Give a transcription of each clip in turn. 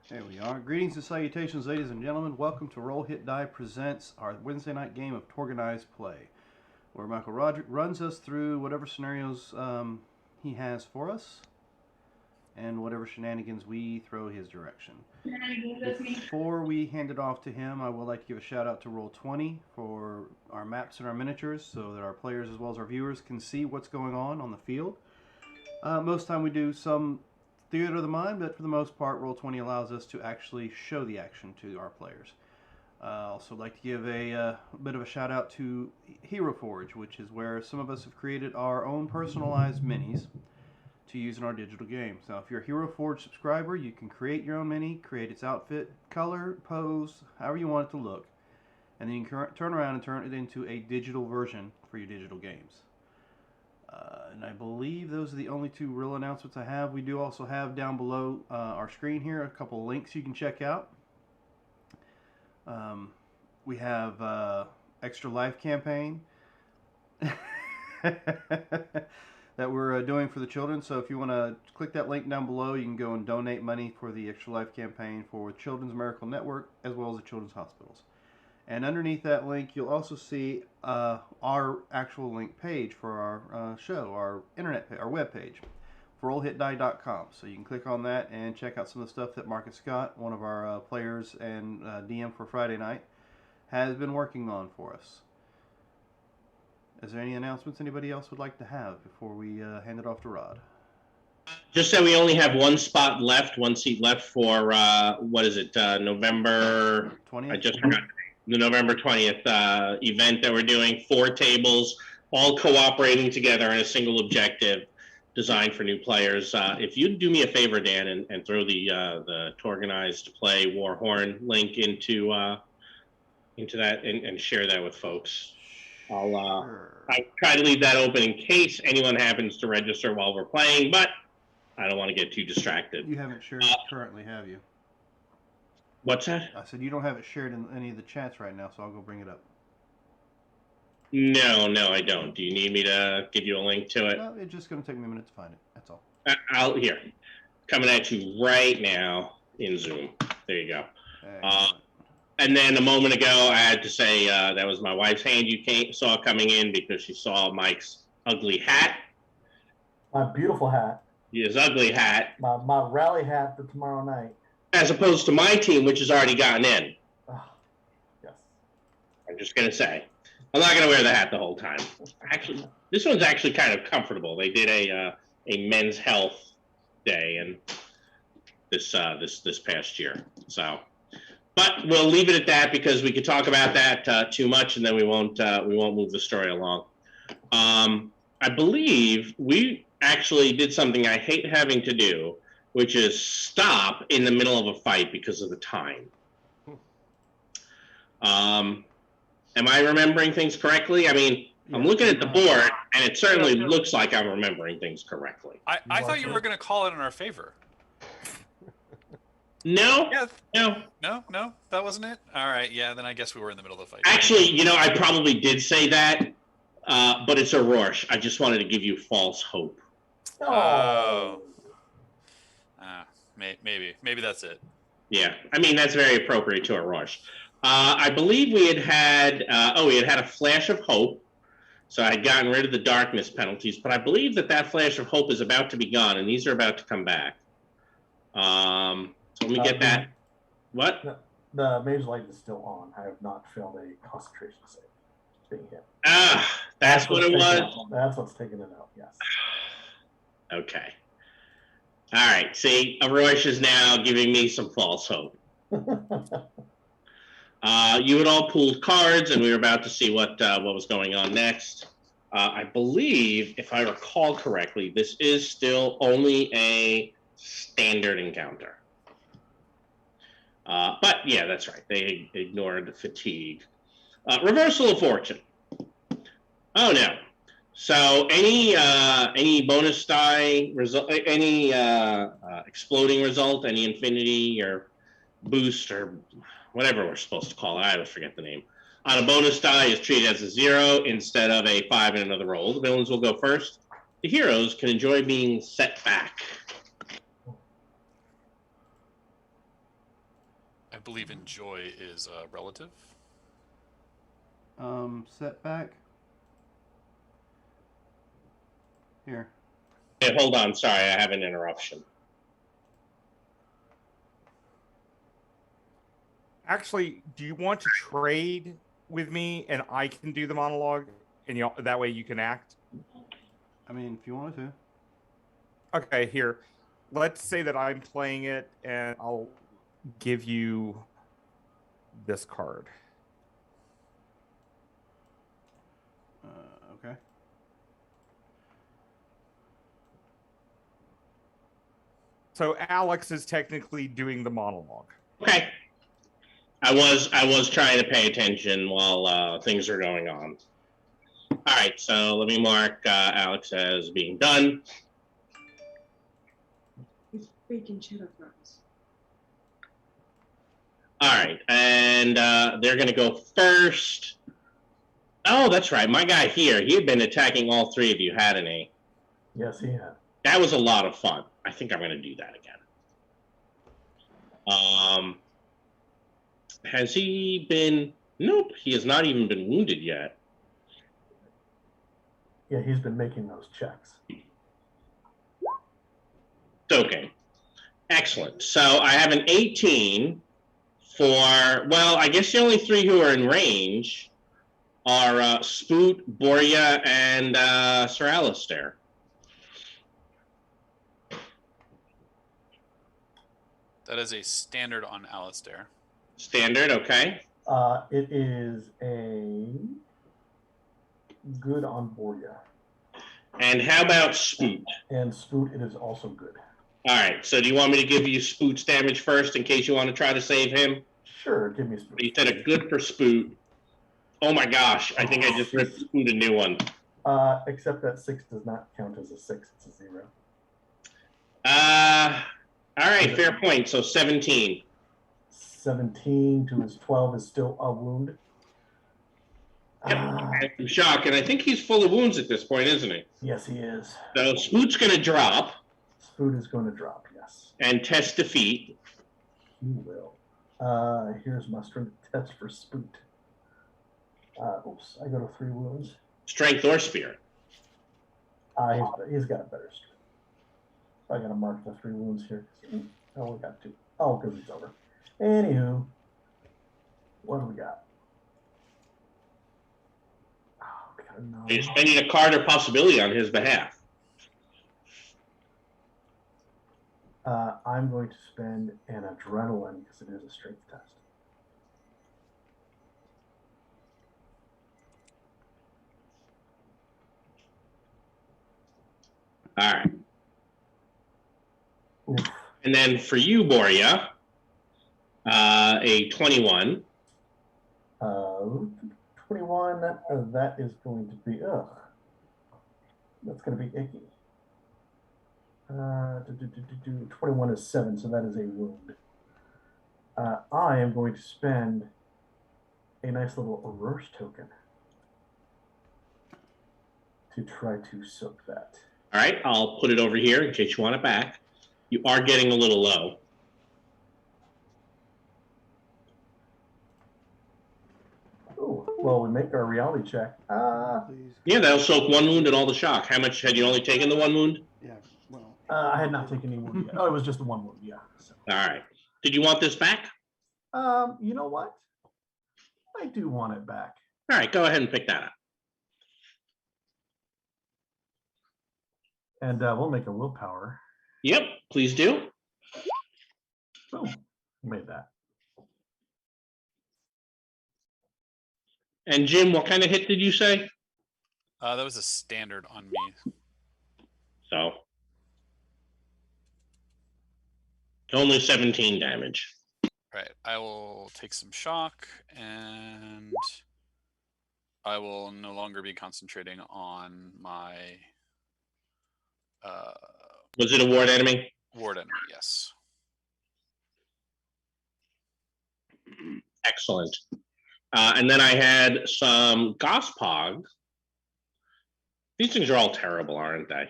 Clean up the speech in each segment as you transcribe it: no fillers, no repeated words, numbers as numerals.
There we are. Greetings and salutations, ladies and gentlemen. Welcome to Roll Hit Die presents our Wednesday night game of TORGanized play, where Michael Roderick runs us through whatever scenarios he has for us and whatever shenanigans we throw his direction. Before we hand it off to him, I would like to give a shout out to Roll20 for our maps and our miniatures so that our players as well as our viewers can see what's going on the field. Most time we do some theater of the mind, but for the most part, Roll20 allows us to actually show the action to our players. Also like to give a bit of a shout out to Hero Forge, which is where some of us have created our own personalized minis to use in our digital games. Now, if you're a Hero Forge subscriber, you can create your own mini, create its outfit, color, pose, however you want it to look, and then you can turn around and turn it into a digital version for your digital games. And I believe those are the only two real announcements I have. We do also have down below our screen here a couple of links you can check out. We have Extra Life campaign that we're doing for the children. So if you want to click that link down below, you can go and donate money for the Extra Life campaign for Children's Miracle Network as well as the children's hospitals. And underneath that link, you'll also see our actual link page for our show, our internet page, our web page, for rollhitdie.com. So you can click on that and check out some of the stuff that Marcus Scott, one of our players and DM for Friday night, has been working on for us. Is there any announcements anybody else would like to have before we hand it off to Rod? Just that we only have one spot left, one seat left for, what is it, November 20th? I just forgot. The November 20th event that we're doing, 4 tables, all cooperating together in a single objective designed for new players. If you'd do me a favor, Dan, and throw the TORGanized Play Warhorn link into that and share that with folks. I'll try to leave that open in case anyone happens to register while we're playing, but I don't want to get too distracted. You haven't shared it currently, have you? What's that? I said you don't have it shared in any of the chats right now, so I'll go bring it up. No, I don't. Do you need me to give you a link to it? No, it's just going to take me a minute to find it. That's all. Here, coming at you right now in Zoom. There you go. And then a moment ago, I had to say that was my wife's hand you saw coming in because she saw Mike's ugly hat. My beautiful hat. His ugly hat. My rally hat for tomorrow night. As opposed to my team, which has already gotten in. Yes. I'm just going to say. I'm not going to wear the hat the whole time. Actually, this one's actually kind of comfortable. They did a men's health day and this past year. So, but we'll leave it at that because we could talk about that too much and then we won't move the story along. I believe we actually did something I hate having to do, which is stop in the middle of a fight because of the time. Am I remembering things correctly? I mean, I'm looking at the board, and it certainly looks like I'm remembering things correctly. I thought you were going to call it in our favor. No? Yeah. No, that wasn't it? All right, yeah, then I guess we were in the middle of the fight. Actually, I probably did say that, but it's a rush. I just wanted to give you false hope. Oh. Maybe that's it. Yeah, I mean, that's very appropriate to a rush. I believe we had a flash of hope, so I had gotten rid of the darkness penalties, but I believe that flash of hope is about to be gone, and these are about to come back. So let me get that. What? The mage light is still on. I have not failed a concentration save. Being hit. That's what it was? That's what's taking it out, yes. Okay. All right, see, Aroish is now giving me some false hope. You had all pulled cards, and we were about to see what was going on next. I believe, if I recall correctly, this is still only a standard encounter. But yeah, that's right. They ignored fatigue. Reversal of fortune. Oh no. So any bonus die result, any exploding result, any infinity or boost or whatever we're supposed to call it, I always forget the name, on a bonus die is treated as a 0 instead of a 5 in another roll. The villains will go first. The heroes can enjoy being set back. believe enjoy is relative. Setback. Here. Hey, hold on. Sorry, I have an interruption. Actually, do you want to trade with me and I can do the monologue, and that way you can act? I mean, if you wanted to. Okay, here. Let's say that I'm playing it, and I'll give you this card. Okay. So Alex is technically doing the monologue. Okay. I was trying to pay attention while things are going on. All right, so let me mark Alex as being done. It's bacon cheddar fries. All right, and they're going to go first. Oh, that's right. My guy here, he had been attacking all three of you, hadn't he? Yes, he had. That was a lot of fun. I think I'm going to do that again. Has he been? Nope, he has not even been wounded yet. Yeah, he's been making those checks. Okay, excellent. So I have an 18 for, well, I guess the only three who are in range are Spoot, Boria, and Sir Alistair. That is a standard on Alistair. Standard, okay. It is a good on Boria. And how about Spoot? And Spoot, it is also good. All right, so do you want me to give you Spoot's damage first in case you want to try to save him? Sure, give me Spoot. You said a good for Spoot. Oh my gosh, I think I just ripped Spoot a new one. Except that 6 does not count as a 6, it's a 0. All right, fair point. So 17. 17 to his 12 is still a wound. Yep, I'm shocked, and I think he's full of wounds at this point, isn't he? Yes, he is. So Spoot's going to drop. Spoot is going to drop, yes. And test defeat. He will. Here's my strength test for Spoot. Oops, I go to 3 wounds. Strength or spear. He's got a better strength. I got to mark the 3 wounds here. Oh, we got 2. Oh, because it's over. Anywho, what do we got? Oh, we got a 9. You're spending a card or possibility on his behalf. I'm going to spend an adrenaline because it is a strength test. All right. Oof. And then for you, Boria, a 21. 21, that is going to be, that's going to be icky. 21 is 7, so that is a wound. I am going to spend a nice little reverse token to try to soak that. All right, I'll put it over here in case you want it back. You are getting a little low. Oh, well, we make our reality check. Please. Yeah, that'll soak 1 wound and all the shock. How much had you only taken the 1 wound? Yeah. Well. I had not taken any wound yet. Oh, it was just the 1 wound, yeah. So. All right. Did you want this back? You know what? I do want it back. All right, go ahead and pick that up. And we'll make a willpower. Yep, please do. Boom. Made that. And Jim, what kind of hit did you say? That was a standard on me. So only 17 damage. Right. I will take some shock, and I will no longer be concentrating on my Was it a ward enemy? ward enemy. Yes. Excellent. And then I had some Gospog. These things are all terrible, aren't they?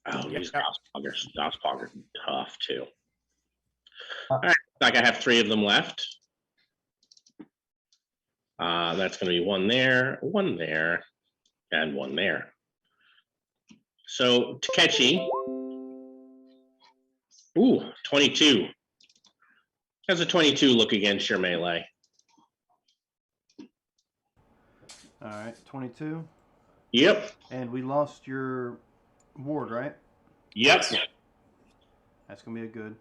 Oh, these Gospog are tough too. All right, like I have 3 of them left. That's going to be 1 there, 1 there, and 1 there. So Takechi, ooh, 22. How's a 22 look against your melee? All right, 22. Yep. And we lost your ward, right? Yep. That's gonna be a good.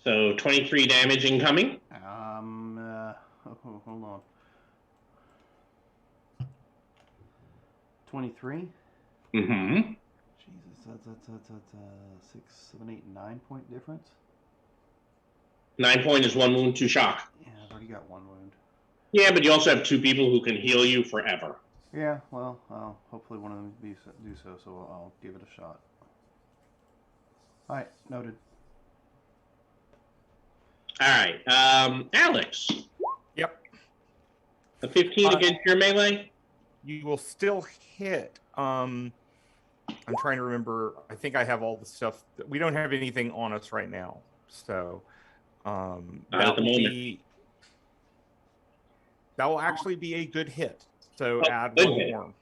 So 23 damage incoming. Hold on. 23. Mm-hmm. Jesus, that's 6, 7, 8, 9-point difference. 9 point is 1 wound, 2 shock. Yeah, I've already got 1 wound. Yeah, but you also have 2 people who can heal you forever. Yeah, well, hopefully one of them do so, so I'll give it a shot. All right, noted. All right, Alex. Yep. A 15 against your melee? You will still hit. I'm trying to remember. I think I have all the stuff. We don't have anything on us right now, so Not at the moment. That will actually be a good hit. So add good 1 hit. more.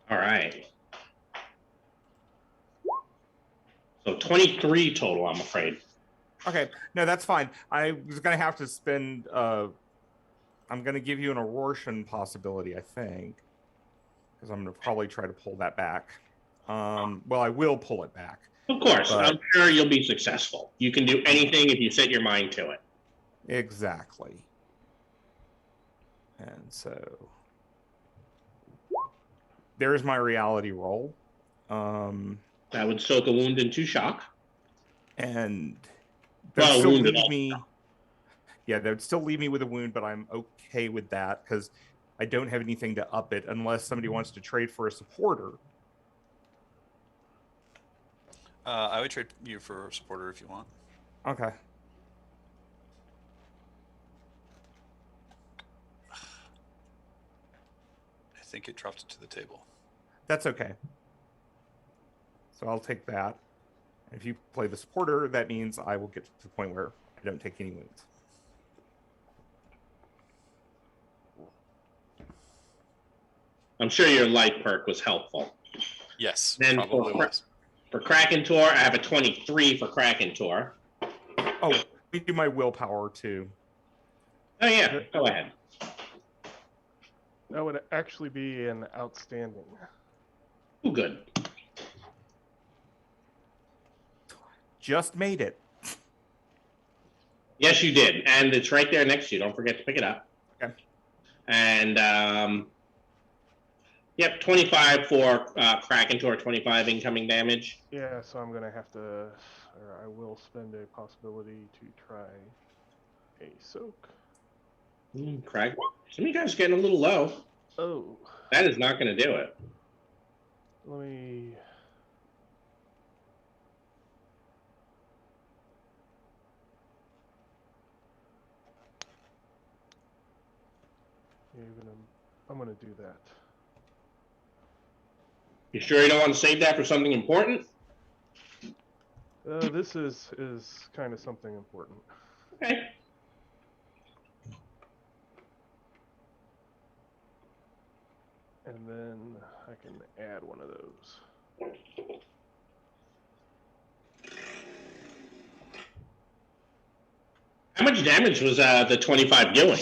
All right. So 23 total, I'm afraid. Okay, no, that's fine. I was going to have to spend. I'm going to give you an Aurorian possibility, I think, because I'm going to probably try to pull that back. Well, I will pull it back. Of course, but... I'm sure you'll be successful. You can do anything if you set your mind to it. Exactly. And so there's my reality roll. That would soak a wound into shock. And that would still wounded leave me. Yeah, that would still leave me with a wound, but I'm okay with that because I don't have anything to up it unless somebody wants to trade for a supporter. I would trade you for a supporter if you want. Okay. I think it dropped it to the table. That's okay. So I'll take that. If you play the supporter, that means I will get to the point where I don't take any wounds. I'm sure your light perk was helpful. Yes, Then probably was. For Kraken Tor, I have a 23 for Kraken Tor. Oh, we do my willpower too. Oh yeah, go ahead. That would actually be an outstanding. Oh, good. Just made it. Yes, you did, and it's right there next to you. Don't forget to pick it up. Okay. And yep, 25 for Kraken Tor, 25 incoming damage. Yeah, so I'm gonna have to, or I will spend a possibility to try a soak. Craig, some of you guys are getting a little low. Oh, That is not going to do it. let me. I'm gonna do that. You sure you don't want to save that for something important? This is kind of something important. Okay. And then I can add one of those. How much damage was the 25 doing?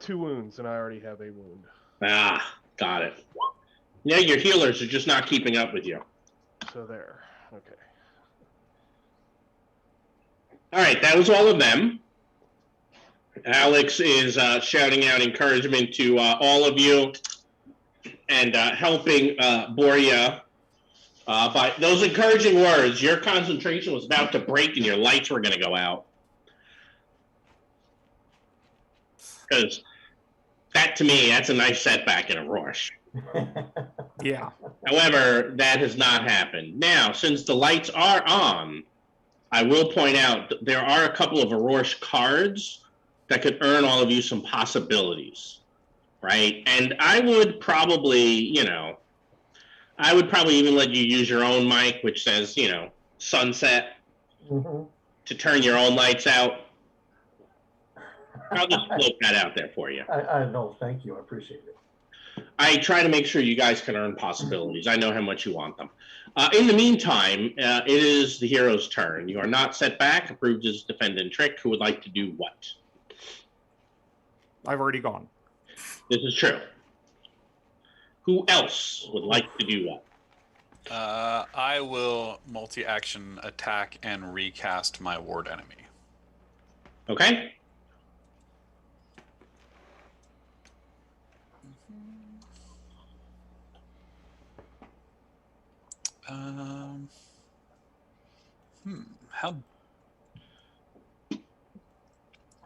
2 wounds, and I already have a wound. Ah, got it. Yeah, your healers are just not keeping up with you. So there. Okay. All right, that was all of them. Alex is shouting out encouragement to all of you and helping Boria. By those encouraging words, your concentration was about to break and your lights were going to go out. Because that, to me, that's a nice setback in a rush. Yeah. However, that has not happened. Now, since the lights are on, I will point out that there are a couple of Aurorish cards that could earn all of you some possibilities, right? And I would probably, I would probably even let you use your own mic, which says, sunset, to turn your own lights out. I'll just float that out there for you. I know. Thank you. I appreciate it. I try to make sure you guys can earn possibilities. I know how much you want them. In the meantime, it is the hero's turn. You are not set back. Approved as defendant Trick, who would like to do what? I've already gone. This is true. Who else would like to do what? I will multi-action attack and recast my ward enemy. Okay.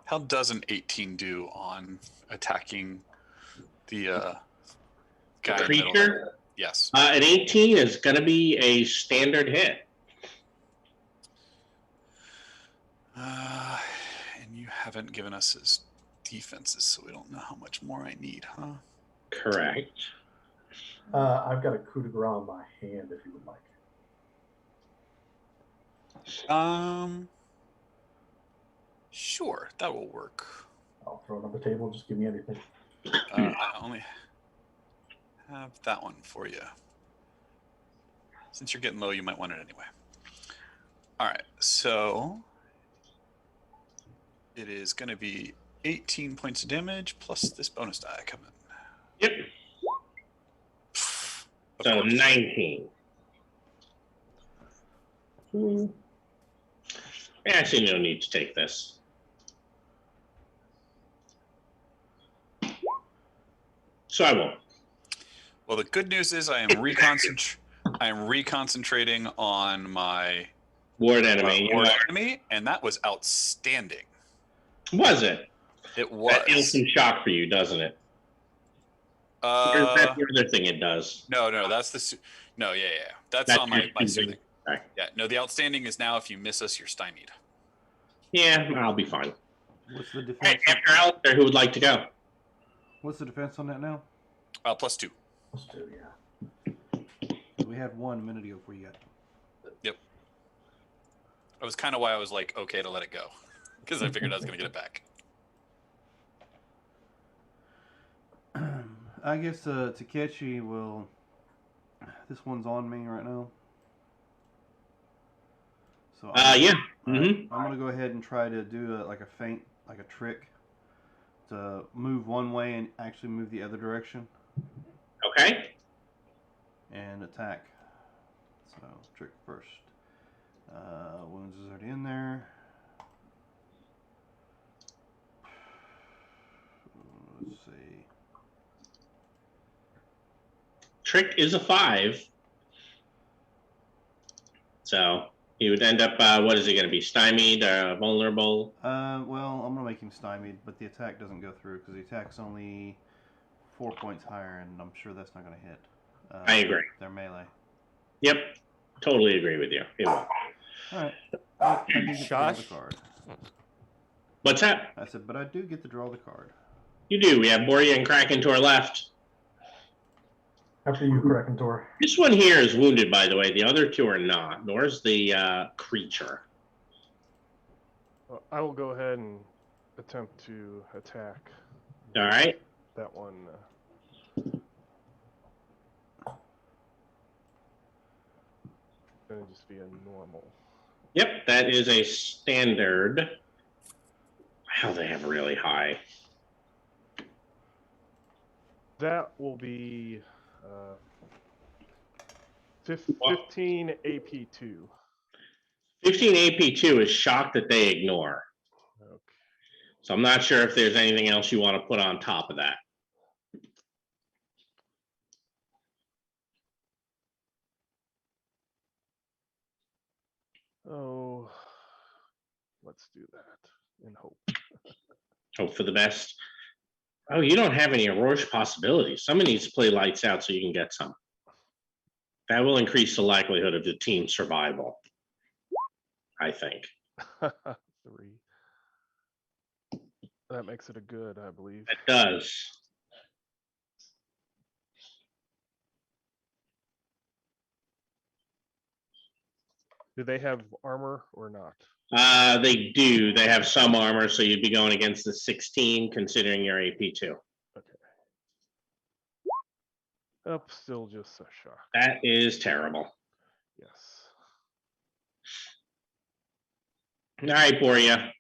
How does an 18 do on attacking the guy in the middle? Creature? Yes. An 18 is going to be a standard hit. And you haven't given us his defenses, so we don't know how much more I need, huh? Correct. I've got a coup de grace on my hand if you would like. Sure, that will work. I'll throw it on the table. Just give me anything. I only have that one for you. Since you're getting low, you might want it anyway. All right, so it is going to be 18 points of damage plus this bonus die coming. Yep. So 19. Actually, no need to take this. So I won't. Well, the good news is I am reconcentrating on my Ward enemy. ward enemy, and that was outstanding. Was it? It was. That deals some shock for you, doesn't it? Or that's the other thing it does. No, that's the no, yeah. That's on my soothing. Okay. Yeah, no, the outstanding is now if you miss us, you're stymied. Yeah, I'll be fine. What's the defense? After Alistair, who would like to go? What's the defense on that now? +2. Let's do, yeah. We had 1 a minute ago before you got. Yep. That was kind of why I was like, okay to let it go, because I figured I was going to get it back. I guess Takechi will. This one's on me right now. So Yeah. I'm gonna go ahead and try to do a feint, like a trick, to move one way and actually move the other direction. Okay. And attack. So trick first. Wounds is already in there. Let's see. Trick is a 5. So he would end up, what is he going to be? Stymied, vulnerable? Well, I'm going to make him stymied, but the attack doesn't go through because the attack's only 4 points higher, and I'm sure that's not going to hit. I agree. They're melee. Yep. Totally agree with you. It will. All right. I do get to draw the card. What's that? I said, but I do get to draw the card. You do. We have Boria and Kraken to our left. After you, Krakentor. This one here is wounded, by the way. The other two are not. Nor is the creature. Well, I will go ahead and attempt to attack. All right. That one. Gonna just be a normal. Yep, that is a standard. Wow, they have really high. That will be 15 AP2. 15 AP2 is shock that they ignore. Okay. So I'm not sure if there's anything else you want to put on top of that. Oh, let's do that in hope. Hope for the best. Oh, you don't have any Aurora possibilities. Someone needs to play lights out so you can get some. That will increase the likelihood of the team's survival, I think. 3. That makes it a good, I believe. It does. Do they have armor or not? They do. They have some armor, so you'd be going against the 16, considering your AP2. Okay. Up, still just a shock. That is terrible. Yes. All right, Boria.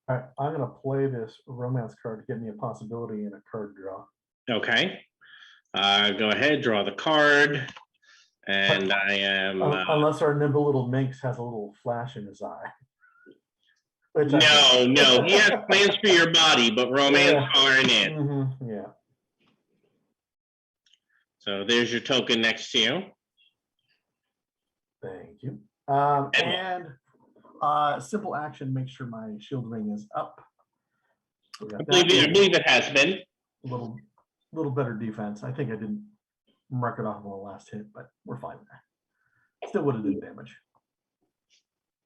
All right, I'm gonna play this romance card to give me a possibility in a card draw. Okay. Go ahead, draw the card. And I am... Unless our nimble little minx has a little flash in his eye. Which I no. He has plans for your body, but romance aren't it. Yeah. So there's your token next to you. Thank you. And simple action, make sure my shield ring is up. So we got I believe it has been. a little better defense. I think I didn't mark it off on the last hit, but we're fine there. Still would have done damage.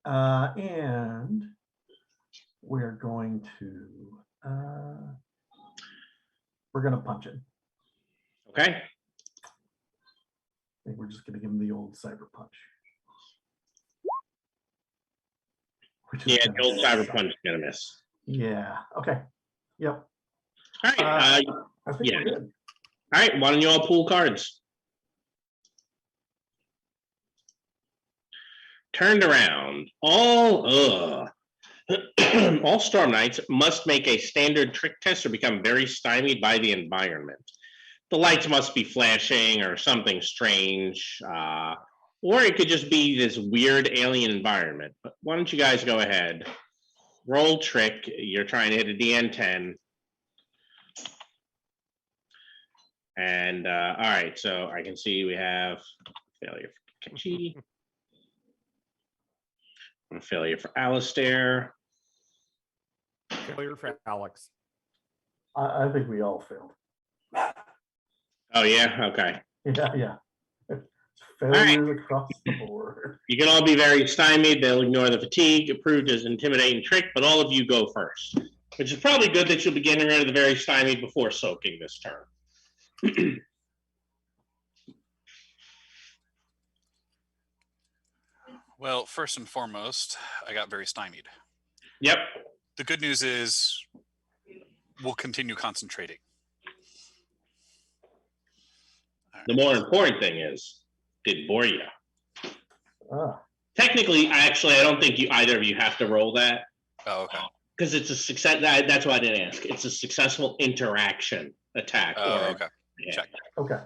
And we're going to punch it. Okay. I think we're just going to give him the old cyber punch. Yeah, the old cyber punch is gonna miss. Yeah. Okay. Yep. All right. I think yeah. we're good. All right. Why don't you all pull cards? Turned around. All Storm Knights must make a standard trick test or become very stymied by the environment. The lights must be flashing or something strange, or it could just be this weird alien environment. But why don't you guys go ahead? Roll trick. You're trying to hit a DN10. And all right, so I can see we have failure for Kechi. A failure for Alistair. Failure for Alex. I think we all failed. Oh yeah, okay. Yeah. Failures across the board. You can all be very stymied. They'll ignore the fatigue, approved as intimidating trick, but all of you go first. Which is probably good that you'll be getting rid of the very stymied before soaking this turn. Well, first and foremost, I got very stymied. Yep. The good news is we'll continue concentrating. The more important thing is, did Boria. Technically, I don't think either of you have to roll that. Oh, okay. Because it's a success. That's why I didn't ask. It's a successful interaction attack. Oh, okay. Yeah. Check. Okay.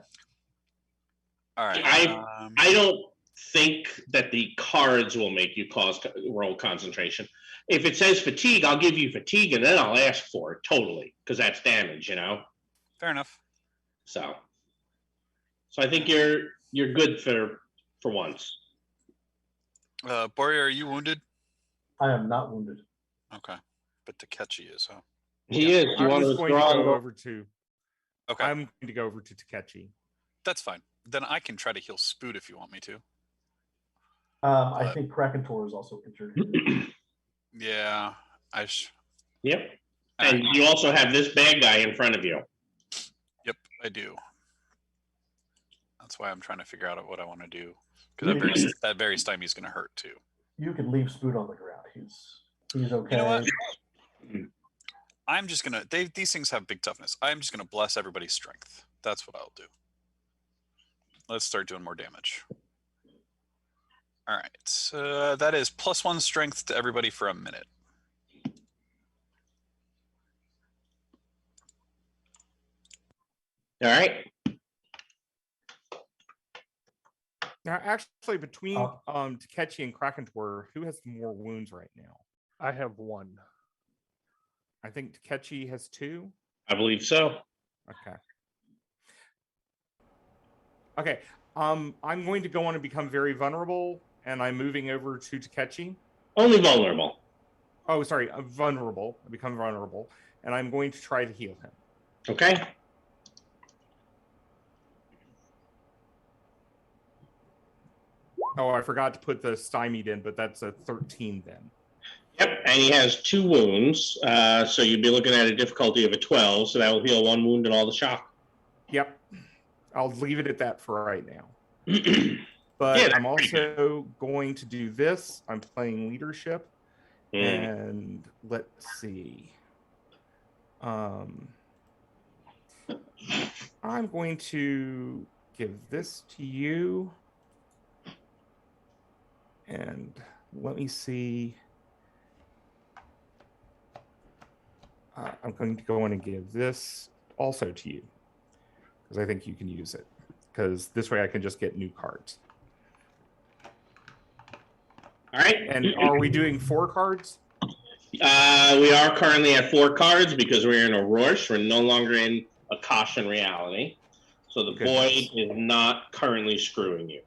All right. I don't think that the cards will make you roll concentration. If it says fatigue, I'll give you fatigue, and then I'll ask for it totally, because that's damage, Fair enough. So I think you're good for once. Boria, are you wounded? I am not wounded. Okay, but Takechi is, huh? He is. You want to withdraw? I'm going Okay, to go over to Takechi. that's fine. Then I can try to heal Spoot if you want me to. I think Krakentor is also injured. Yeah, Yep. And you also have this bad guy in front of you. Yep, I do. That's why I'm trying to figure out what I want to do. Because that very stymie is going to hurt too. You can leave Spoot on the ground. He's okay. You know what? I'm just going to... These things have big toughness. I'm just going to bless everybody's strength. That's what I'll do. Let's start doing more damage. All right. So that is +1 strength to everybody for a minute. All right. Now, actually, between Takechi and Krakentor, who has more wounds right now? I have 1. I think Takechi has 2. I believe so. Okay. Okay. I'm going to go on and become very vulnerable, and I'm moving over to Takechi. Only vulnerable. Oh, sorry, vulnerable. I become vulnerable, and I'm going to try to heal him. Okay. Oh, I forgot to put the stymied in, but that's a 13 then. Yep, and he has 2 wounds, so you'd be looking at a difficulty of a 12, so that will heal 1 wound and all the shock. Yep. I'll leave it at that for right now. But Yeah, I'm also going to do this. I'm playing leadership. And let's see. I'm going to give this to you. And let me see. I'm going to go in and give this also to you because I think you can use it. Because this way I can just get new cards. All right. And are we doing 4 cards? We are currently at 4 cards because we're in a rush. We're no longer in a caution reality. So the void is not currently screwing you.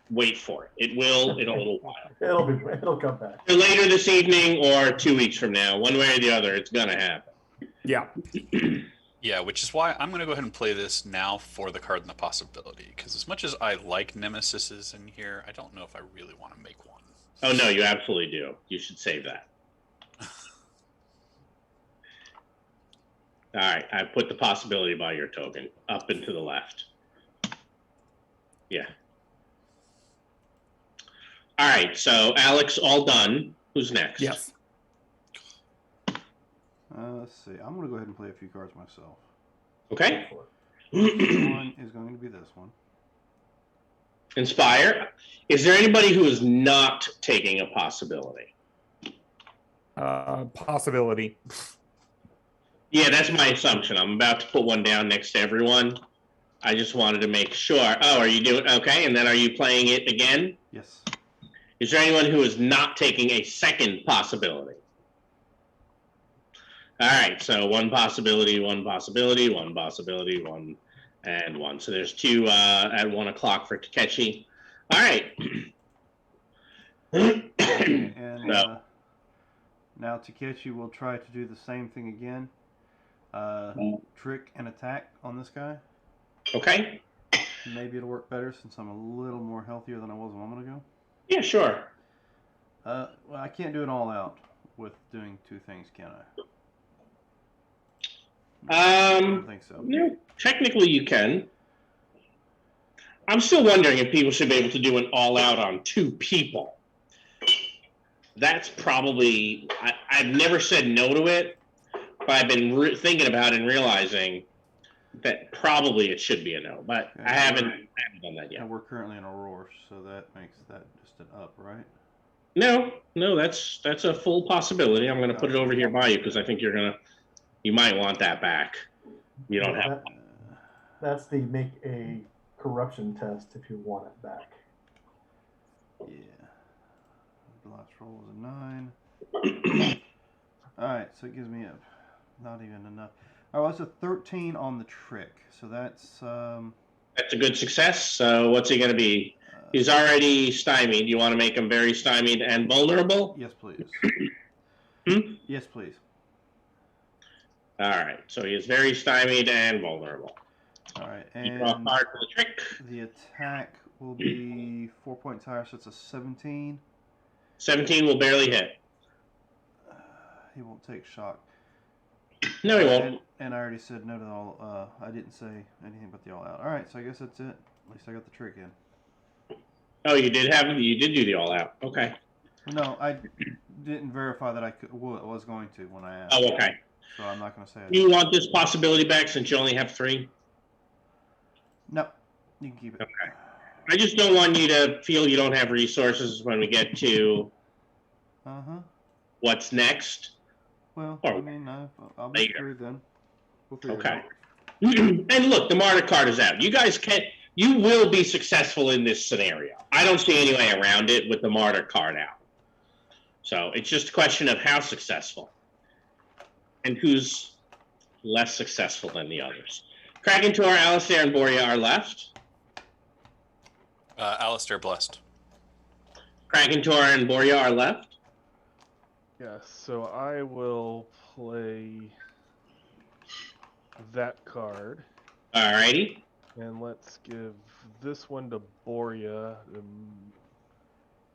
Wait for it. It will in a little while. It'll come back. Later this evening or 2 weeks from now, one way or the other, it's gonna happen. Yeah. Yeah, which is why I'm going to go ahead and play this now for the card and the possibility. Because as much as I like Nemesises in here, I don't know if I really want to make one. Oh no, you absolutely do. You should save that. All right, I put the possibility by your token up and to the left. Yeah. All right, so Alex, all done. Who's next? Yes. Let's see. I'm going to go ahead and play a few cards myself. Okay. One is going to be this one. Inspire. Is there anybody who is not taking a possibility? Possibility. Yeah, that's my assumption. I'm about to put one down next to everyone. I just wanted to make sure. Oh, are you doing okay? And then are you playing it again? Yes. Is there anyone who is not taking a second possibility? All right, so one possibility, one possibility, one possibility, one and one. So there's 2 at 1 o'clock for Takeshi. All right. And now Takeshi will try to do the same thing again. Trick and attack on this guy. Okay. Maybe it'll work better since I'm a little more healthier than I was a moment ago. Yeah, sure. Well, I can't do it all out with doing 2 things, can I? I don't think so. Yeah, technically you can. I'm still wondering if people should be able to do an all-out on 2 people. That's probably... I've never said no to it, but I've been thinking about it and realizing that probably it should be a no, but Okay, I haven't done that yet. And we're currently in a roar, so that makes that just an up, right? No, that's a full possibility. I'm going to put it over here by you because I think you might want that back. You don't have. That's the make a corruption test if you want it back. Yeah. The last roll was a 9. Alright, so it gives me not even enough. Oh, it's a 13 on the trick, so that's That's a good success. So what's he going to be? He's already stymied. You want to make him very stymied and vulnerable? Yes, please. Yes, please. All right. So he is very stymied and vulnerable. All right, You draw a and card for the trick. the attack will be 4 points higher, so it's a 17. 17 will barely hit. He won't take shock. No, he won't. And I already said no to all. I didn't say anything about the all out. All right, so I guess that's it. At least I got the trick in. Oh, you did do the all out. Okay. No, I didn't verify that I was going to when I asked. Oh, okay. So I'm not going to say it. You want this possibility back since you only have 3? No, you can keep it. Okay. I just don't want you to feel you don't have resources when we get to what's next. Well, Or, I mean, I'll be screwed then. We'll figure it okay. out. And look, the martyr card is out. You will be successful in this scenario. I don't see any way around it with the martyr card out. So it's just a question of how successful and who's less successful than the others. Krakentor, Alistair, and Boria are left. Alistair blessed. Krakentor and Boria are left. Yes, so I will play that card. Alrighty. And let's give this one to Boria and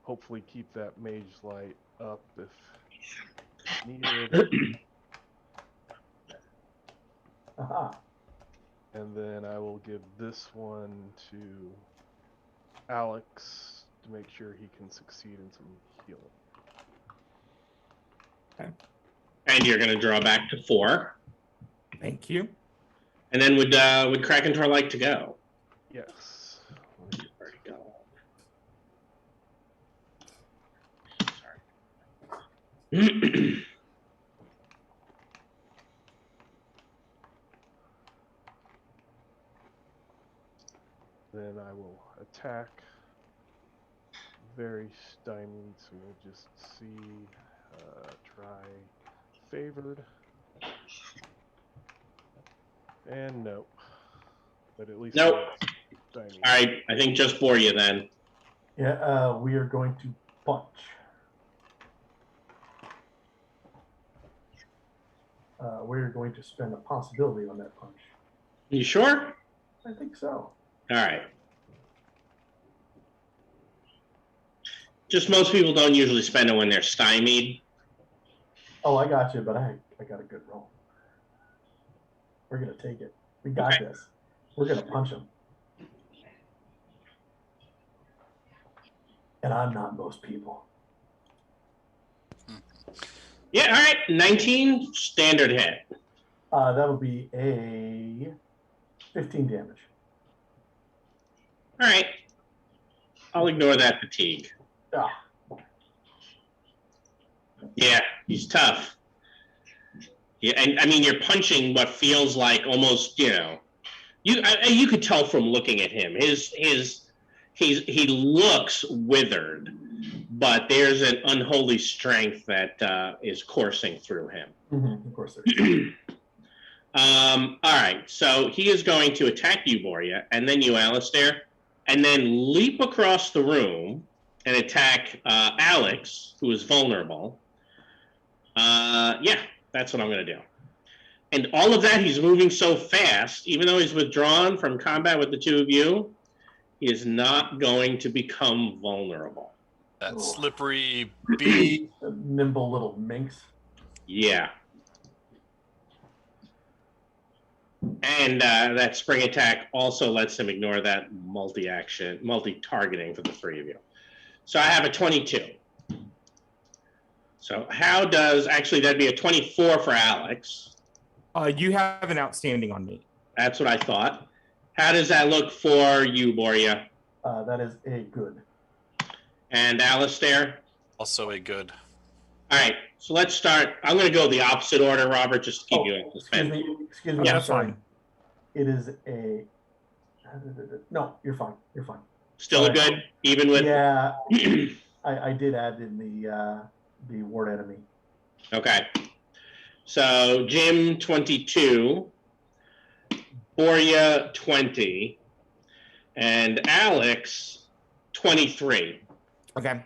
hopefully keep that mage light up if needed. Aha. And then I will give this one to Alex to make sure he can succeed in some healing. And you're going to draw back to 4. Thank you. And then would Krakentor like to go? Yes. Where'd he go? Sorry. Then I will attack. Very stymied, so we'll just see. Try favored. And nope. But at least Nope. stymied. All right, I think just for you then. Yeah, we are going to punch. We're going to spend a possibility on that punch. You sure? I think so. All right. Just most people don't usually spend it when they're stymied. Oh, I got you, but I got a good roll. We're going to take it. We got Okay. this. We're going to punch him. And I'm not most people. Yeah, all right. 19 standard hit. That'll be a 15 damage. All right. I'll ignore that fatigue. Ah, Yeah, he's tough. Yeah, and I mean, you're punching what feels like almost, you could tell from looking at him. He looks withered, but there's an unholy strength that is coursing through him. of course there is. All right, so he is going to attack you, Boria, and then you, Alistair, and then leap across the room and attack Alex, who is vulnerable. Yeah, that's what I'm going to do. And all of that, he's moving so fast, even though he's withdrawn from combat with the two of you, he is not going to become vulnerable. That slippery bee. Nimble little minx. Yeah. And that spring attack also lets him ignore that multi-targeting for the 3 of you. So I have a 22. So actually that'd be a 24 for Alex. You have an outstanding on me. That's what I thought. How does that look for you, Boria? That is a good. And Alistair? Also a good. All right, so let's start. I'm going to go the opposite order, Robert, just to keep you in suspense. Excuse me. Yeah, I'm that's sorry. fine. It is a. No, you're fine. You're fine. Still a good, even with. Yeah, I did add in the ward enemy. Okay. So Jim 22, Boria 20, and Alex 23. Okay.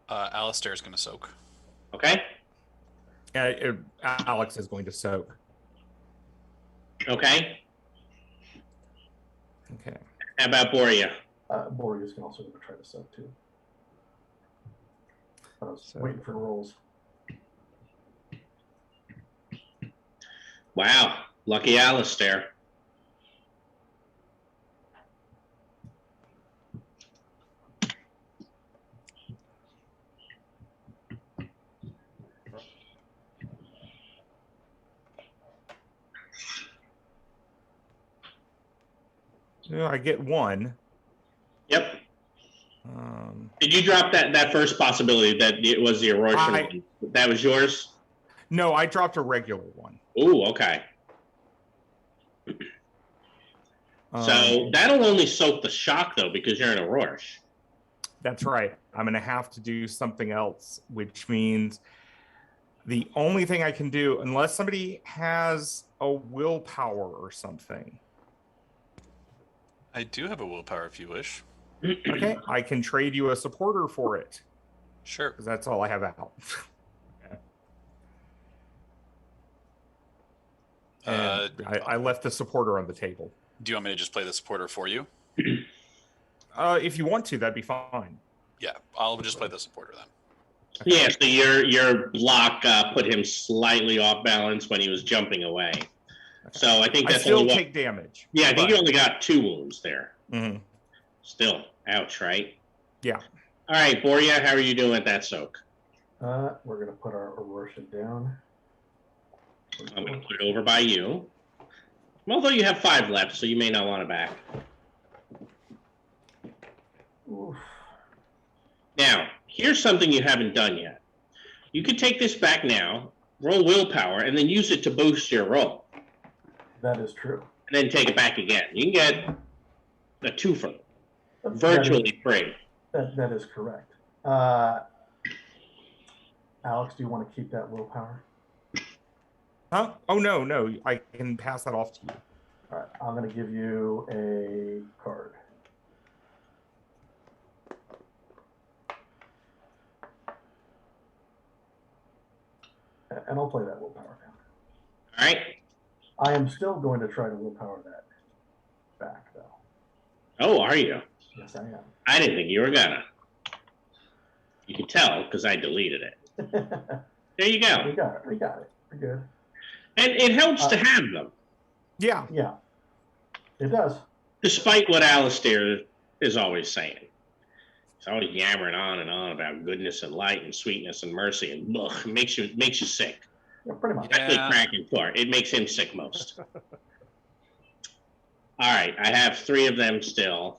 Alistair's going to soak. Okay. Alex is going to soak. Okay. Okay. How about Boria? Boreas can also try to soak too. I was So- waiting for rolls. Wow. Lucky Alistair. Yeah, I get 1. Yep. Did you drop that first possibility that it was the Aurorian one? That was yours? No, I dropped a regular one. Ooh, okay. So that'll only soak the shock, though, because you're in a Rorsch. That's right. I'm going to have to do something else, which means the only thing I can do, unless somebody has a willpower or something. I do have a willpower if you wish. Okay, I can trade you a supporter for it. Sure. Because that's all I have out. And I left the supporter on the table. Do you want me to just play the supporter for you? If you want to, that'd be fine. Yeah, I'll just play the supporter then. Yeah, so your block put him slightly off balance when he was jumping away. So I think I that's still only take damage. Yeah, I think but- you only got 2 wounds there. Mhm. Still, ouch, right? Yeah. All right, Boria, how are you doing at that soak? We're gonna put our erosion down. I'm going to put it over by you. Although you have 5 left, so you may not want it back. Oof. Now, here's something you haven't done yet. You could take this back now, roll willpower, and then use it to boost your roll. That is true. And then take it back again. You can get a twofer, That virtually free. that is correct. Alex, do you want to keep that willpower? Huh? Oh no, I can pass that off to you. All right, I'm going to give you a card. And I'll play that willpower now. All right. I am still going to try to willpower that back, though. Oh, are you? Yes, I am. I didn't think you were gonna. You can tell because I deleted it. There you go. We got it. We got it. We're good. And it helps to have them, Yeah. Yeah, it does. despite what Alistair is always saying. He's always yammering on and on about goodness and light and sweetness and mercy, and ugh, it makes you sick. Yeah, pretty much. Especially Yeah. Kraken Thor. It makes him sick most. All right, I have 3 of them still.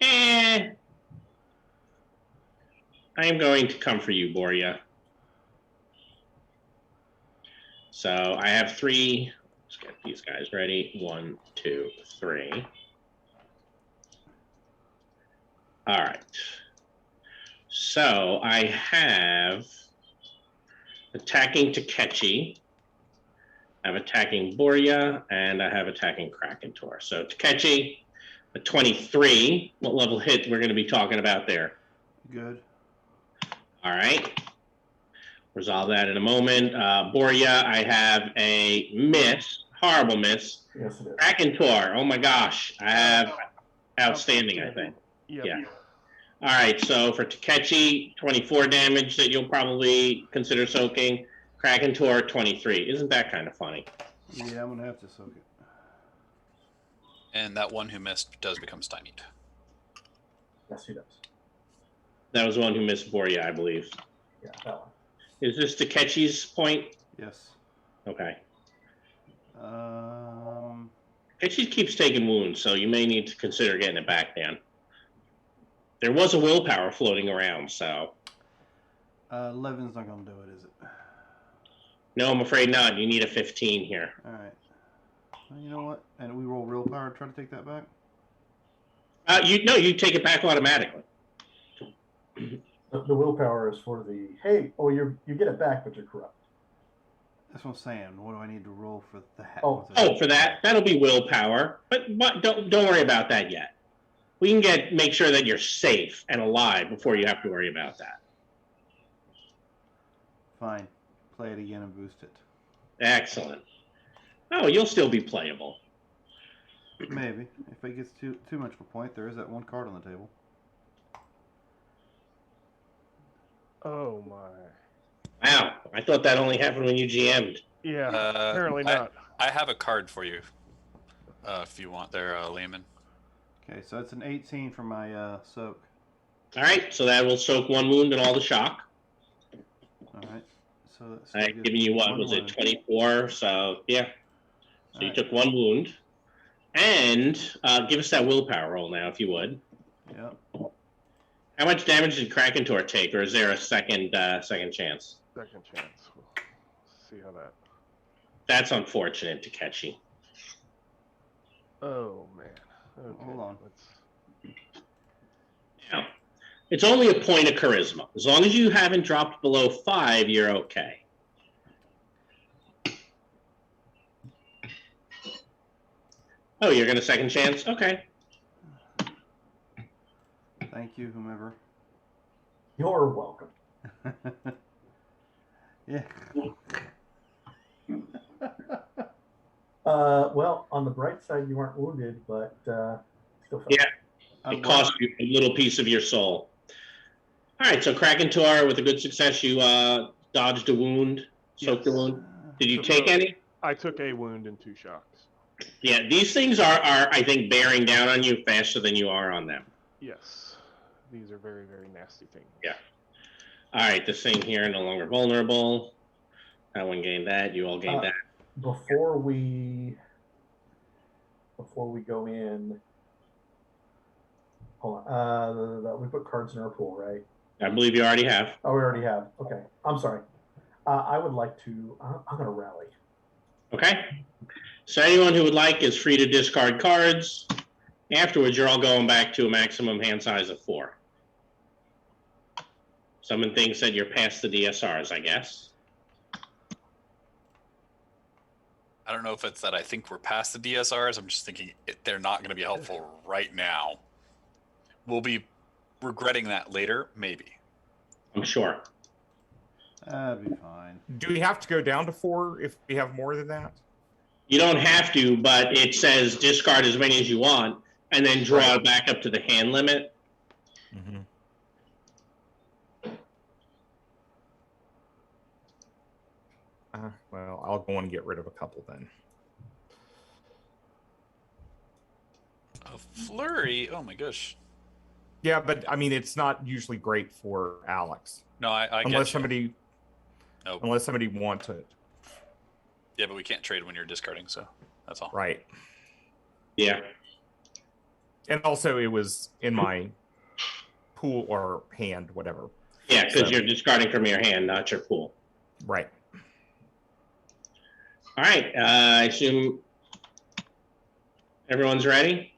I am going to come for you, Boria. So I have 3. Let's get these guys ready. 1, 2, 3. All right. So I have attacking Takechi. I have attacking Boria, and I have attacking Krakentor. So Takechi, a 23. What level hit we're going to be talking about there? Good. All right. Resolve that in a moment. Boria, I have a miss. Horrible miss. Yes, it is. Krakentor, oh my gosh. I have outstanding, I think. Yep. Yeah. All right, so for Takechi, 24 damage that you'll probably consider soaking. Krakentor, 23. Isn't that kind of funny? Yeah, I'm going to have to soak it. And that one who missed does become stymied. Yes, he does. That was the one who missed Boria, I believe. Yeah, that one. Is this Takechi's point? Yes. Okay. Um, Takechi keeps taking wounds, so you may need to consider getting it back, Dan. There was a willpower floating around, so. 11's not going to do it, is it? No, I'm afraid not. You need a 15 here. All right. Well, you know what? And we roll real power to try to take that back? You take it back automatically. The willpower is for the, hey, oh, you get it back, but you're corrupt. That's what I'm saying. What do I need to roll for that? Oh. Oh, for that, that'll be willpower. But don't worry about that yet. We can make sure that you're safe and alive before you have to worry about that. Fine. Play it again and boost it. Excellent. Oh, you'll still be playable. Maybe. If it gets too much of a point, there is that one card on the table. Oh my. Wow, I thought that only happened when you GM'd. Yeah. Apparently not. I have a card for you, if you want there, Lehman. Okay, so that's an 18 for my soak. All right, so that will soak 1 wound and all the shock. All right. So that's I've given you, what was it, 24? So, yeah. So you Alright. took 1 wound. And give us that willpower roll now, if you would. Yep. How much damage did Krakentor take, or is there a second chance? Second chance. We'll see how that. That's unfortunate to catch you. Oh man. Okay. Hold on. Let's... Yeah. It's only a point of charisma. As long as you haven't dropped below 5, you're okay. Oh, you're going to second chance? Okay. Thank you, whomever. You're welcome. Yeah. Well, on the bright side, you weren't wounded, but still felt Yeah. It cost you a little piece of your soul. All right, so Krakentor, with a good success, you dodged a wound, soaked a wound. Did you take any? I took a wound and 2 shocks. Yeah, these things are I think bearing down on you faster than you are on them. Yes, these are very, very nasty things. Yeah. All right, this thing here no longer vulnerable. That one gained that. You all gained that. Before we go in, hold on. We put cards in our pool, right? I believe you already have. Oh, we already have. Okay, I'm sorry. I would like to. I'm going to rally. Okay. So anyone who would like is free to discard cards. Afterwards, you're all going back to a maximum hand size of 4. Someone thinks that you're past the DSRs, I guess. I don't know if it's that I think we're past the DSRs. I'm just thinking they're not going to be helpful right now. We'll be regretting that later, maybe. I'm sure. That'd be fine. Do we have to go down to 4 if we have more than that? You don't have to, but it says discard as many as you want, and then draw it back up to the hand limit. Mm-hmm. Well, I'll go and get rid of a couple then. A flurry? Oh my gosh. Yeah, but I mean, it's not usually great for Alex. No, I get unless you. somebody, Nope. unless somebody wants it. Yeah, but we can't trade when you're discarding, so that's all. Right. Yeah. And also, it was in my pool or hand, whatever. Yeah, because So- you're discarding from your hand, not your pool. Right. All right. I assume everyone's ready?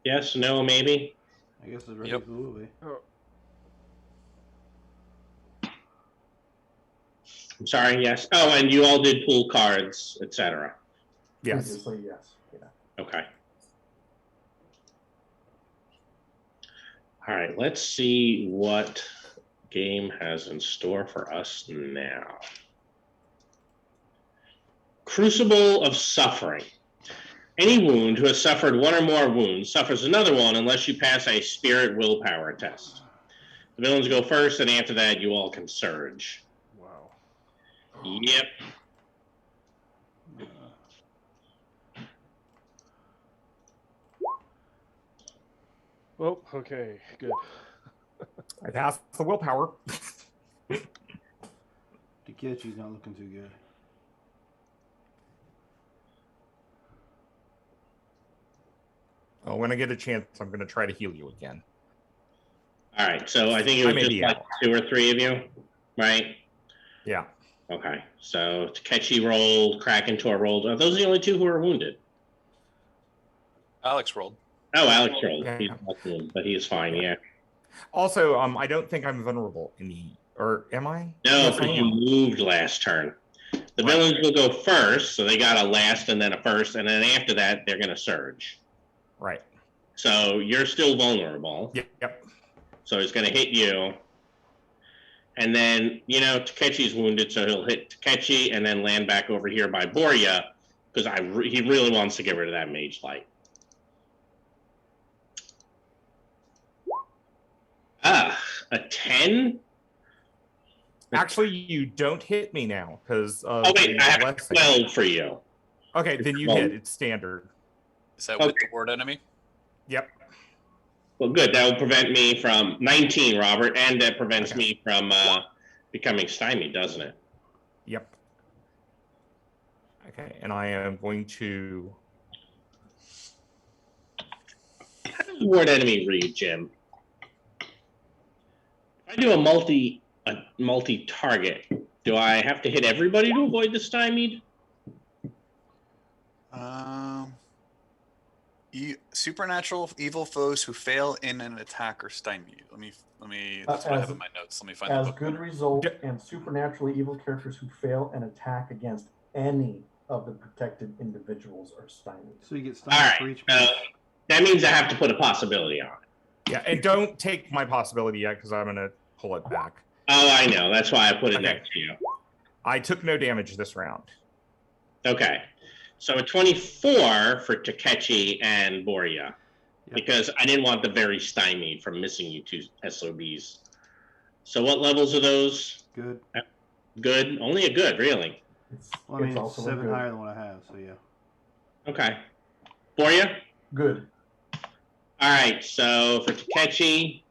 Yes, no, maybe? I guess it's ready Yep. for the movie. I'm sorry, yes. Oh, and you all did pool cards, etc. Yes. Previously, yes. Yeah. Okay. All right, let's see what game has in store for us now. Crucible of Suffering. Any wound who has suffered 1 or more wounds suffers another one unless you pass a spirit willpower test. The villains go first, and after that, you all can surge. Wow. Yep. Well, okay, good. I passed the willpower. Takechi's not looking too good. Oh, when I get a chance, I'm going to try to heal you again. All right, so I think it I was may just be like out. 2 or 3 of you, right? Yeah. Okay, so Takechi rolled, Krakentor rolled. Are those the only 2 who are wounded? Alex rolled. Oh, Alex rolled. Yeah. He's not wounded, but he is fine, yeah. Also, I don't think I'm vulnerable in the, or am I? No, Yes, I because you am. moved last turn. The Right. villains will go first, so they got a last and then a first, and then after that, they're going to surge. Right. So you're still vulnerable. Yep. So he's going to hit you. And then, Takechi's wounded, so he'll hit Takechi and then land back over here by Borya, because he really wants to get rid of that Mage Light. A 10? Actually, you don't hit me now because of Oh, wait, the I have blessing. 12 for you. Okay, then you hit. It's standard. Is that with Okay. the ward enemy? Yep. Well, good. That will prevent me from 19, Robert, and that prevents Okay. me from becoming stymied, doesn't it? Yep. Okay, and I am going to. How does ward enemy read, Jim? If I do a multi-target, do I have to hit everybody to avoid the stymied? Supernatural evil foes who fail in an attack or stymie. Let me. That's what I have in my notes. Let me find the As book. good result, and supernaturally evil characters who fail an attack against any of the protected individuals are stymied. So you get All stunned right. for each move. That means I have to put a possibility on it. Yeah, and don't take my possibility yet because I'm going to pull it back. Oh, I know. That's why I put it Okay. next to you. I took no damage this round. Okay. So a 24 for Takechi and Borya. Yep. Because I didn't want the very stymied from missing you 2 SOBs. So what levels are those? Good. Good? Only a good, really. Well, I mean, it's also a 7 good. higher than what I have, so yeah. Okay. Boria? Good. All right, so for Takechi,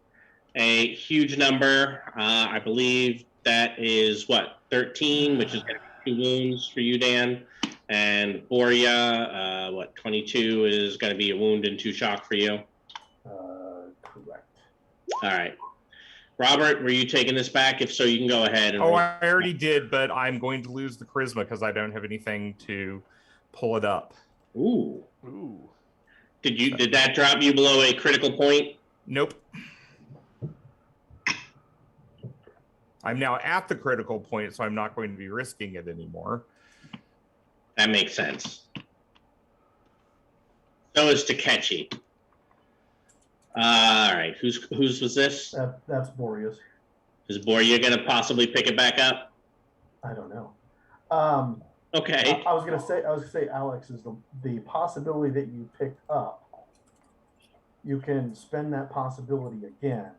a huge number. I believe that is, what, 13, which is going to be 2 wounds for you, Dan. And Boria, what, 22 is going to be a wound and 2 shock for you. Correct. All right. Robert, were you taking this back? If so, you can go ahead. And I already did, but I'm going to lose the charisma because I don't have anything to pull it up. Ooh. Ooh. Did that drop you below a critical point? Nope. I'm now at the critical point, so I'm not going to be risking it anymore. That makes sense. So is Takechi. All right. Whose was this? That's Boreas. Is Boria going to possibly pick it back up? I don't know. Okay. I was gonna say, Alex, is the possibility that you picked up. You can spend that possibility again.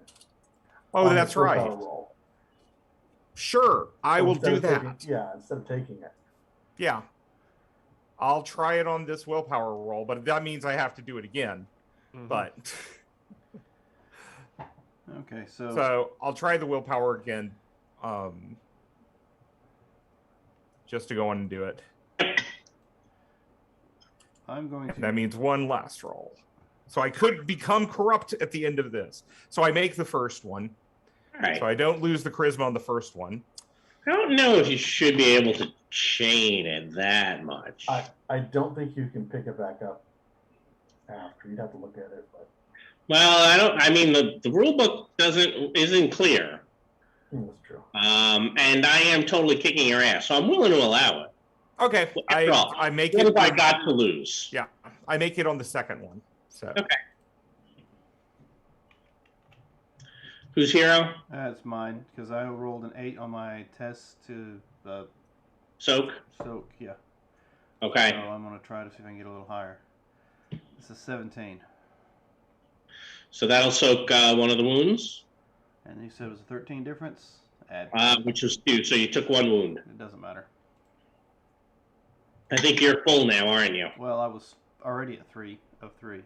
Oh, that's right. Roll. Sure, I will do that. Instead of taking it. Yeah. I'll try it on this willpower roll, but that means I have to do it again. Mhm. But Okay, so... So I'll try the willpower again. Just to go on and do it. I'm going to... That means 1 last roll. So I could become corrupt at the end of this. So I make the first one. All right. So I don't lose the charisma on the first one. I don't know if you should be able to chain it that much. I don't think you can pick it back up after. You'd have to look at it. But... Well, I mean, the rule book isn't clear. That's true. And I am totally kicking your ass, so I'm willing to allow it. Okay, I make what it. What have I got to lose? Yeah, I make it on the second one. So okay. Whose hero? That's mine, because I rolled an 8 on my test to soak. Soak, yeah. Okay. So I'm going to try to see if I can get a little higher. It's a 17. So that'll soak one of the wounds. And you said it was a 13 difference? Which was 2, so you took 1 wound. It doesn't matter. I think you're full now, aren't you? Well, I was already at 3 of 3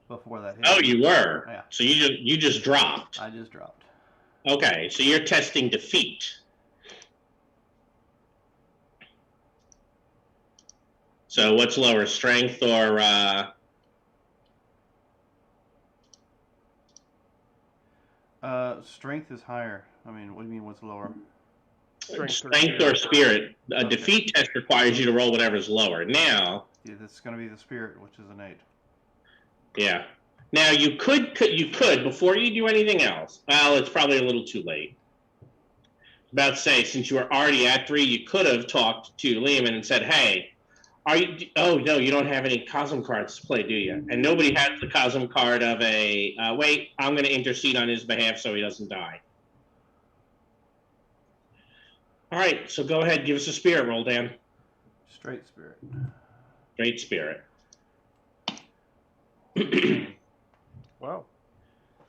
before that hit. Oh, you were? Yeah. So you just dropped. I just dropped. Okay, so you're testing defeat. So what's lower, strength or... Strength is higher. I mean, what do you mean what's lower? Strength or spirit. A Okay. Defeat test requires you to roll whatever's lower. Now... Yeah, that's going to be the spirit, which is an 8. Yeah. Now you could before you do anything else. Well, it's probably a little too late. About to say, since you were already at 3, you could have talked to Lehman and said, "Hey, are you? Oh no, you don't have any Cosm cards to play, do you?" And nobody has the Cosm card of a wait. I'm going to intercede on his behalf so he doesn't die. All right, so go ahead, give us a spirit roll, Dan. Straight spirit. Straight spirit. Wow.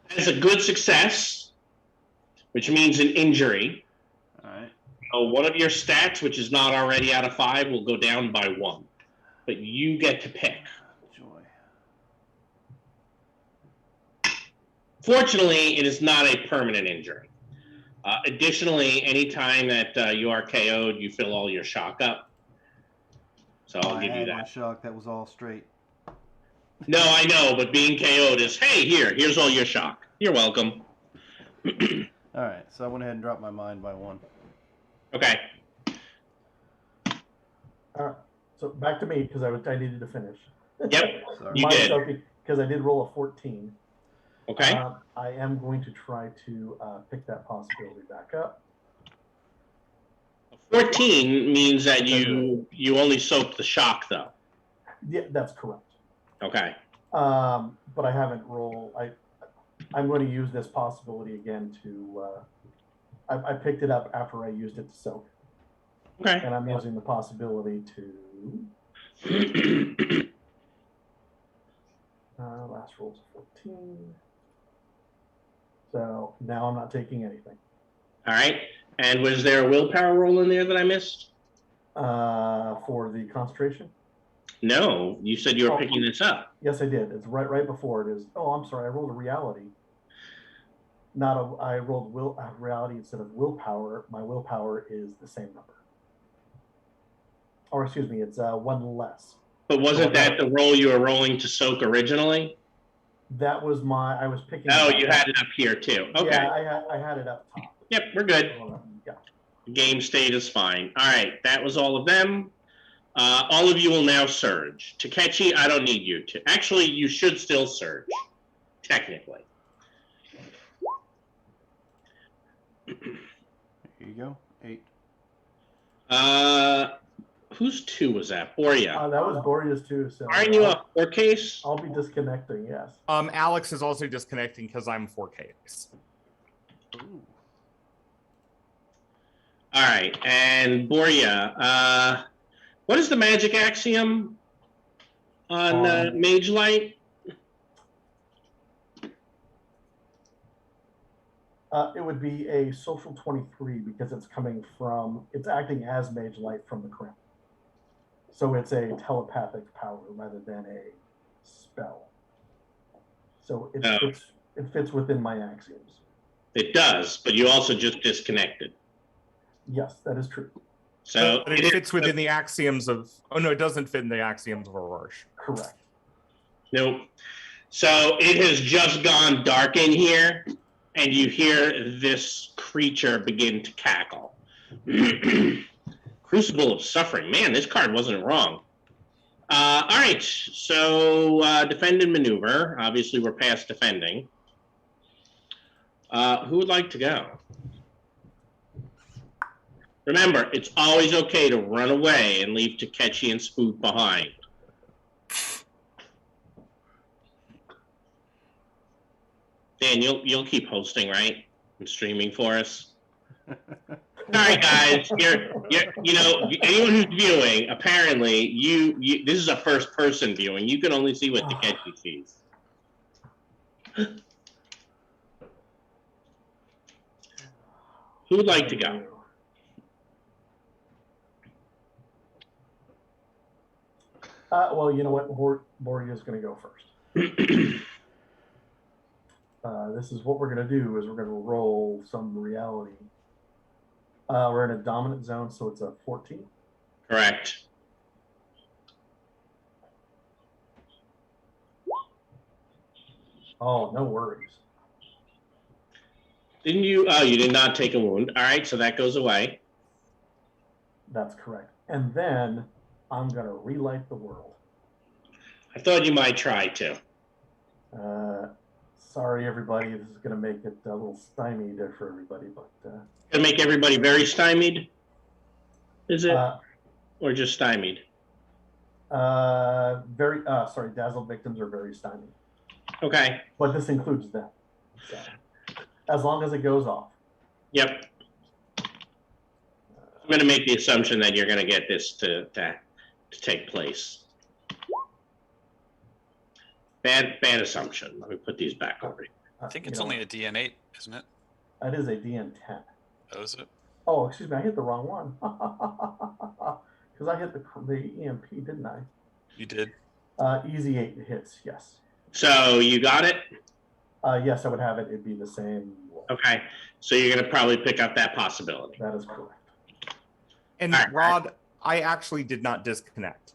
That's a good success, which means an injury. All right. So one of your stats, which is not already out of 5, will go down by 1. But you get to pick. Joy. Fortunately, it is not a permanent injury. Additionally, anytime that you are KO'd, you fill all your shock up. So I'll give you My that. shock, that was all straight. No, I know, but being KO'd is, hey, here's all your shock. You're welcome. All right, so I went ahead and dropped my mind by 1. Okay. So back to me because I needed to finish. Yep, Sorry. you did. Because I did roll a 14. Okay. I am going to try to pick that possibility back up. 14 means that you only soaked the shock, though. Yeah, that's correct. Okay. But I haven't rolled. I'm going to use this possibility again to. I picked it up after I used it to soak. Okay. And I'm using the possibility to. Last roll's 14. So now I'm not taking anything. All right. And was there a willpower roll in there that I missed? For the concentration? No, you said you were Oh. picking this up. Yes, I did. It's right before it is. Oh, I'm sorry. I rolled a reality. I rolled reality instead of willpower. My willpower is the same number. Or excuse me, it's one less. But wasn't that the roll you were rolling to soak originally? That was I was picking. Oh, you had it up here too. Okay. Yeah, I had it up top. Yep, we're good. Yeah. Game state is fine. All right, that was all of them. All of you will now surge. Takechi, I don't need you to. Actually, you should still surge, technically. There you go. 8. Whose 2 was that? Boria. That was Borea's too. So Aren't you a 4 case? I'll be disconnecting. Yes. Alex is also disconnecting because I'm 4Ks. Ooh. All right, and Boria, what is the magic axiom on Mage Light? It would be a social 23 because it's acting as Mage Light from the crown. So it's a telepathic power rather than a spell. So it fits within my axioms. It does, but you also just disconnected. Yes, that is true. So But it fits within the axioms of. Oh no, it doesn't fit in the axioms of Aurora. Correct. Nope. So it has just gone dark in here, and you hear this creature begin to cackle. Crucible of Suffering. Man, this card wasn't wrong. All right, so defend and maneuver. Obviously, we're past defending. Who would like to go? Remember, it's always okay to run away and leave Takechi and Spook behind. Dan, you'll keep hosting, right? And streaming for us. Sorry, guys. Anyone who's viewing, apparently, this is a first-person viewing. You can only see what Takechi sees. Who would like to go? Well, you know what? Borgia's going to go first. This is what we're going to do is we're going to roll some reality. We're in a dominant zone, so it's a 14. Correct. Oh, no worries. Didn't you? Oh, you did not take a wound. All right, so that goes away. That's correct. And then I'm going to relight the world. I thought you might try to. Sorry, everybody. This is going to make it a little stymied for everybody, but Gonna make everybody very stymied. Is it, or just stymied? Sorry, dazzled victims are very stymied. Okay. But this includes them. So, as long as it goes off. Yep. I'm going to make the assumption that you're going to get this to take place. Bad assumption. Let me put these back over here. I think it's only a DN8, isn't it? That is a DN10. Oh, is it? Oh, excuse me. I hit the wrong one. Because I hit the EMP, didn't I? You did? Easy 8 hits, yes. So you got it? Yes, I would have it. It'd be the same. Okay. So you're going to probably pick up that possibility. That is correct. And All right. Rod, I actually did not disconnect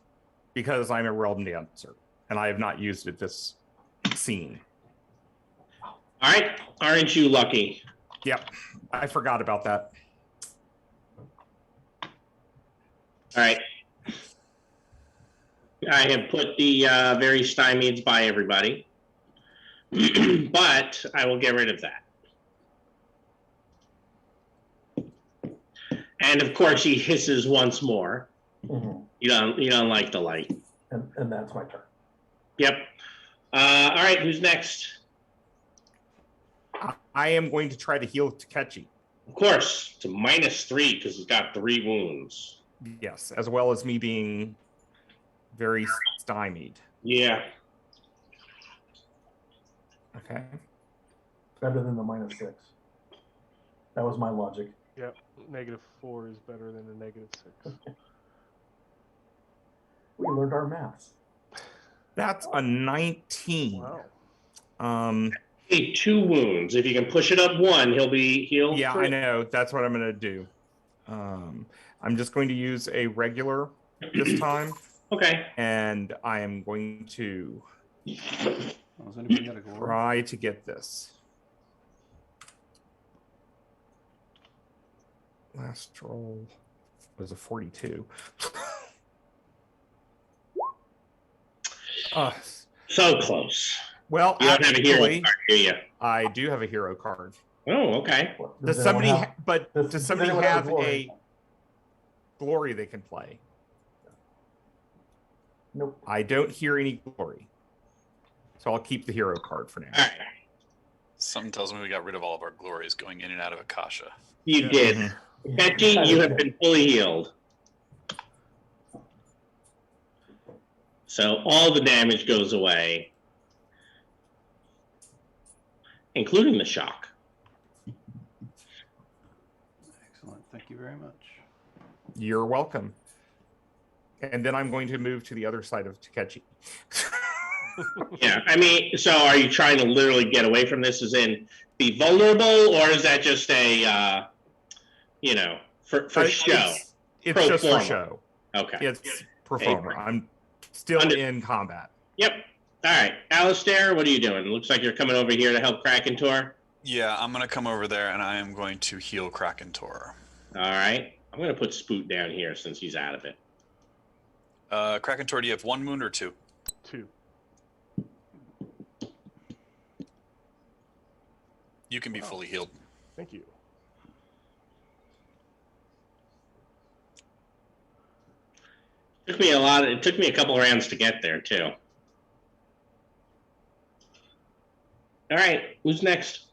because I'm a realm dancer and I have not used it this scene. All right. Aren't you lucky? Yep, I forgot about that. All right. I have put the very stymied by everybody, but I will get rid of that. And of course, he hisses once more. Mm-hmm. You don't like the light. And that's my turn. Yep. All right. Who's next? I am going to try to heal Takechi. Of course, it's a -3 because he's got 3 wounds. Yes, as well as me being very stymied. Yeah. Okay. Better than the -6. That was my logic. Yep, -4 is better than a -6. We learned our maths. That's a 19. Wow. Hey, 2 wounds. If you can push it up 1, he'll be healed. Yeah, I know. That's what I'm going to do. I'm just going to use a regular this time, Okay. and I am going to Has anybody got a glory? try to get this. Last roll was a 42. So close. Well, You don't have a hero actually, card, do you? I do have a hero card. Oh, okay. Does anyone somebody? have- Does somebody anyone have have glory? a glory they can play? Nope. I don't hear any glory, so I'll keep the hero card for now. All right. Something tells me we got rid of all of our glories going in and out of Akasha. You Yeah. did. Mhm. Betty, you have been fully healed. So all the damage goes away, including the shock. Excellent. Thank you very much. You're welcome. And then I'm going to move to the other side of Takechi. Yeah, I mean, so are you trying to literally get away from this, as in be vulnerable, or is that just a, for show? It's Pro just forma. for show. Okay. It's pro forma. I'm still in combat. Yep. All right, Alistair, what are you doing? It looks like you're coming over here to help Krakentor. Yeah, I'm gonna come over there and I am going to heal Krakentor. All right, I'm gonna put Spoot down here since he's out of it. Krakentor, do you have 1 wound or 2? 2. You can be fully healed. Thank you. It took me a couple rounds to get there too. All right, who's next?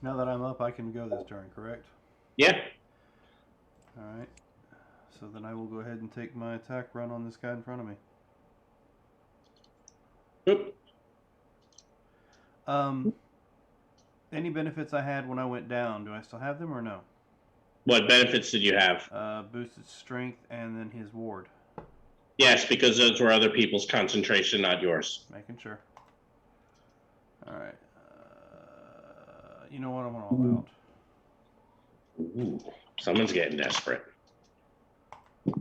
Now that I'm up, I can go this turn, correct? Yeah. All right. So then I will go ahead and take my attack run on this guy in front of me. Oop. Any benefits I had when I went down, do I still have them or no? What benefits did you have? Boosted strength and then his ward. Yes, because those were other people's concentration, not yours. Making sure. All right. You know what? I'm all out. Ooh, someone's getting desperate.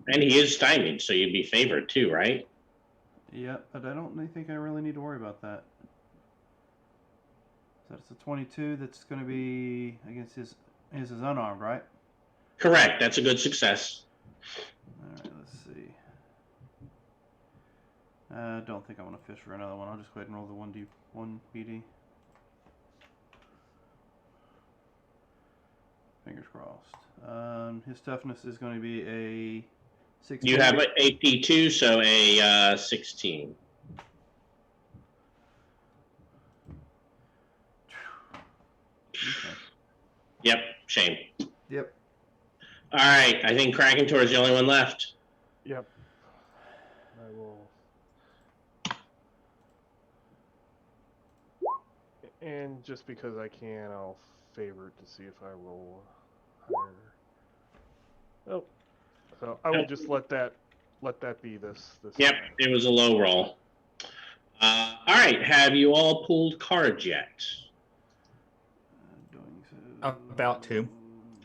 And he is stymied, so you'd be favored too, right? Yep, but I don't think I really need to worry about that. So that's a 22. That's going to be against his is unarmed, right? Correct. That's a good success. All right, let's see. I don't think I want to fish for another one. I'll just go ahead and roll the 1 BD. Fingers crossed. His toughness is going to be a 16. You have an AP2, so a 16. Okay. Yep, shame. Yep. All right, I think Krakentor is the only one left. Yep. I will. And just because I can, I'll favor it to see if I roll higher. Oh, so I will just let that be this. Yep, time. it was a low roll. All right, have you all pulled cards yet? Doing so. About to.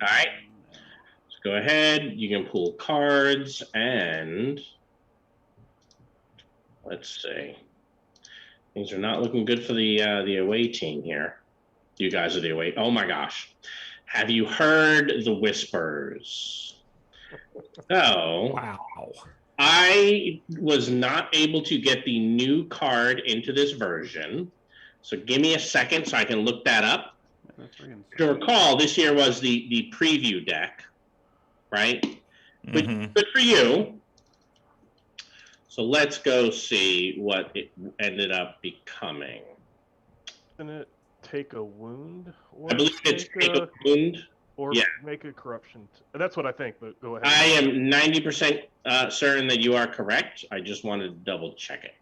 All right. Let's go ahead. You can pull cards, and let's see. Things are not looking good for the away team here. You guys are the away. Oh my gosh. Have you heard the whispers? So, Wow. I was not able to get the new card into this version. So give me a second so I can look that up. To recall, this here was the preview deck, right? Which is good for you. So let's go see what it ended up becoming. Isn't it take a wound? Or I believe it's take a wound. Or Yeah. make a corruption. That's what I think, but go ahead. I am 90% certain that you are correct. I just wanted to double check it.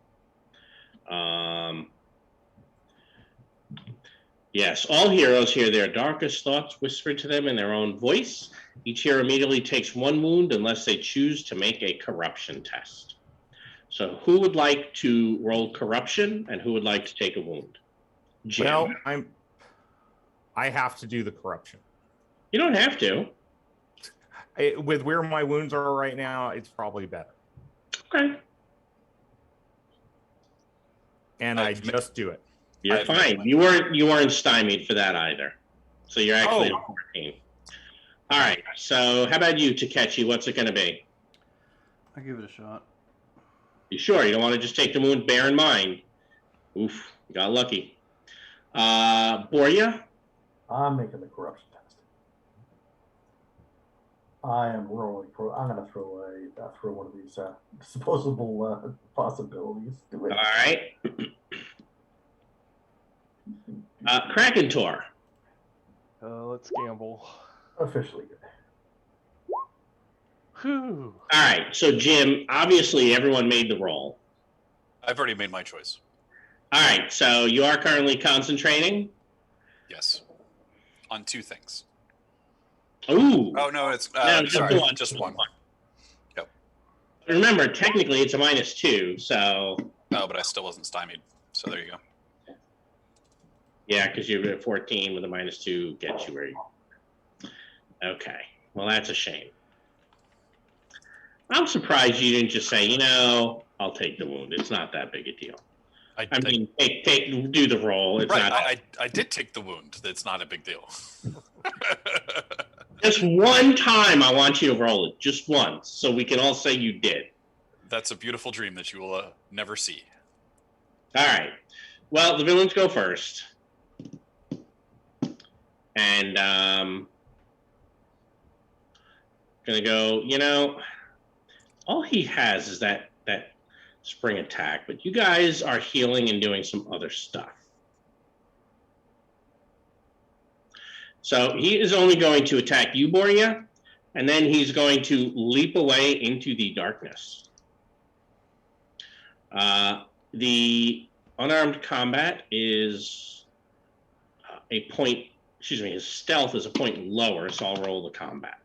Yes, all heroes hear their darkest thoughts whispered to them in their own voice. Each hero immediately takes 1 wound unless they choose to make a corruption test. So who would like to roll corruption and who would like to take a wound? Jim. Well, I have to do the corruption. You don't have to. With where my wounds are right now, it's probably better. Okay. And I just do it. You're fine. You weren't stymied for that either. So you're actually at 14. All right. So how about you, Takechi? What's it going to be? I'll give it a shot. You sure? You don't want to just take the wound? Bear in mind. Oof. You got lucky. Borya? I'm making the corruption test. I am rolling. I'm going to throw one of these disposable possibilities. Do it. All right. Krakentor. Let's gamble. Officially good. Whew. All right. So, Jim, obviously everyone made the roll. I've already made my choice. All right. So you are currently concentrating? Yes. On 2 things. Ooh. Oh, no, it's No, sorry, just one. Yep. Remember, technically it's a -2, so... Oh, but I still wasn't stymied. So there you go. Yeah, because you're at 14 with a -2 gets you where you... Okay. Well, that's a shame. I'm surprised you didn't just say, I'll take the wound. It's not that big a deal. I mean, do the roll. It's right, not... I did take the wound. It's not a big deal. Just one time I want you to roll it. Just once. So we can all say you did. That's a beautiful dream that you will never see. All right. Well, the villains go first. And gonna go, all he has is that spring attack, but you guys are healing and doing some other stuff. So he is only going to attack you, Borya, and then he's going to leap away into the darkness. The unarmed combat is his stealth is a point lower, so I'll roll the combat.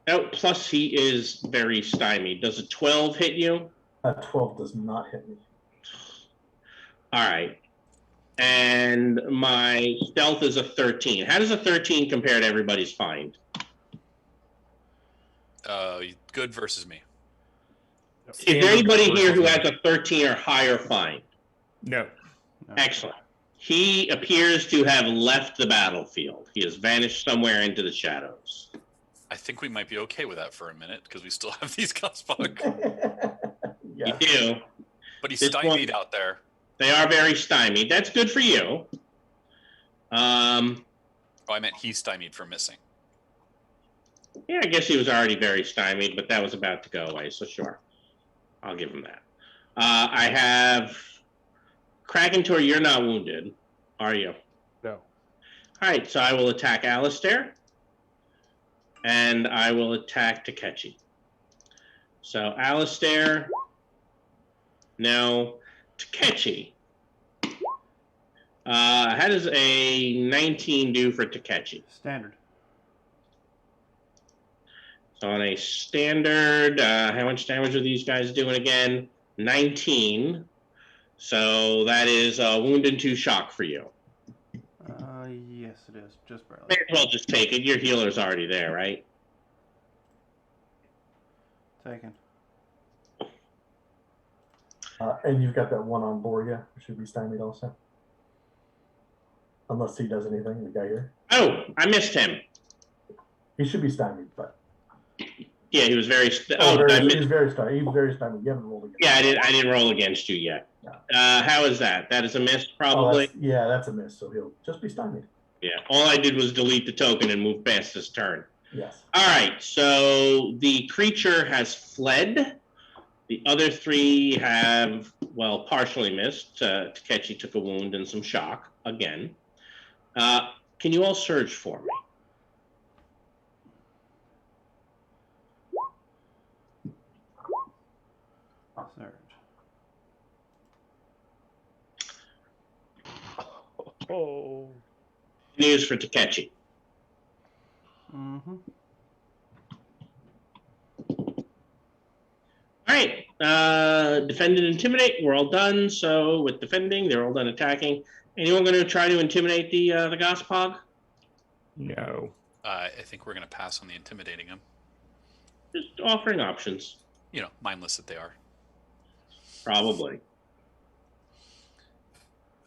Oh, plus he is very stymied. Does a 12 hit you? 12 does not hit me. All right. And my stealth is a 13. How does a 13 compare to everybody's find? Good versus me. Is there anybody here who has a 13 or higher find? No. Excellent. He appears to have left the battlefield. He has vanished somewhere into the shadows. I think we might be okay with that for a minute because we still have these Gospog. Yeah. You do. But he's This stymied one- out there. They are very stymied. That's good for you. Oh, I meant he's stymied for missing. Yeah, I guess he was already very stymied, but that was about to go away, so sure. I'll give him that. I have Krakentor, you're not wounded, are you? No. All right, so I will attack Alistair. And I will attack Takechi. So Alistair. No. Takechi. How does a 19 do for Takechi? Standard. So on a standard, how much damage are these guys doing again? 19. So that is wound into shock for you. Yes, it is. Just barely. May as well just take it. Your healer's already there, right? Taken. And you've got that one on board, yeah? Should be stymied also. Unless he does anything, the guy here. Oh, I missed him. He should be stymied, but. Yeah, he was very... He's I missed... very stymied. He's very stymied. You haven't rolled against Yeah, him. I didn't roll against you yet. No. How is that? That is a miss, Oh, probably? that's a miss, so he'll just be stymied. Yeah, all I did was delete the token and move past his turn. Yes. All right, so the creature has fled. The other 3 have, well, partially missed. Takechi took a wound and some shock, again. Can you all surge for me? Surge. Oh. News for Takechi. Mm-hmm. All right. Defend and intimidate. We're all done. So with defending, they're all done attacking. Anyone going to try to intimidate the Gospog? No. I think we're going to pass on the intimidating him. Just offering options. You know, mindless that they are. Probably.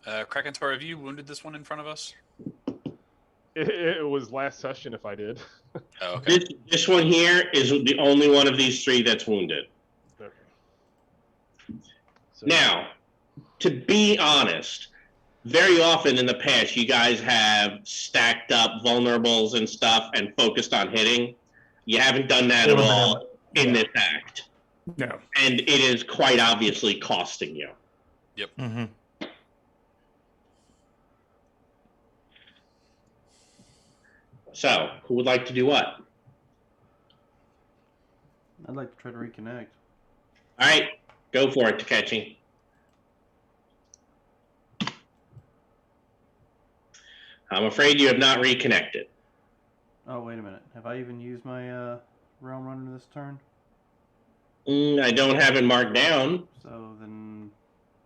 Krakentor, have you wounded this one in front of us? It was last session if I did. Oh, okay. This one here is the only one of these three that's wounded. Okay. So, Now, to be honest, very often in the past, you guys have stacked up vulnerables and stuff and focused on hitting. You haven't done that at all in this act. No. And it is quite obviously costing you. Yep. Mm-hmm. So, who would like to do what? I'd like to try to reconnect. All right, go for it, Takechi. I'm afraid you have not reconnected. Oh, wait a minute. Have I even used my realm runner this turn? I don't have it marked down. So then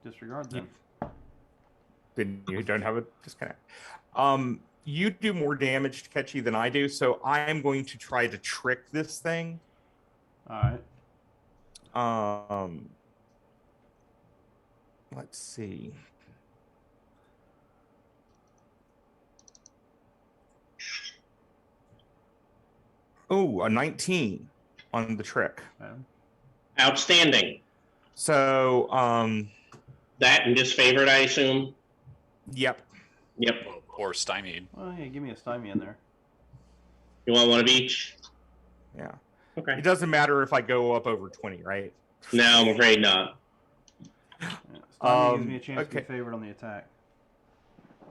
disregard them. Then you don't have a disconnect. You do more damage to Ketchy than I do, so I am going to try to trick this thing. All right. Let's see. Oh, a 19 on the trick. Outstanding. So, That and disfavored, I assume? yep. Yep. Or stymied. Well, yeah, give me a stymie in there. You want one of each? Yeah. Okay. It doesn't matter if I go up over 20, right? No, I'm afraid not. Yeah, stymie gives me a chance to okay. be favored on the attack.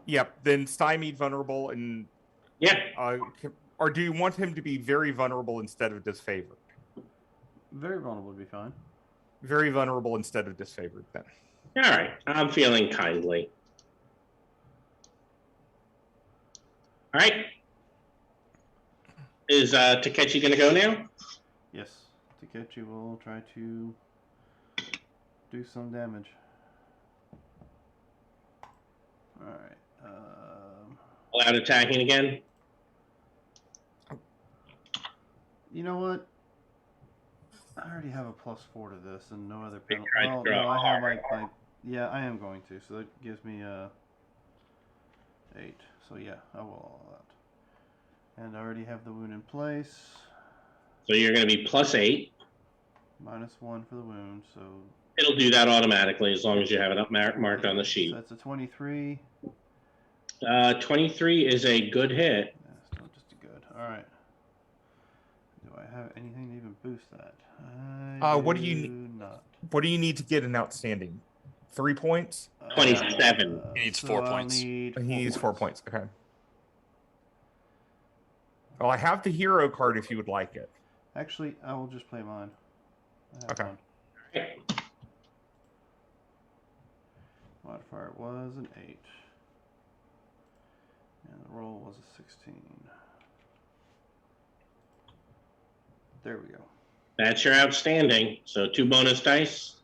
Yep. Then stymied, vulnerable, and Yeah. or do you want him to be very vulnerable instead of disfavored? Very vulnerable would be fine. Very vulnerable instead of disfavored, then. All right. I'm feeling kindly. All right. Is Takechi going to go now? Yes. Takechi will try to do some damage. All right. Allowed attacking again? You know what? I already have a +4 to this and no other penalty. tried to Well, draw no, I have hard. like yeah, I am going to. So that gives me 8. So yeah, I will allow that. And I already have the wound in place. So you're going to be +8. -1 for the wound. So It'll do that automatically as long as you have it up marked on the sheet. so that's a 23. 23 is a good hit. Yeah, still just a good. All right. Do I have anything to even boost that? What do you not? What do you need to get an outstanding? 3 points? 27. He needs so 4 I'll points. need He needs 4 points. Okay. Well, I have the hero card if you would like it. Actually, I will just play mine. I have Okay. one. Modifier was an 8. And the roll was a 16. There we go. That's your outstanding. So 2 bonus dice.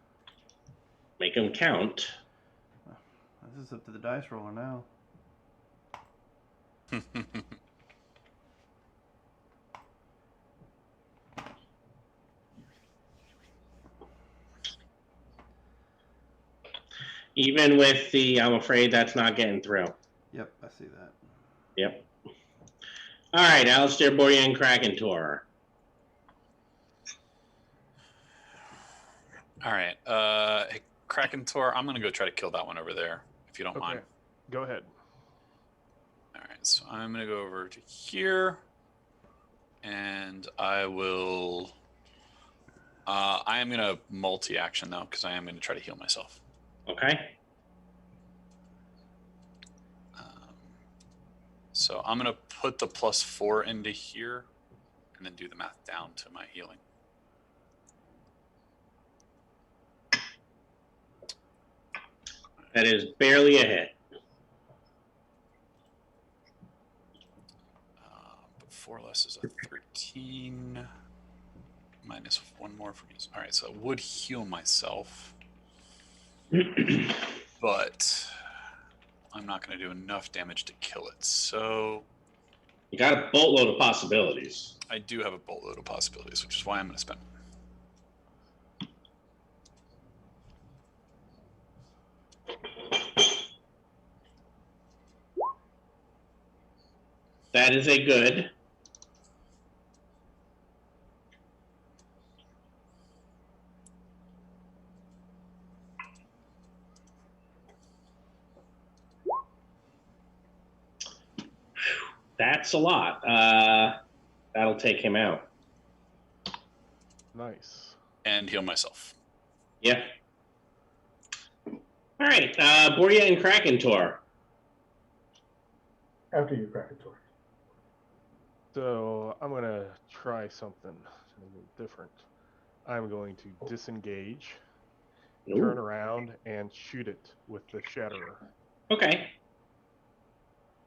Make them count. This is up to the dice roller now. Even with the, I'm afraid that's not getting through. Yep, I see that. Yep. All right, Alistair, Boyan, Krakentor. All right. Hey, Krakentor, I'm going to go try to kill that one over there, if you don't okay. mind. Go ahead. All right, so I'm going to go over to here, and I will... I am going to multi-action, though, because I am going to try to heal myself. Okay. So I'm going to put the +4 into here, and then do the math down to my healing. That is barely a hit. 4 less is a 13. Minus 1 more from use. All right, so I would heal myself, but I'm not going to do enough damage to kill it. So You got a boatload of possibilities. I do have a boatload of possibilities, which is why I'm going to spend. That is a good. That's a lot. That'll take him out. Nice. And heal myself. Yeah. All right. Borya and Krakentor. After you, Krakentor. So I'm gonna try something different. I'm going to disengage, turn around, and shoot it with the Shatterer. Okay.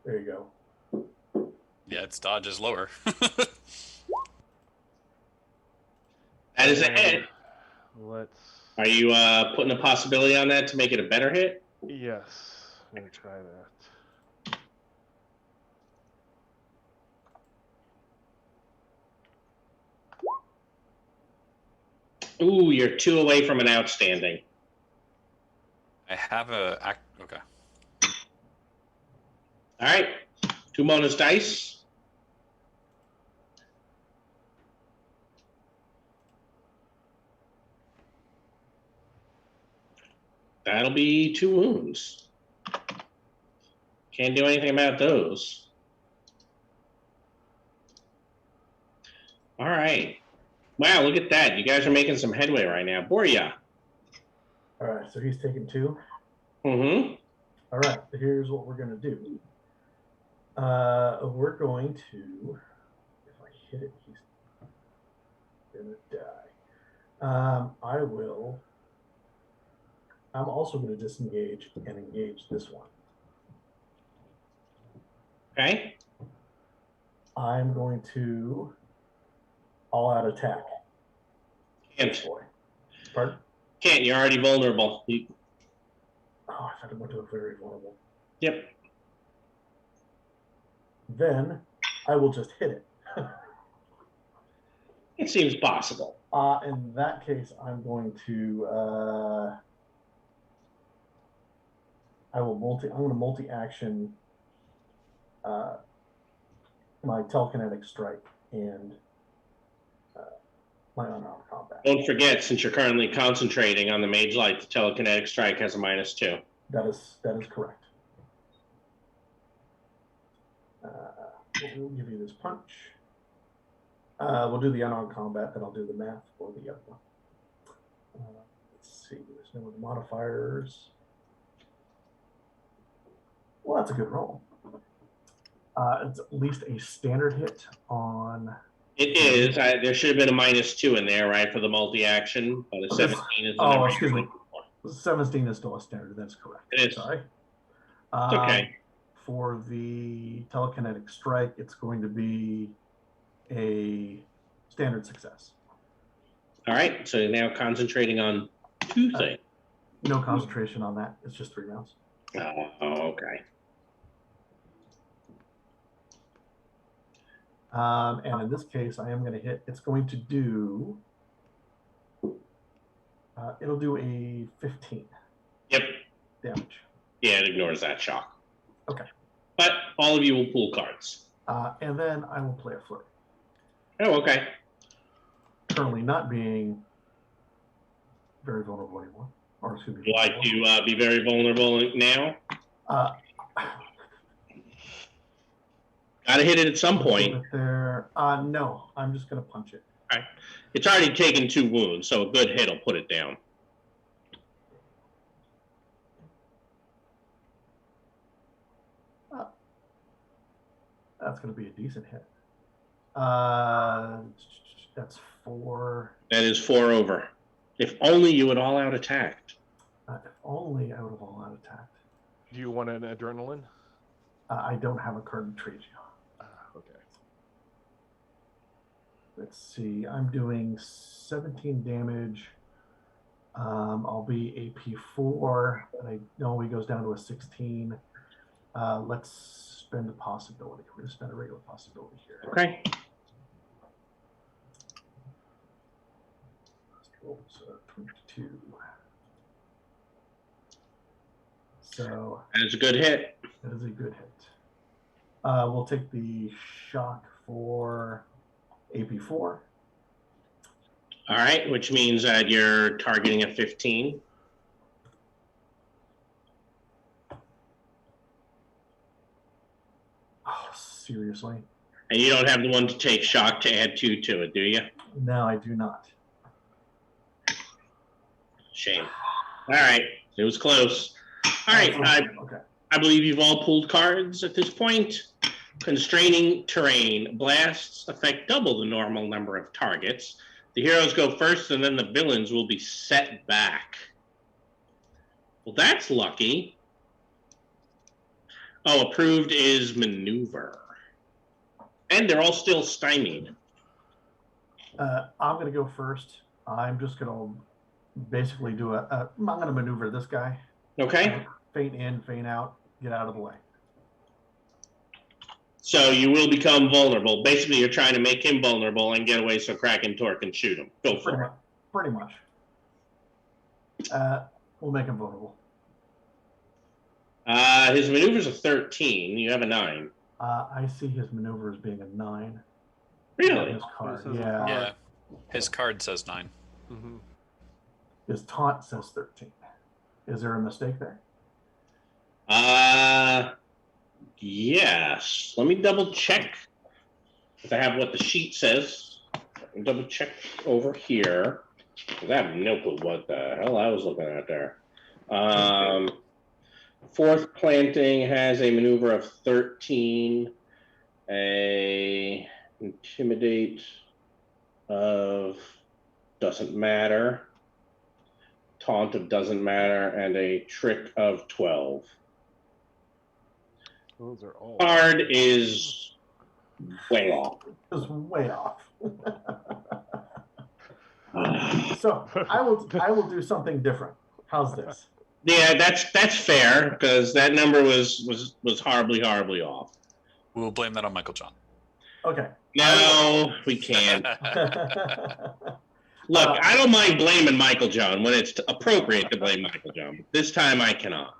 There you go. Yeah, its dodge is lower. That is a hit. Let's. Are you putting a possibility on that to make it a better hit? Yes, I'm gonna try that. Ooh, you're 2 away from an outstanding. I have a... Okay. All right. 2 bonus dice. That'll be 2 wounds. Can't do anything about those. All right. Wow, look at that. You guys are making some headway right now. Borya. All right, so he's taking 2. Mm-hmm. All right, here's what we're going to do. We're going to, if I hit it, he's going to die. I'm also going to disengage and engage this one. Okay. I'm going to all-out attack. Can't. Boy. Pardon? Can't. You're already vulnerable. Oh, I thought it went to a very vulnerable. Yep. Then I will just hit it. It seems possible. In that case, I'm going to I'm going to multi-action my telekinetic strike and my unarmed combat. Don't forget, since you're currently concentrating on the Mage Light, the telekinetic strike has a -2. That is correct. We'll give you this punch. We'll do the unarmed combat, then I'll do the math for the other one. Let's see, there's no other modifiers. Well, that's a good roll. It's at least a standard hit on. It is. There should have been a -2 in there, right, for the multi-action, but a 17 is the Oh, number. excuse me. 17 is still a standard. That's correct. It is. Sorry. It's okay. For the telekinetic strike, it's going to be a standard success. All right. So you're now concentrating on 2 things. No concentration on that. It's just 3 rounds. Oh, okay. And in this case, I am going to hit. It's going to do. It'll do a 15. Yep. Damage. Yeah, it ignores that shock. Okay. But all of you will pull cards. And then I will play a flurry. Oh, okay. Currently not being very vulnerable anymore. Or excuse me. Would you like to be very vulnerable now? Got to hit it at some point. There. No, I'm just going to punch it. All right. It's already taken 2 wounds, so a good hit will put it down. That's going to be a decent hit. That's 4. That is 4 over. If only you had all out attacked. If only I would have all out attacked. Do you want an adrenaline? I don't have a current trade. Okay. Let's see. I'm doing 17 damage. I'll be AP4, and I know he goes down to a 16. Let's spend a possibility. We're going to spend a regular possibility here. Okay. So 22. So That's a good hit. that is a good hit. We'll take the shock for AP4. All right, which means that you're targeting a 15. Oh, seriously? And you don't have the one to take shock to add 2 to it, do you? No, I do not. Shame. All right, it was close. All right, Okay. I believe you've all pulled cards at this point. Constraining terrain. Blasts affect double the normal number of targets. The heroes go first, and then the villains will be set back. Well, that's lucky. Oh, approved is maneuver. And they're all still stymied. I'm going to go first. I'm just going to basically do I'm going to maneuver this guy. Okay? Feint in, feint out, get out of the way. So you will become vulnerable. Basically, you're trying to make him vulnerable and get away so Kraken Tor can shoot him. Go for it. Pretty much. We'll make him vulnerable. His maneuver's a 13. You have a 9. I see his maneuver as being a 9. Really? His card. It says Yeah. Yeah. His card says 9. Mm-hmm. His taunt says 13. Is there a mistake there? Yes. Let me double check if I have what the sheet says. Let me double check over here. I have no clue what the hell I was looking at there. Fourth planting has a maneuver of 13, a intimidate of doesn't matter, taunt of doesn't matter, and a trick of 12. Those are all. Card is way off. It's way off. So I will do something different. How's this? Yeah, that's fair because that number was horribly off. We'll blame that on Michael John. Okay. No, we can't. Look, I don't mind blaming Michael John when it's appropriate to blame Michael John. This time I cannot.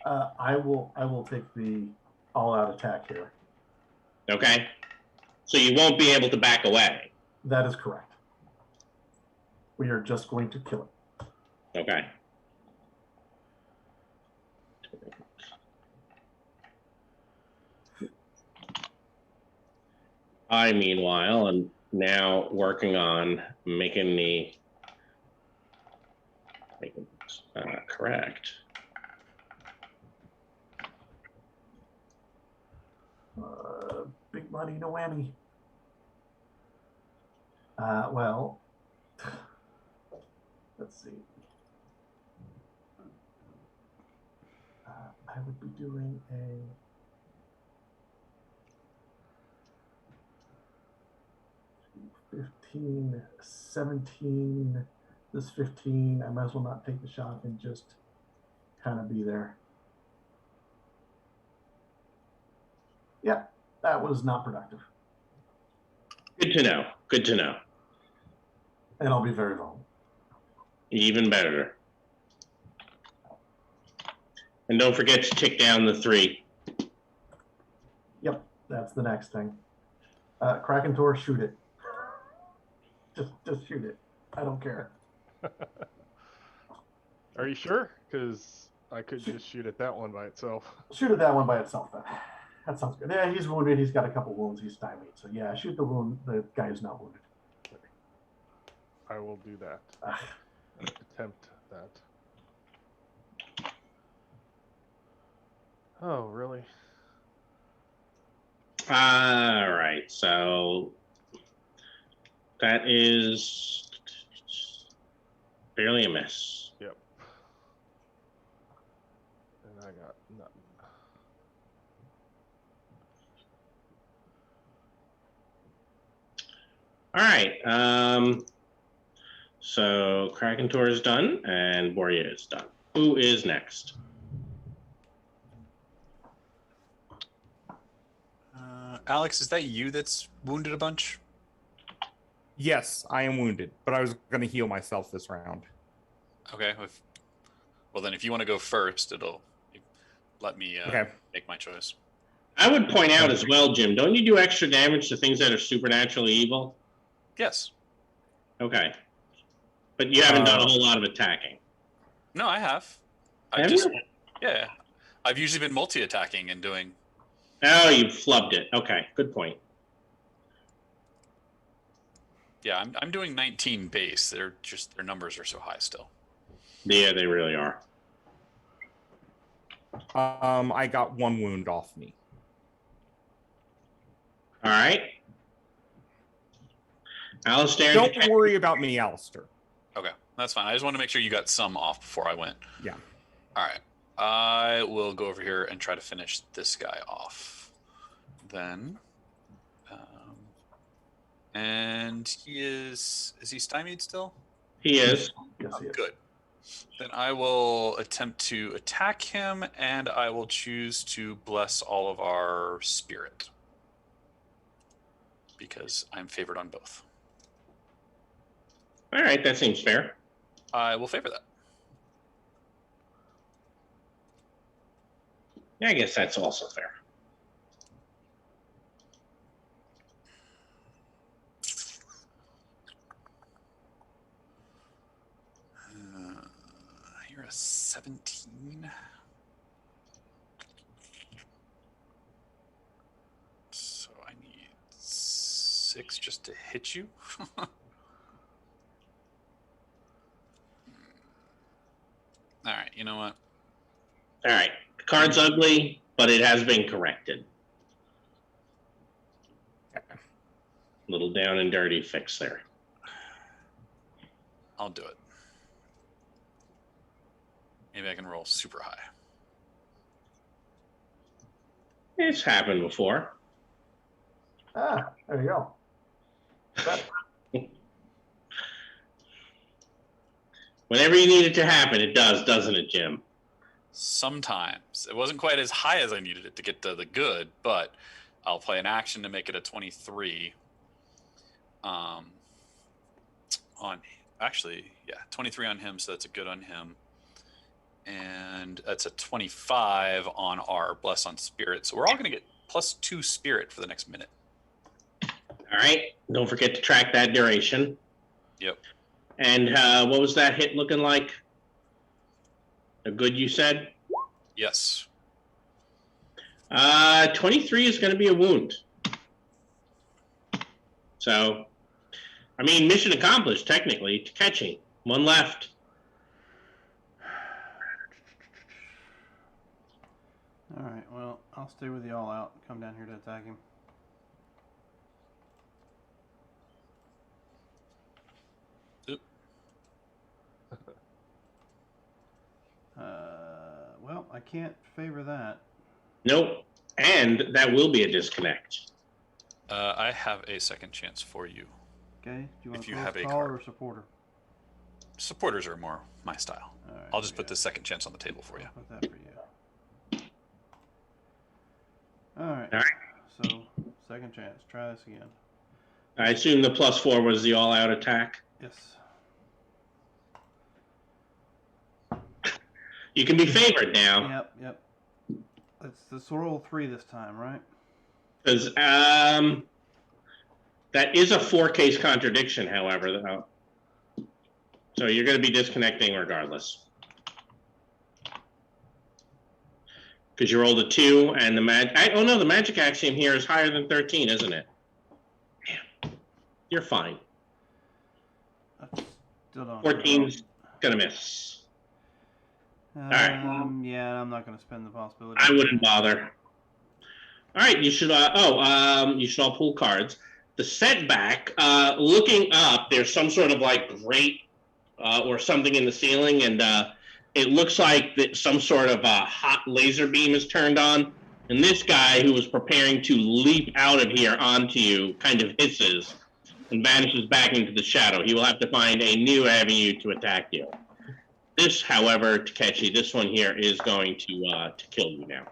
I will take the all-out attack here. Okay? So you won't be able to back away. That is correct. We are just going to kill it. Okay. I, meanwhile, am now working on making the correct. Big money, no whammy. Well, let's see. I would be doing a 15, 17, this 15. I might as well not take the shot and just kind of be there. Yep, that was not productive. Good to know. Good to know. And I'll be very vulnerable. Even better. And don't forget to tick down the 3. Yep, that's the next thing. Kraken Tor, shoot it. Just shoot it. I don't care. Are you sure? Because I could just shoot at that one by itself. Shoot at that one by itself then. That sounds good. Yeah, he's wounded. He's got a couple wounds. He's stymied. So yeah, shoot the guy who's not wounded. I will do that. Attempt that. Oh, really? All right, so that is barely a miss. Yep. And I got nothing. All right. So Krakentor is done, and Boria is done. Who is next? Alex, is that you that's wounded a bunch? Yes, I am wounded, but I was going to heal myself this round. Okay. Well, then if you want to go first, it'll let me Okay. make my choice. I would point out as well, Jim, don't you do extra damage to things that are supernaturally evil? Yes. Okay. But you haven't done a whole lot of attacking. No, I have. Have you? Yeah. I've usually been multi-attacking and doing. Oh, you flubbed it. Okay, good point. Yeah, I'm doing 19 base. Their numbers are so high still. Yeah, they really are. I got 1 wound off me. All right. Alistair. Don't worry about me, Alistair. Okay, that's fine. I just want to make sure you got some off before I went. Yeah. All right. I will go over here and try to finish this guy off. Then, and is he stymied still? He is. Yes, he is. Good. Then I will attempt to attack him, and I will choose to bless all of our spirit because I'm favored on both. All right, that seems fair. I will favor that. Yeah, I guess that's also fair. You're a 17. So I need 6 just to hit you. All right, you know what? All right, the card's ugly, but it has been corrected. Little down and dirty fix there. I'll do it. Maybe I can roll super high. It's happened before. Ah, there you go. Better. Whenever you need it to happen, it does, doesn't it, Jim? Sometimes. It wasn't quite as high as I needed it to get to the good, but I'll play an action to make it a 23. Actually, yeah, 23 on him, so that's a good on him. And that's a 25 on our Bless on Spirit. So we're all going to get +2 Spirit for the next minute. All right, don't forget to track that duration. Yep. And what was that hit looking like? A good, you said? Yes. 23 is going to be a wound. So, I mean, mission accomplished, technically, to catching. 1 left. All right, well, I'll stay with you all out. Come down here to attack him. Oop. Well, I can't favor that. Nope. And that will be a disconnect. I have a second chance for you. Okay, do you want If to you have a caller card. or supporter? Supporters are more my style. All right, I'll just here put we the second chance on the table for you. go. Put that for you. All right. All right. So, second chance. Try this again. I assume the +4 was the all-out attack. Yes. You can be favored now. Yep. Let's roll 3 this time, right? Because that is a 4-case contradiction, however. So you're going to be disconnecting regardless. Because you rolled a 2 and the the magic axiom here is higher than 13, isn't it? Damn. You're fine. I still don't. 14's going to miss. right. Yeah, I'm not going to spend the possibility. I wouldn't bother. All right, you should you should all pull cards. The setback, looking up, there's some sort of like grate or something in the ceiling, and it looks like that some sort of hot laser beam is turned on. And this guy who was preparing to leap out of here onto you kind of hisses and vanishes back into the shadow. He will have to find a new avenue to attack you. This, however, Takeshi, this one here is going to kill you now.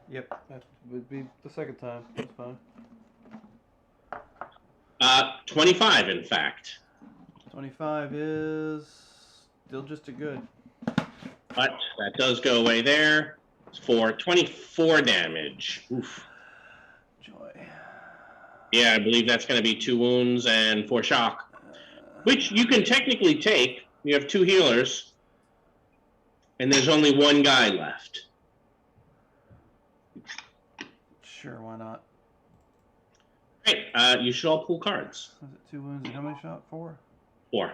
Yep, that would be the second time. That's fine. 25, in fact. 25 is still just a good. But that does go away there for 24 damage. Oof. Joy. Yeah, I believe that's going to be 2 wounds and 4 shock, which you can technically take. You have 2 healers, and there's only 1 guy left. Sure, why not? Right, you should all pull cards. Was it 2 wounds and how many shot? 4? 4.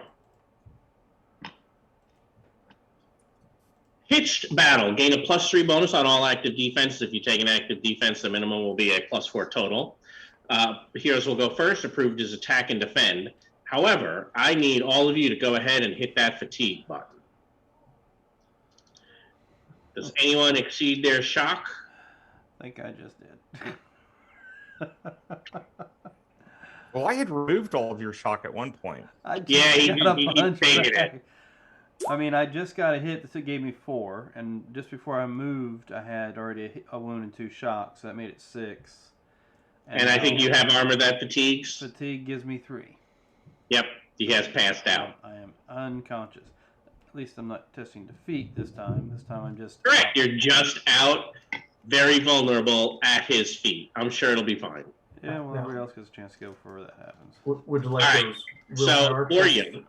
Hitched battle. Gain a +3 bonus on all active defenses. If you take an active defense, the minimum will be a +4 total. Heroes will go first. Approved is attack and defend. However, I need all of you to go ahead and hit that fatigue button. Does anyone exceed their shock? I think I just did. Well, I had removed all of your shock at one point. I just Yeah, he got a bunch faded back. it. I mean, I just got a hit that gave me 4, and just before I moved, I had already a wound and 2 shocks, so that made it 6. And I think you have armor that fatigues. Fatigue gives me 3. Yep, he has passed out. I am unconscious. At least I'm not testing defeat this time. This time I'm just... Correct, you're just out, very vulnerable at his feet. I'm sure it'll be fine. Yeah, well, everybody else gets a chance to go before that happens. Would you like All right, those so, willpower checks? Orion,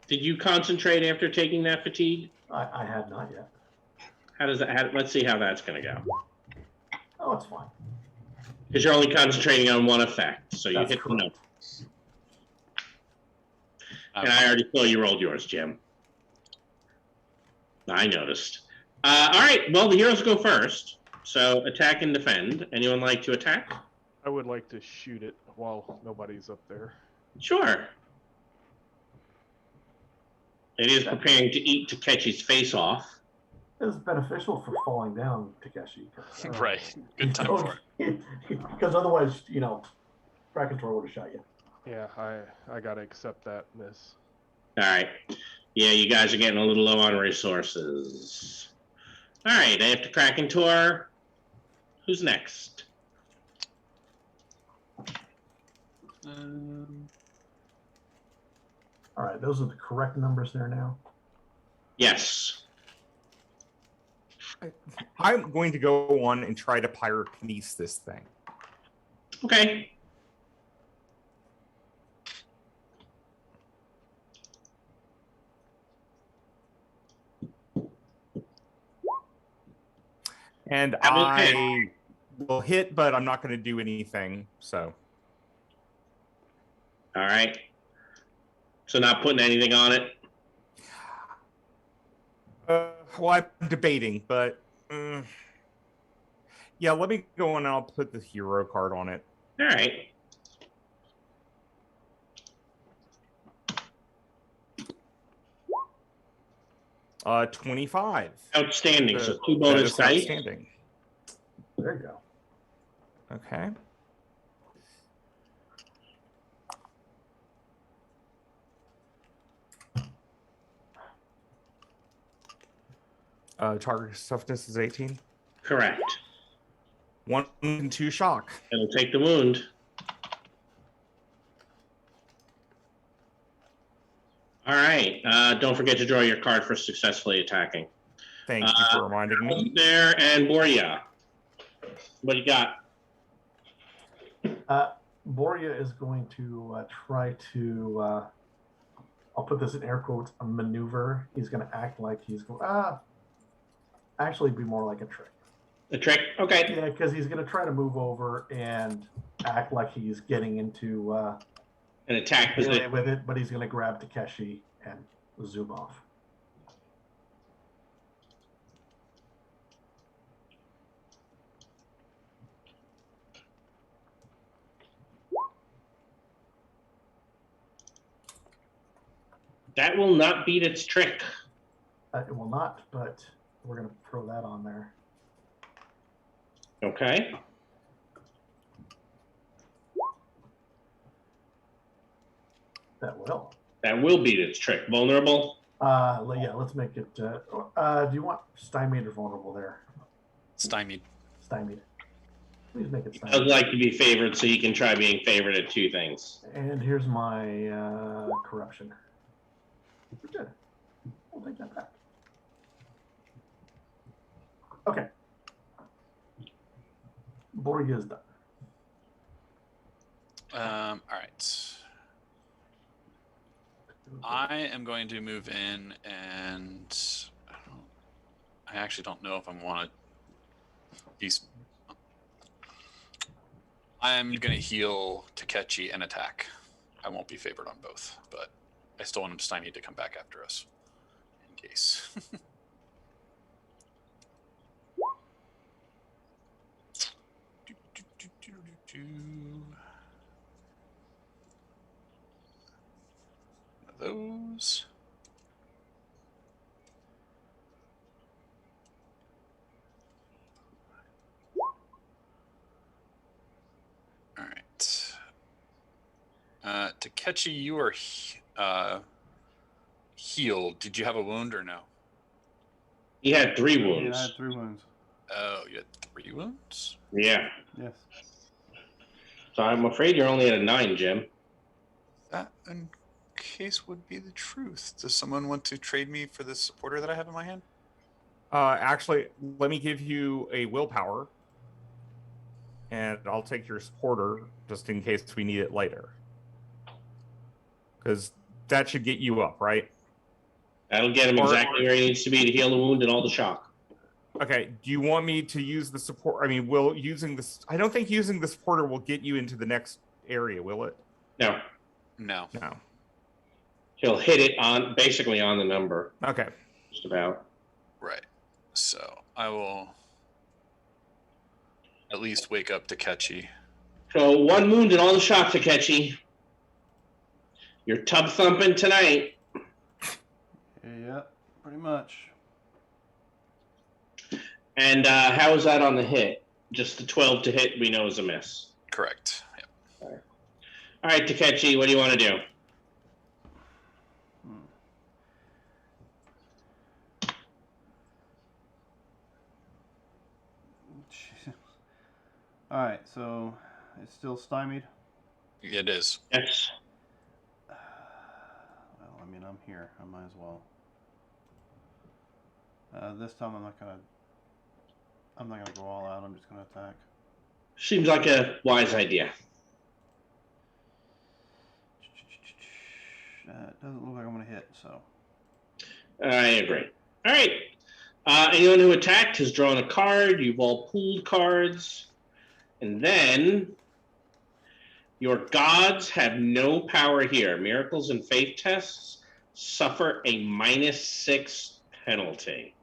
did you concentrate after taking that fatigue? I had not yet. How does that? Let's see how that's going to go. Oh, it's fine. Because you're only concentrating on one effect, so you That's hit the correct. note. And I already saw you rolled yours, Jim. I noticed. All right, well, the heroes go first. So attack and defend. Anyone like to attack? I would like to shoot it while nobody's up there. Sure. It is preparing to eat Takeshi's face off. It's beneficial for falling down, Takeshi. Right. Good time for it. Because otherwise, Krakentor would have shot you. Yeah, I gotta accept that miss. All right. Yeah, you guys are getting a little low on resources. All right, after Krakentor, who's next? All right, those are the correct numbers there now. Yes. I'm going to go on and try to pyrokinesis this thing. Okay. And That will I will hit, but I'm not going to do anything. So, All right. So not putting anything on it? well, I'm debating, but yeah, let me go on and I'll put the hero card on it. All right. Uh, 25. Outstanding. So 2 That bonus is dice. outstanding. There you go. Okay. Target toughness is 18. Correct. 1 and 2 shock. It'll take the wound. All right. Don't forget to draw your card for successfully attacking. Thank you for reminding me. There and Boria. What do you got? Boria is going to try to, I'll put this in air quotes, a maneuver. He's going to act like he's going, actually be more like a trick. A trick? Okay. Yeah, because he's going to try to move over and act like he's getting into An attack melee position. with it, but he's going to grab Takeshi and zoom off. That will not beat its trick. It will not, but we're going to throw that on there. That will. That will beat its trick. Vulnerable. Yeah, let's make it. Do you want stymied or vulnerable there? Stymied. Stymied. Please make it He stymied. does like to be favored, so he can try being favored at 2 things. And here's my corruption. Good. We'll take that back. Okay. Borg is done. All right. I am going to move in, and I actually don't know if I want to be. I'm going to heal Takechi and attack. I won't be favored on both, but I still want Steiny to come back after us in case. Those. All right. Takechi, you are healed. Did you have a wound or no? He had 3 Yeah, wounds. I had 3 wounds. Oh, you had 3 wounds? Yeah. Yes. So I'm afraid you're only at a 9, Jim. That in case would be the truth. Does someone want to trade me for this supporter that I have in my hand? Actually, let me give you a willpower, and I'll take your supporter just in case we need it later. Because that should get you up, right? That'll get him exactly where he needs to be to heal the wound and all the shock. Okay. Do you want me to use the support? I mean, I don't think using the supporter will get you into the next area, will it? No. No. No. He'll hit it basically on the number. Okay. Just about. Right. So I will at least wake up Takechi. So 1 wound and all the shock, Takechi. You're tub thumping tonight. Yeah, pretty much. And how is that on the hit? Just the 12 to hit we know is a miss. Correct. Yep. All right, Takechi, what do you want to do? All right, so it's still stymied. It is. Yes. Well, I mean, I'm here. I might as well. This time I'm not gonna go all out. I'm just gonna attack. Seems like a wise idea. It doesn't look like I'm gonna hit, so. I agree. All right. Anyone who attacked has drawn a card. You've all pooled cards. And then your gods have no power here. Miracles and faith tests suffer a -6 penalty.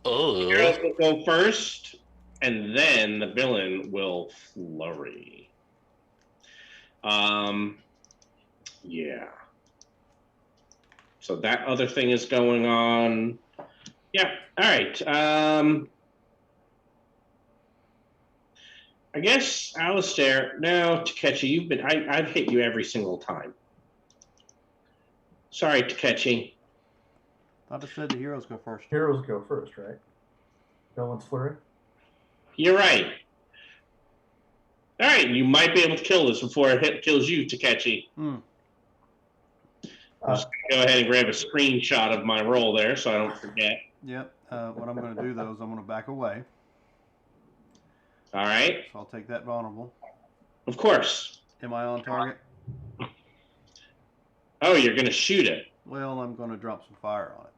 Oh. Heroes will go first, and then the villain will flurry. Yeah. So that other thing is going on. Yeah. All right. I guess Alistair. No, Takechi, you've been. I've hit you every single time. Sorry, Takechi. I just said the heroes go first. Heroes go first, right? Villain's flurry. You're right. All right, you might be able to kill this before it kills you, Takechi. Just go ahead and grab a screenshot of my roll there so I don't forget. Yep. What I'm going to do, though, is I'm going to back away. All right. So I'll take that vulnerable. Of course. Am I on target? Oh, you're going to shoot it. Well, I'm going to drop some fire on it.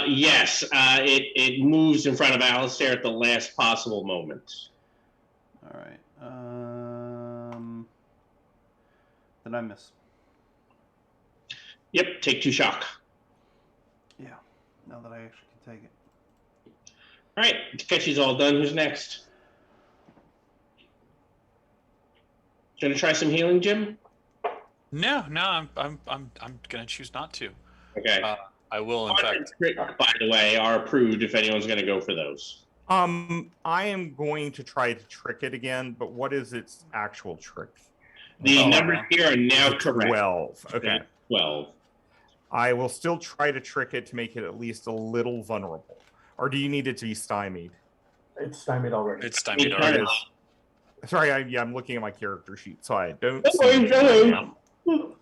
Yes. It moves in front of Alistair at the last possible moment. All right. Then I miss. Yep. Take 2 shock. Yeah. Now that I actually can take it. All right. Takechi's all done. Who's next? Gonna try some healing, Jim? No, I'm gonna choose not to. Okay. I will, in fact. By the way, are approved if anyone's gonna go for those. I am going to try to trick it again, but what is its actual trick? The numbers here are now Is it correct. 12. Okay. 12. I will still try to trick it to make it at least a little vulnerable. Or do you need it to be stymied? It's stymied already. It's stymied It already. is. Sorry, I'm looking at my character sheet, so I don't No see worries, it no right worries.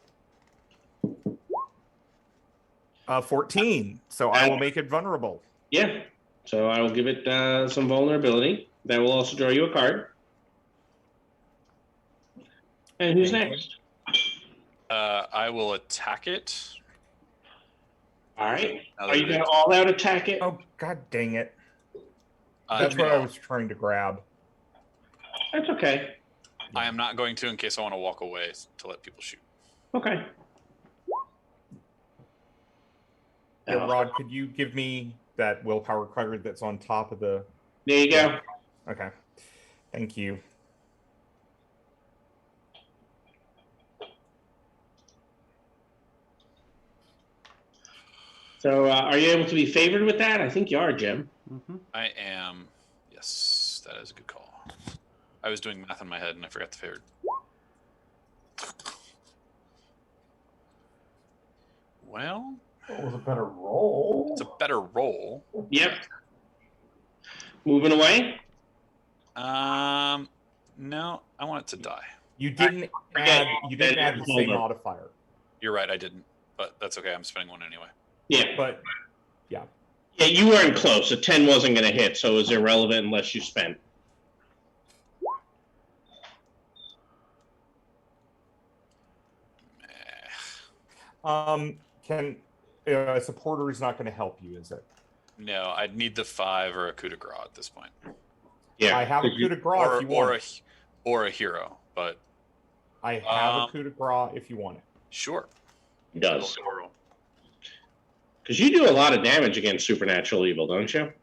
now. 14. So I will make it vulnerable. Yeah. So I will give it some vulnerability. That will also draw you a card. And who's Thank you. next? I will attack it. All right. Now Are that you it going to is- all out attack it? Oh, god dang it. I That's what I will. was trying to grab. That's okay. I am not going to in case I want to walk away to let people shoot. Okay. Yeah, Rod, could you give me that willpower card that's on top of the... There you go. Okay. Thank you. So are you able to be favored with that? I think you are, Jim. Mm-hmm. I am. Yes, that is a good call. I was doing math in my head and I forgot the favorite. Well, It was a better roll. it's a better roll. Yep. Moving away? No, I want it to die. You didn't forget add the same Hold on. modifier. You're right, I didn't, but that's okay. I'm spending one anyway. Yeah. But yeah. Yeah, you weren't close. A 10 wasn't going to hit, so it was irrelevant unless you spent. Can a supporter is not going to help you, is it? No, I'd need the 5 or a coup de grace at this point, Yeah. I have a coup de grace if you want. or a hero. But I have a coup de grace if you want it. sure, He does. Because you do a lot of damage against supernatural evil, don't you?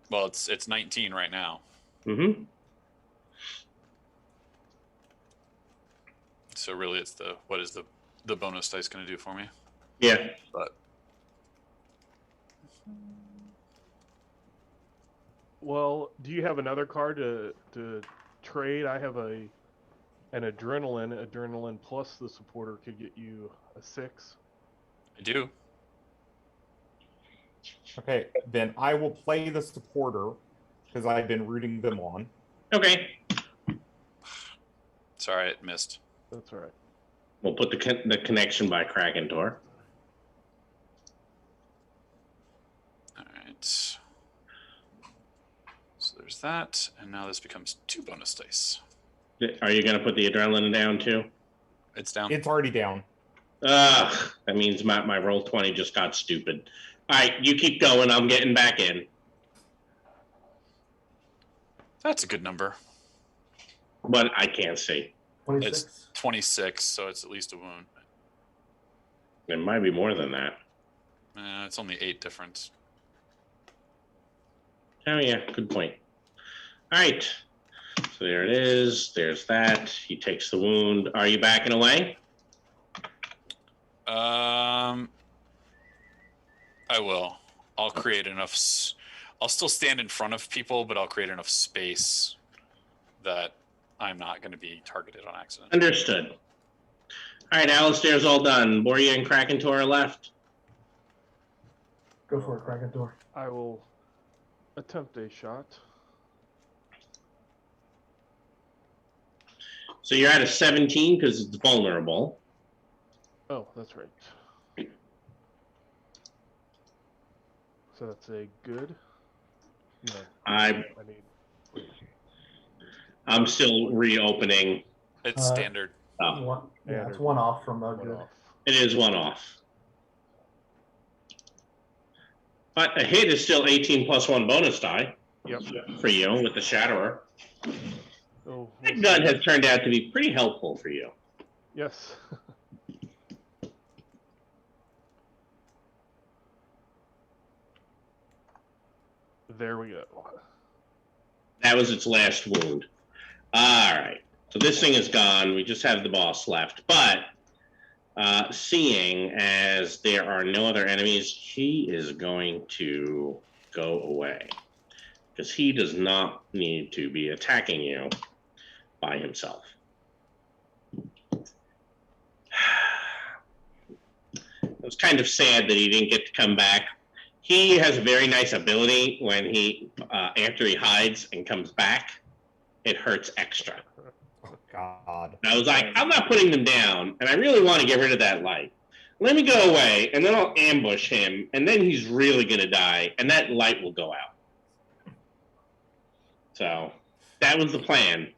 Well, it's 19 right now, Mm-hmm. so really, it's what is the bonus dice going to do for me? Yeah. But Well, do you have another card to trade? I have an adrenaline. Adrenaline plus the supporter could get you a 6. I do. Okay, then I will play the supporter because I've been rooting them on. Okay. Sorry, it missed. That's all right. We'll put the connection by Krakentor. All right. So there's that, and now this becomes 2 bonus dice. Are you going to put the adrenaline down too? It's down. It's already down. Ugh, that means my roll 20 just got stupid. All right, you keep going. I'm getting back in. That's a good number. But I can't see. 26. It's 26, so it's at least a wound. It might be more than that. It's only 8 difference. Oh, yeah, good point. All right. So there it is. There's that. He takes the wound. Are you backing away? I will. I'll create enough. I'll still stand in front of people, but I'll create enough space that I'm not going to be targeted on accident. Understood. All right, Alistair's all done. Boria and Krakentor are left. Go for it, Krakentor. I will attempt a shot. So you're at a 17 because it's vulnerable. Oh, that's right. So that's a good. No, I'm need. still reopening. It's standard. Oh, One, yeah, Standard. it's one off from One good. off. it is one off. But a hit is still 18 plus 1 bonus die Yep. for you with the Shatterer. Oh, That we'll gun see. has turned out to be pretty helpful for you. Yes. There we go. That was its last wound. All right. So this thing is gone. We just have the boss left. But seeing as there are no other enemies, he is going to go away. because he does not need to be attacking you by himself. It was kind of sad that he didn't get to come back. He has a very nice ability when he, after he hides and comes back, it hurts extra. Oh, God. And I was like, I'm not putting them down, and I really want to get rid of that light. Let me go away, and then I'll ambush him, and then he's really going to die, and that light will go out. So that was the plan.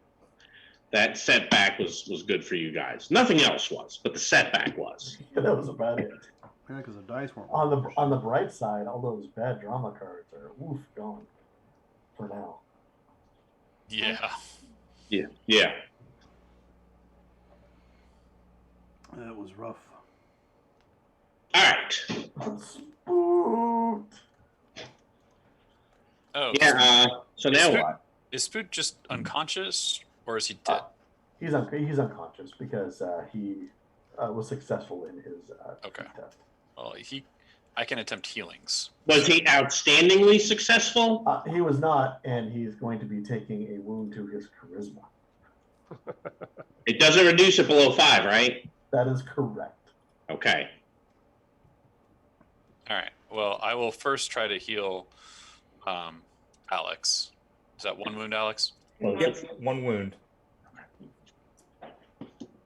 That setback was good for you guys. Nothing else was, but the setback was. Yeah, that was about it. Yeah, because the dice weren't. On the bright side, all those bad drama cards are gone for now. Yeah. Yeah. That was rough. All right. Spooked. Oh. Yeah. So now what? Is Spoot just unconscious, or is he dead? He's unconscious because he was successful in his Okay. test. Well, I can attempt healings. Was he outstandingly successful? He was not, and he's going to be taking a wound to his charisma. It doesn't reduce it below 5, right? That is correct. Okay. All right. Well, I will first try to heal Alex. Is that one wound, Alex? Yep, 1 wound. All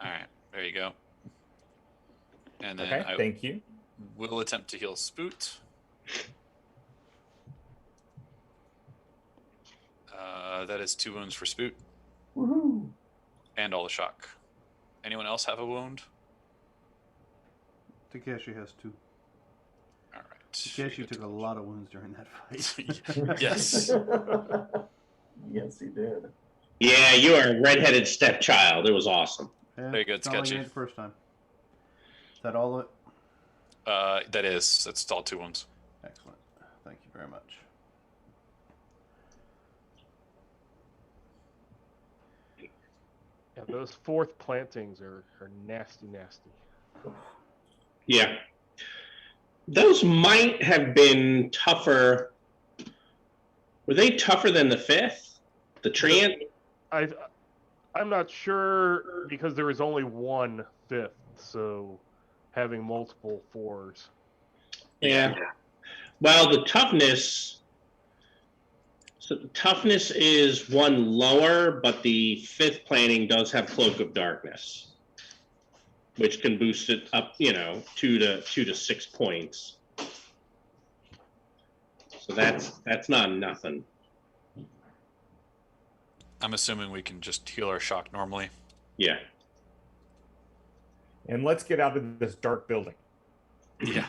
right. There you go. And then Okay, thank you. will attempt to heal Spoot. That is 2 wounds for Spoot Woohoo! and all the shock. Anyone else have a wound? Takeshi has 2. All right. Takeshi took a lot of wounds during that fight. Yes. Yes, he did. Yeah, you are a redheaded stepchild. It was awesome. Yeah, Very good, it's not like Sketchy. it did the first time. Is that all of it? That's all 2 wounds. Excellent. Thank you very much. Yeah, those 4th plantings are nasty. Yeah. Those might have been tougher. Were they tougher than the 5th? The treant? I'm not sure because there was only 1 5th, so having multiple 4s. Yeah. Well, the toughness. So the toughness is 1 lower, but the 5th planting does have Cloak of Darkness, which can boost it up, 2 to 6 points. So that's not nothing. I'm assuming we can just heal our shock normally. Yeah. And let's get out of this dark building. Yeah.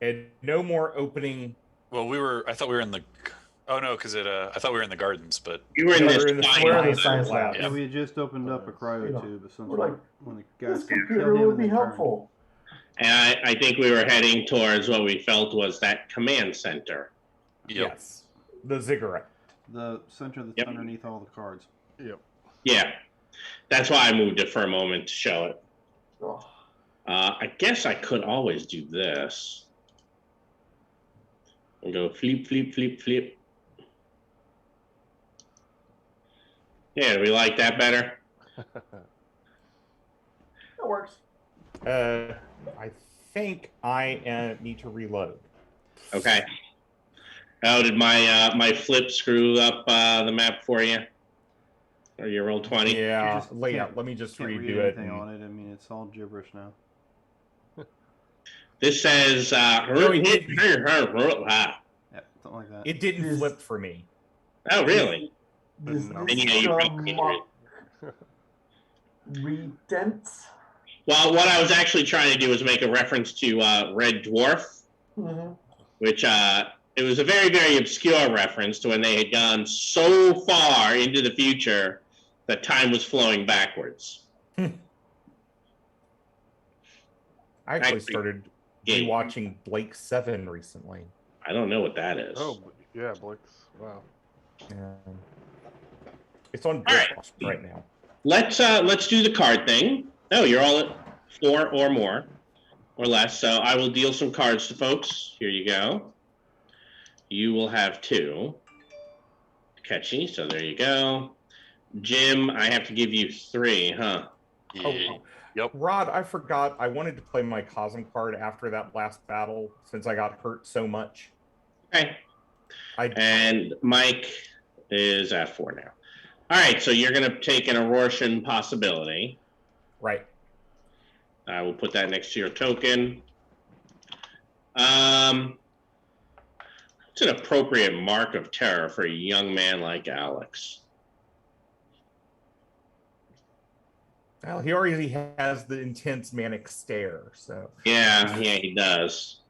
And no more opening. Well, I thought we were in the. Oh no, because I thought we were in the gardens, but You were in Yeah, this we're in the science lab. Yeah, we had just opened up a cryo You know, tube, but we're like, when the guys This killed computer him would and be they turned. helpful. And I think we were heading towards what we felt was that command center. Yep. Yes. The ziggurat. The center that's Yep. underneath all the cards. Yep. Yeah. That's why I moved it for a moment to show it. Oh, I guess I could always do this. And go flip, flip, flip, flip. Yeah, do we like that better? that works. I think I need to reload. Okay. Oh, did my flip screw up the map for you? Or your roll 20? Yeah, just let me just Can't read redo it. anything and- on it. I mean, it's all gibberish now. This says No, it didn't. Yeah, something like that. It didn't Is- flip for me. Oh, really? Is No. this And yeah, you some probably mock redents? Well, what I was actually trying to do was make a reference to Red Dwarf, Mm-hmm. which it was a very, very obscure reference to when they had gone so far into the future that time was flowing backwards. I actually Actually, started yeah. rewatching Blake 7 recently. I don't know what that is. Oh, yeah, Blake's. Wow. It's on All right. Britbox right now. Let's do the card thing. Oh, you're all at 4 or more, or less. So I will deal some cards to folks. Here you go. You will have 2. catchy. So there you go. Jim, I have to give you 3, huh? Yeah. Yep. Rod, I forgot. I wanted to play my Cosm card after that last battle since I got hurt so much. Okay. I And Mike is at 4 now. All right, so you're going to take an Aurorian possibility. right. I will put that next to your token. It's an appropriate mark of terror for a young man like Alex. Well, he already has the intense manic stare, so Yeah, he does.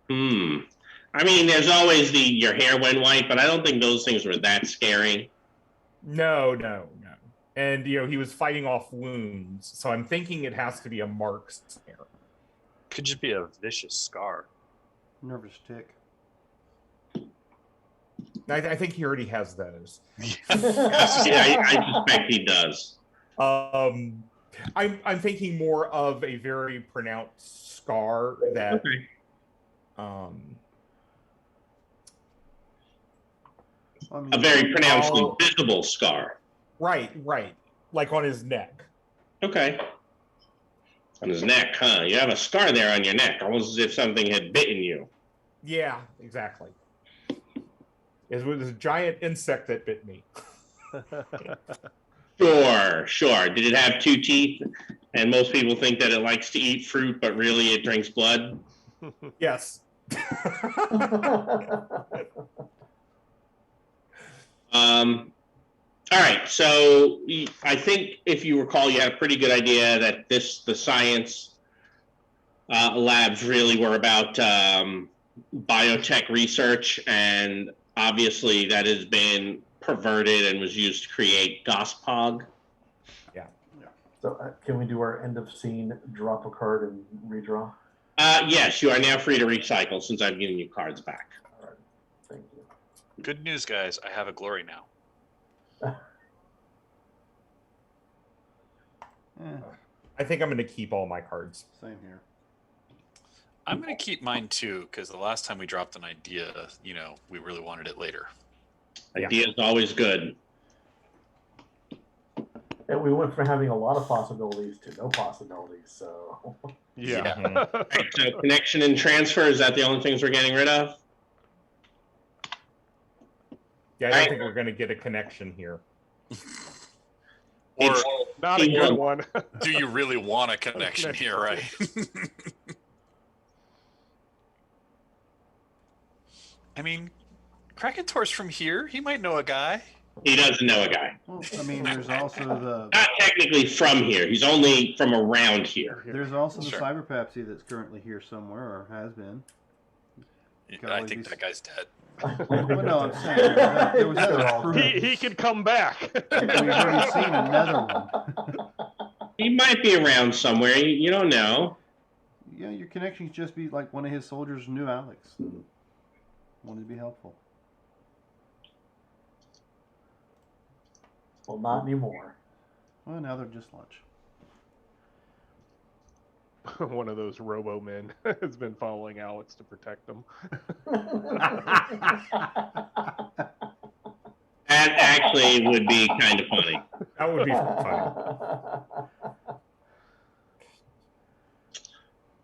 I mean, there's always your hair went white, but I don't think those things were that scary. no. And he was fighting off wounds, so I'm thinking it has to be a mark stare. Could just be a vicious scar. Nervous tick. I think he already has those. Yeah, I suspect he does. I'm thinking more of a very pronounced scar that Okay. I mean, A very pronouncedly visible scar. right, like on his neck. Okay. On his neck, huh? You have a scar there on your neck, almost as if something had bitten you. Yeah, exactly. It was a giant insect that bit me. Sure. Did it have 2 teeth? And most people think that it likes to eat fruit, but really it drinks blood? Yes. All right, so I think if you recall, you had a pretty good idea that the science labs really were about biotech research, and obviously that has been perverted and was used to create Gospog. So can we do our end of scene, drop a card and redraw? Yes, you are now free to recycle since I've given you cards back. All right, thank you. Good news, guys. I have a glory now. I think I'm going to keep all my cards. Same here. I'm going to keep mine too, because the last time we dropped an idea, we really wanted it later. Yeah. Idea is always good. And we went from having a lot of possibilities to no possibilities, so. Yeah. Right, so connection and transfer, is that the only things we're getting rid of? Yeah, I don't think we're going to get a connection here. Or Not a good one. do you really want a connection here, right? I mean, Krakentor's from here. He might know a guy. He doesn't know a guy. Well, I mean, there's also the Not technically from here. He's only from around here. there's also the Sure. cyberpapsy that's currently here somewhere or has been. Could I always think be- that guy's dead. Well, no, I'm saying there was They're other all proof. He could come back. We've already seen another one. He might be around somewhere. You don't know. Yeah, your connections just be like one of his soldiers knew Alex and wanted to be helpful. Well, not anymore. Well, now they're just lunch. One of those robo men has been following Alex to protect him. That actually would be kind of funny. That would be fun.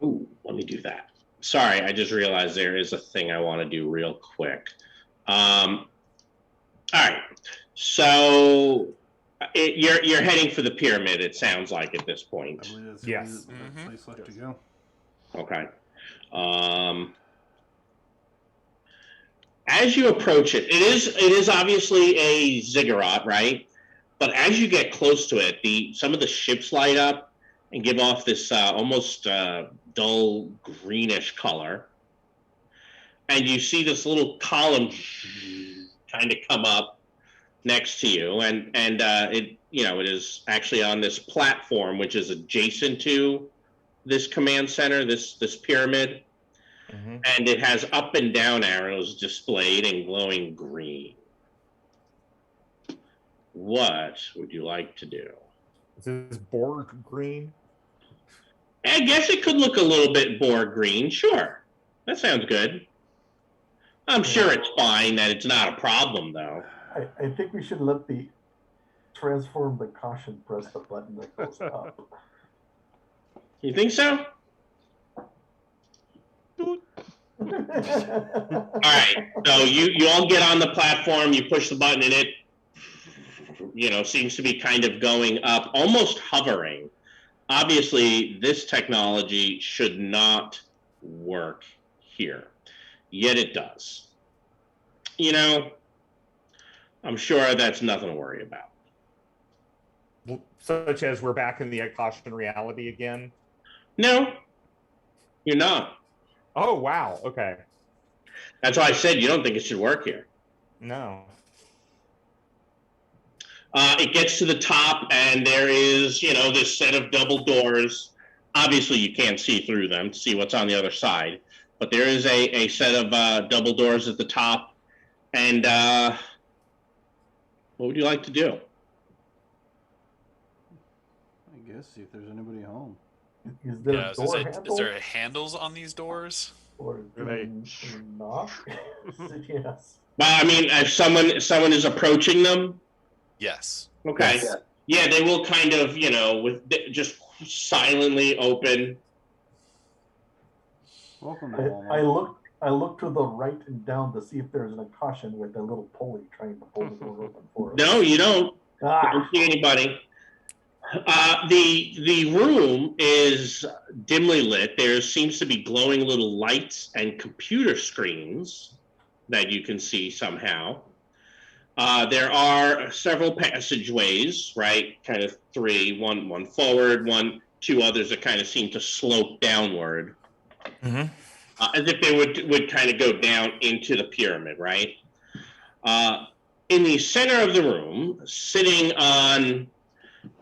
Ooh, let me do that. Sorry, I just realized there is a thing I want to do real quick. All right, so you're heading for the pyramid. It sounds like at this I point. believe that's Yes. the only place left to go. Okay. As you approach it, it is obviously a ziggurat, right? But as you get close to it, some of the ships light up and give off this almost dull greenish color, and you see this little column kind of come up next to you, and it is actually on this platform which is adjacent to this command center, this pyramid. Mm-hmm. And it has up and down arrows displayed in glowing green. What would you like to do? Is this Borg green? I guess it could look a little bit Borg green. Sure. That sounds good. I'm sure it's fine, that it's not a problem, though. I think we should let the transform the caution press the button that goes up. You think so? Doot. All right. So you all get on the platform, you push the button, and it, seems to be kind of going up, almost hovering. Obviously, this technology should not work here, yet it does. I'm sure that's nothing to worry about. Such as we're back in the caution reality again? No, you're not. Oh, wow. Okay. That's why I said you don't think it should work here. No. It gets to the top, and there is, this set of double doors. Obviously, you can't see through them to see what's on the other side, but there is a set of double doors at the top. And what would you like to do? I guess see if there's anybody home. Is there Yeah, a door handle? is there handles on these doors? Or Do they- knock? Yes. Well, I mean, if someone is approaching them, Yes. okay, Yes. yeah, they will kind of, just silently open. Welcome to I Walmart. look to the right and down to see if there's a caution with a little pulley trying to pull the door open for us. No, you don't. I Ah, don't see anybody. The room is dimly lit. There seems to be glowing little lights and computer screens that you can see somehow. There are several passageways, right? Kind of three, one forward, two others that kind of seem to slope downward, Mm-hmm. as if they would kind of go down into the pyramid, right? In the center of the room, sitting on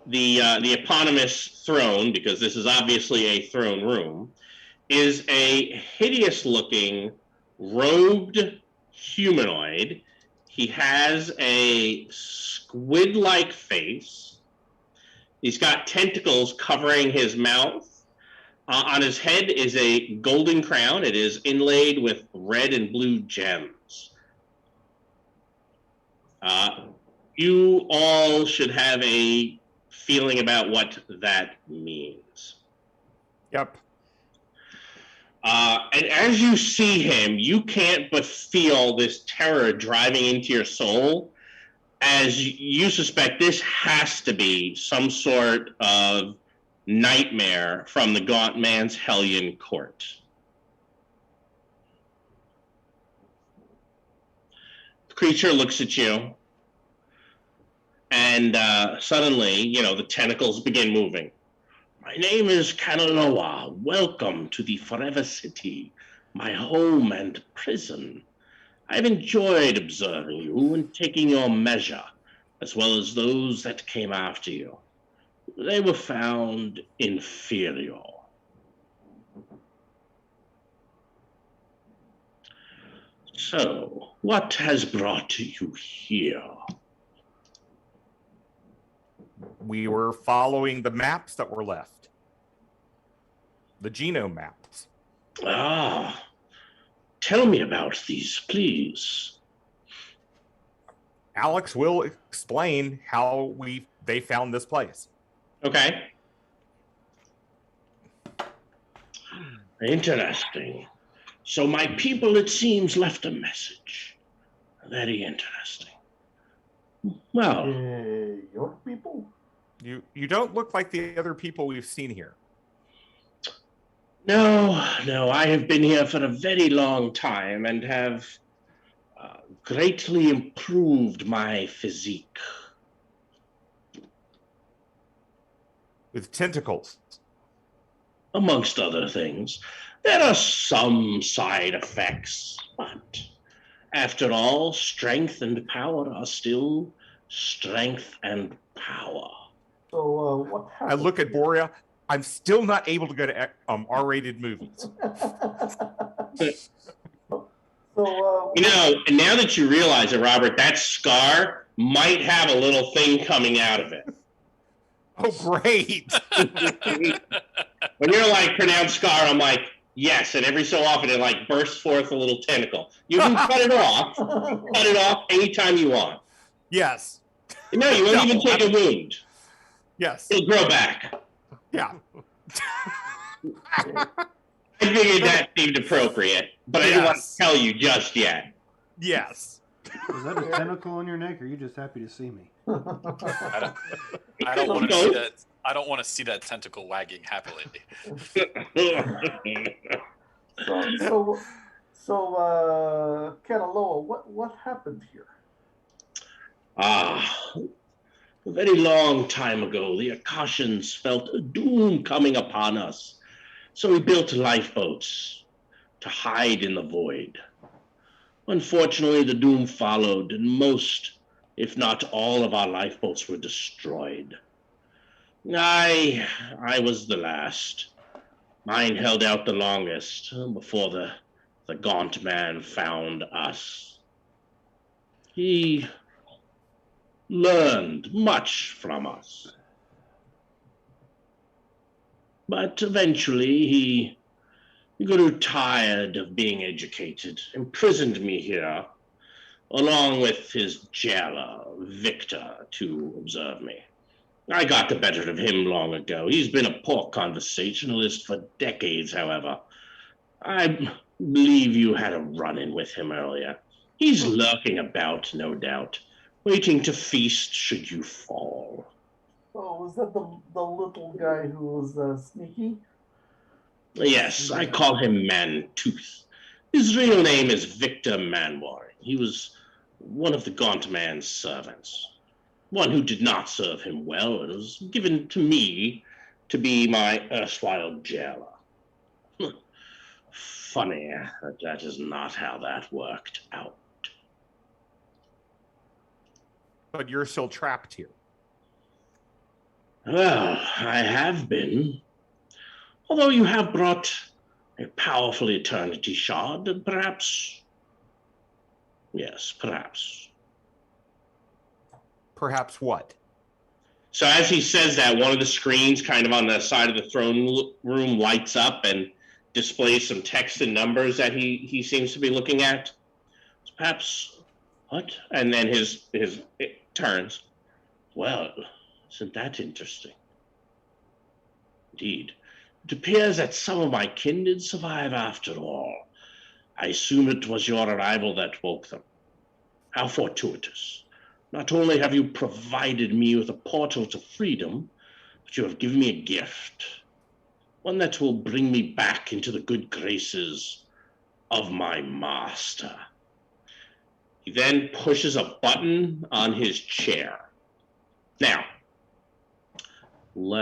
the eponymous throne, because this is obviously a throne room, is a hideous-looking robed humanoid. He has a squid-like face. He's got tentacles covering his mouth. On his head is a golden crown. It is inlaid with red and blue gems. You all should have a feeling about what that means. Yep. And as you see him, you can't but feel this terror driving into your soul, as you suspect this has to be some sort of nightmare from the Gaunt Man's Hellion court. The creature looks at you, and suddenly, the tentacles begin moving. My name is Kanaloa. Welcome to the Forever City, my home and prison. I've enjoyed observing you and taking your measure, as well as those that came after you. They were found inferior. So, what has brought you here? We were following the maps that were left. The genome maps. Ah, tell me about these, please. Alex will explain how they found this place. Okay. Interesting. So my people, it seems, left a message. Very interesting. Well, your people? You don't look like the other people we've seen here. no, I have been here for a very long time and have greatly improved my physique. With tentacles. Amongst other things. There are some side effects, but after all, strength and power are still strength and power. So what I happened? look at Borea. I'm still not able to go to R-rated movies. So And now that you realize it, Robert, that scar might have a little thing coming out of it. Oh, great. When you're like, pronounced scar, I'm like, Yes, and every so often it like bursts forth a little tentacle. You can cut it off. Cut it off anytime you want. Yes. No, you won't No, even take a wound. Yes. It'll grow back. Yeah. I figured that seemed appropriate, but I didn't want to Yes. tell you just yet. Yes. Is that a tentacle on your neck, or are you just happy to see me? I don't want to see that. I don't want to see that tentacle wagging happily. So, Kanaloa, what happened here? Ah, a very long time ago, the Akashans felt a doom coming upon us. So we built lifeboats to hide in the void. Unfortunately, the doom followed, and most, if not all, of our lifeboats were destroyed. I was the last. Mine held out the longest before the gaunt man found us. He learned much from us. But eventually he grew tired of being educated, imprisoned me here, along with his jailer, Victor, to observe me. I got the better of him long ago. He's been a poor conversationalist for decades, however. I believe you had a run-in with him earlier. He's lurking about, no doubt, waiting to feast should you fall. Oh, was that the little guy who was sneaky? Yes, I call him Mantooth. His real name is Victor Manwar. He was one of the Gaunt Man's servants. One who did not serve him well and was given to me to be my erstwhile jailer. Funny that is not how that worked out. But you're still trapped here. Well, I have been. Although you have brought a powerful eternity shard, and perhaps... Yes, perhaps. Perhaps what? So as he says that, one of the screens kind of on the side of the throne room lights up and displays some text and numbers that he seems to be looking at. So perhaps, what? And then it turns. Well, isn't that interesting? Indeed. It appears that some of my kin did survive after all. I assume it was your arrival that woke them. How fortuitous. Not only have you provided me with a portal to freedom, but you have given me a gift. One that will bring me back into the good graces of my master. He then pushes a button on his chair. Now, you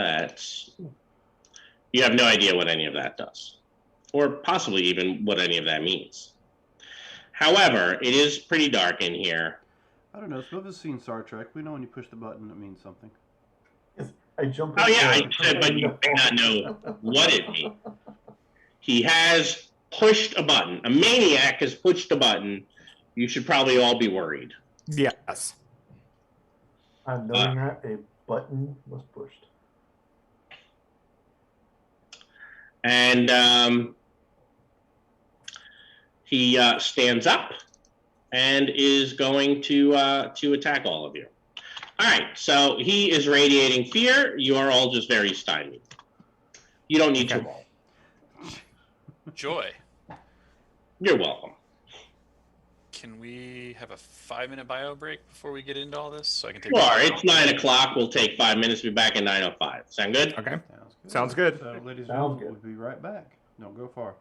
have no idea what any of that does, or possibly even what any of that means. However, it is pretty dark in here. I don't know. Some of us seen Star Trek. We know when you push the button, it means something. I jumped. Oh yeah, I said, but you may not know what it means. He has pushed a button. A maniac has pushed a button. You should probably all be worried. Yes. Knowing that a button was pushed. And he stands up and is going to attack all of you. All right, so he is radiating fear. You are all just very stymied. You don't need to roll. Joy. You're welcome. Can we have a 5-minute bio break before we get into all this, so I can take? Sure. It's 9 o'clock. We'll take 5 minutes. Be back at 9:05. Sound good? Okay. Sounds good. Sounds good. So, ladies and Sounds gentlemen, good. we'll be right back. Don't go far.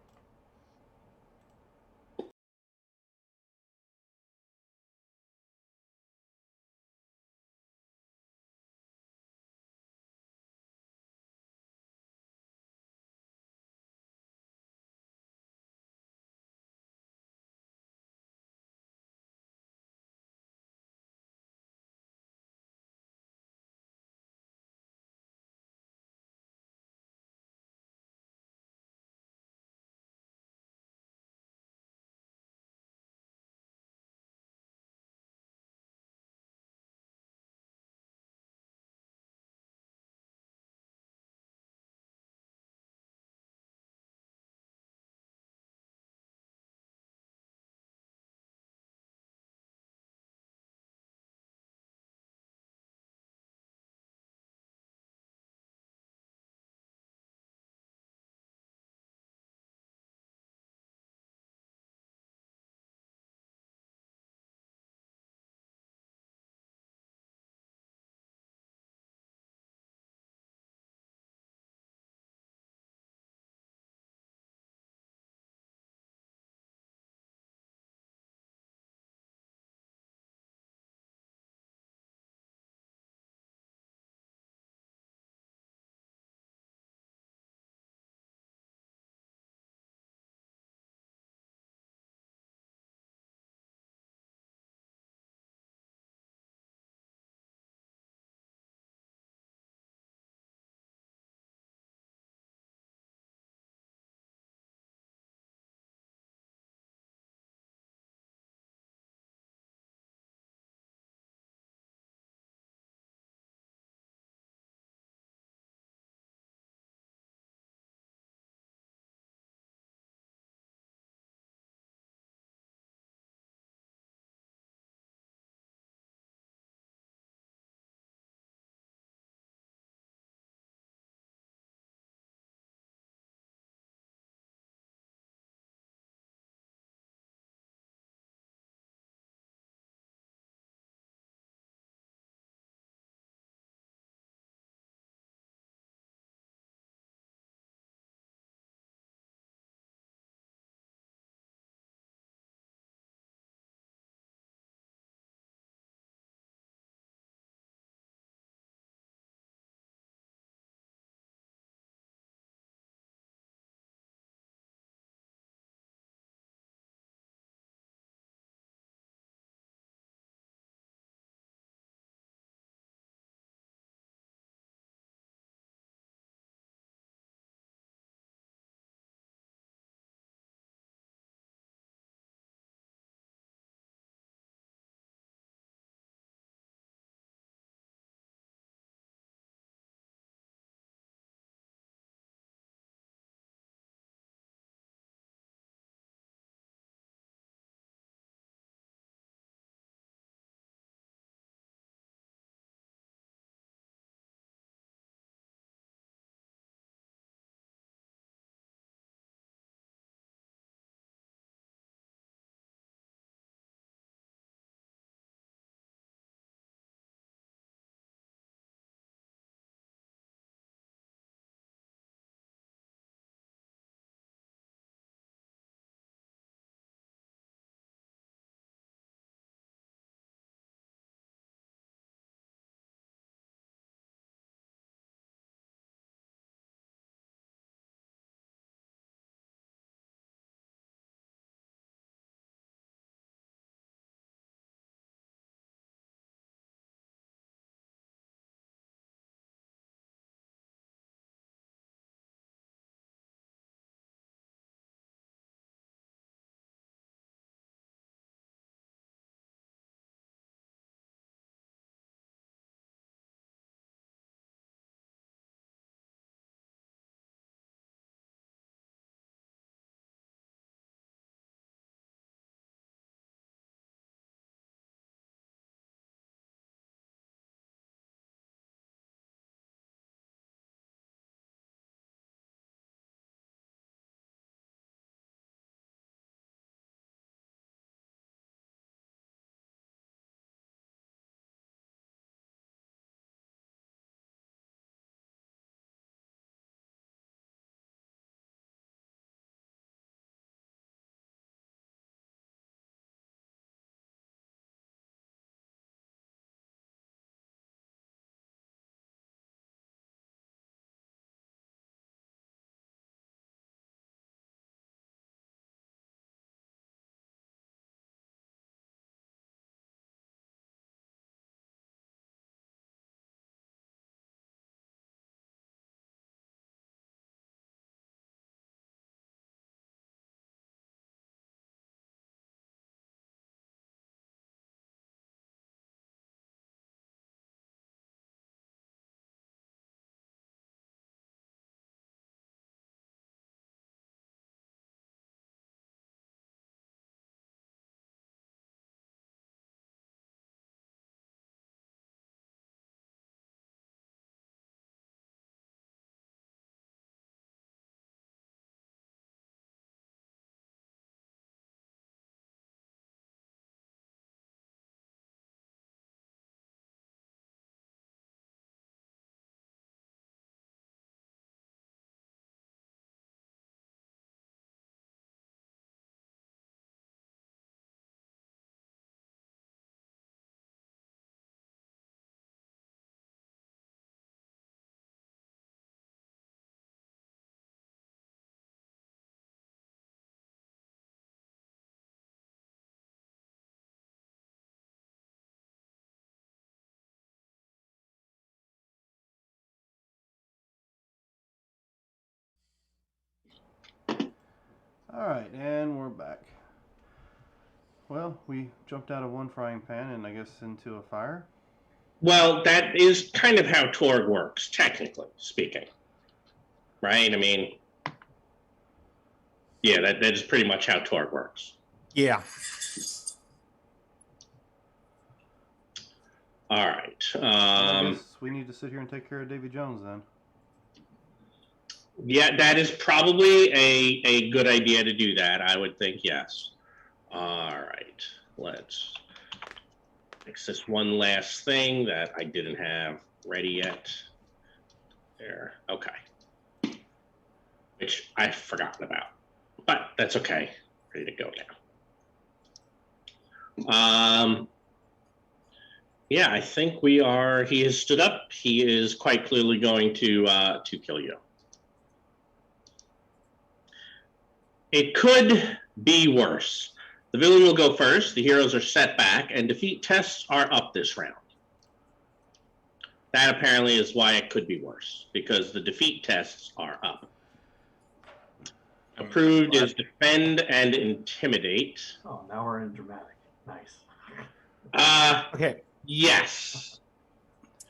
All right, and we're back. Well, we jumped out of one frying pan and I guess into a fire. Well, that is kind of how Torg works, technically speaking. Right? I mean, yeah, that is pretty much how Torg works. Yeah. All right. I guess we need to sit here and take care of Davy Jones then. Yeah, that is probably a good idea to do that. I would think yes. All right. Let's fix this one last thing that I didn't have ready yet. There. Okay. Which I've forgotten about. But that's okay. Ready to go now. Yeah, I think we are. He has stood up. He is quite clearly going to kill you. It could be worse. The villain will go first. The heroes are set back, and defeat tests are up this round. That apparently is why it could be worse, because the defeat tests are up. Approved is defend and intimidate. Oh, now we're in dramatic. Nice. Okay. Yes.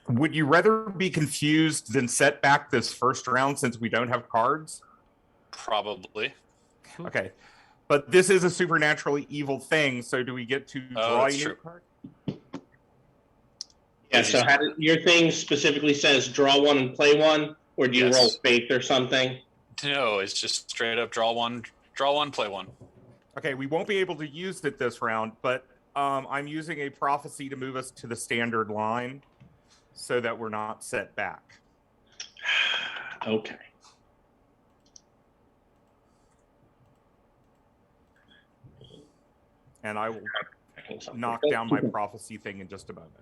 Would you rather be confused than set back this first round since we don't have cards? Probably. Okay. But this is a supernaturally evil thing, so do we get to draw a that's new true. card? Yeah, so your thing specifically says draw one and play one, or do you roll faith or something? No, it's just straight up draw one, play one. Okay, we won't be able to use it this round, but I'm using a prophecy to move us to the standard line so that we're not set back. Okay. And I will knock down my prophecy thing in just a moment.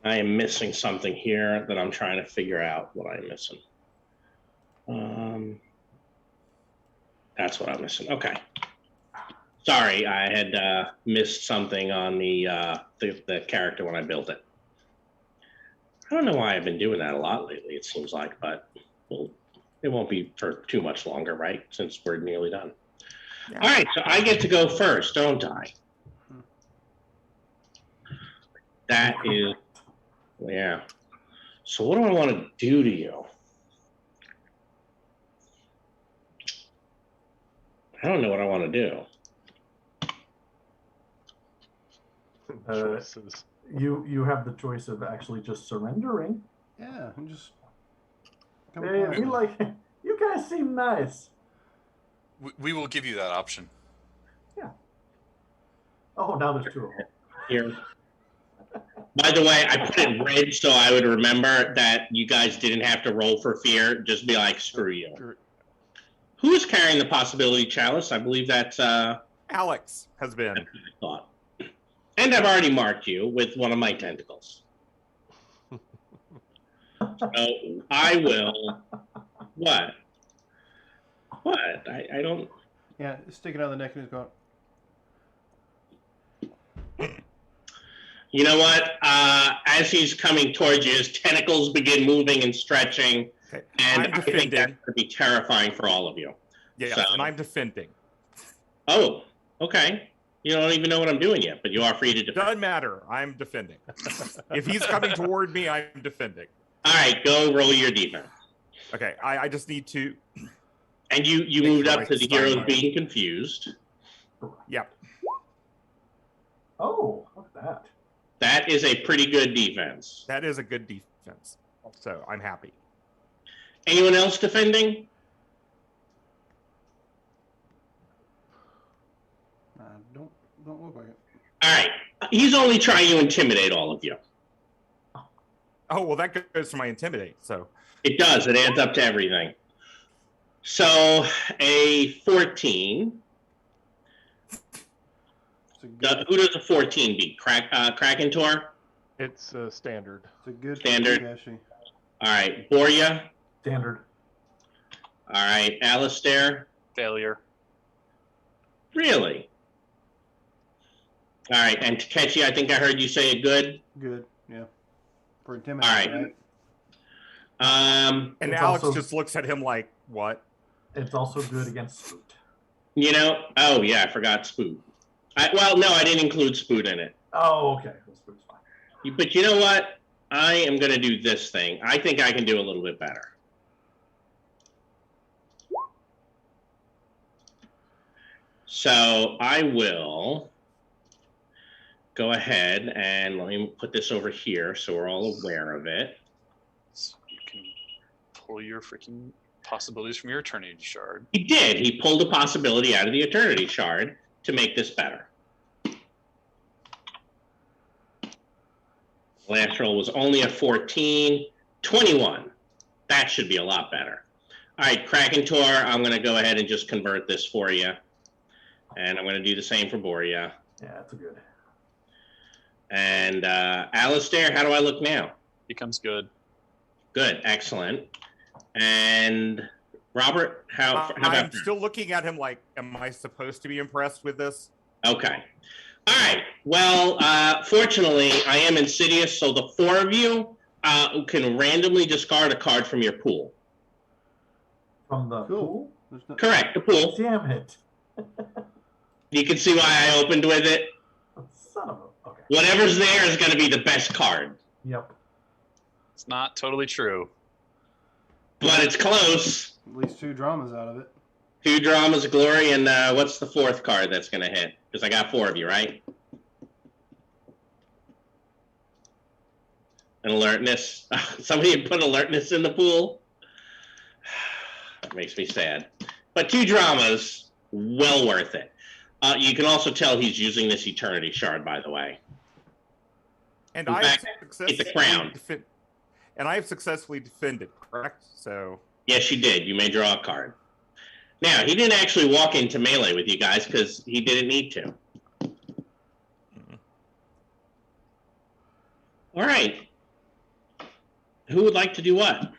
I am missing something here that I'm trying to figure out what I'm missing. That's what I'm missing. Okay. Sorry, I had missed something on the character when I built it. I don't know why I've been doing that a lot lately, it seems like, but well, it won't be for too much longer, right? Since we're nearly done. Yeah. All right, so I get to go first, don't I? That is, yeah. So what do I want to do to you? I don't know what I want to do. Choices. You have the choice of actually just surrendering. Yeah, and just Hey, we like you guys seem nice. We will give you that option. Yeah. Oh, now there's two of them. Here. By the way, I put it red so I would remember that you guys didn't have to roll for fear. Just be like, screw you. Who is carrying the possibility chalice? I believe that's Alex has been. That's what I thought. And I've already marked you with one of my tentacles. So I will. What? What? I don't. Yeah, stick it out of the neck and he's going. You know what? As he's coming towards you, his tentacles begin moving and stretching, Okay. and I'm I think defending. that's going to be terrifying for all of you. Yeah, So- and I'm defending. Oh, okay. You don't even know what I'm doing yet, but you are free to defend. Doesn't matter. I'm defending. If he's coming toward me, I'm defending. All right, go roll your defense. Okay, I just need to. And you Make moved sure up I to the start heroes my- being confused. Yep. Oh, look at that. That is a pretty good defense. That is a good defense. So I'm happy. Anyone else defending? Don't look like it. All right. He's only trying to intimidate all of you. Oh, well, that goes to my intimidate. So It does. It adds up to everything. So a 14. It's a good. Who does a 14 beat? Krakentor? It's standard. It's a good Standard. Gashi. All right. Borya? Standard. All right. Alistair? Failure. Really? All right, and Takechi, I think I heard you say it good. Good. Yeah. For All intimidation, right. right? And It's Alex also- just looks at him like, what? It's also good against Spoot. You know, oh yeah, I forgot Spoot. Well, no, I didn't include Spoot in it. Oh, okay. Well, Spoot's fine. But you know what? I am going to do this thing. I think I can do a little bit better. So I will go ahead and let me put this over here so we're all aware of it. So you can pull your freaking possibilities from your Eternity Shard. He did. He pulled a possibility out of the Eternity Shard to make this better. Last roll was only a 14. 21. That should be a lot better. All right, Kraken Tor, I'm going to go ahead and just convert this for you. And I'm going to do the same for Boria. Yeah, that's a good. And Alistair, how do I look now? Becomes good. Good, excellent. And Robert, how about I'm that? still looking at him like, am I supposed to be impressed with this? Okay. All right. Well, fortunately, I am insidious, so the four of you can randomly discard a card from your pool. From the Cool. pool? There's no, Correct, the pool. Damn it. You can see why I opened with it. Son of a. Okay. Whatever's there is going to be the best card. Yep. It's not totally true. But it's close. at least 2 dramas out of it. 2 dramas of glory, and what's the 4th card that's going to hit? Because I got 4 of you, right? An alertness. Somebody put alertness in the pool. That makes me sad. But 2 dramas, well worth it. You can also tell he's using this Eternity Shard, by the way. And In I fact, have it's a successfully crown. and I have successfully defended, correct? So Yes, you did. You may draw a card. Now, he didn't actually walk into melee with you guys because he didn't need to. All right. Who would like to do what?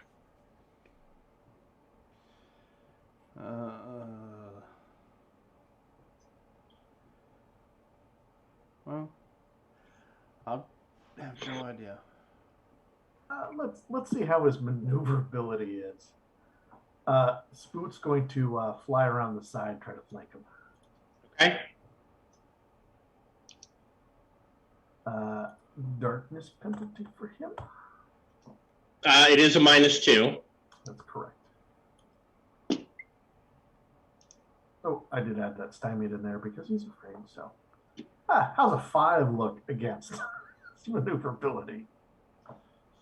Well, I have no idea. Let's see how his maneuverability is. Spoot's going to fly around the side, try to flank him. Okay. Darkness penalty for him. It is a -2. That's correct. Oh, I did add that stymied in there because he's afraid. So, how's a 5 look against maneuverability?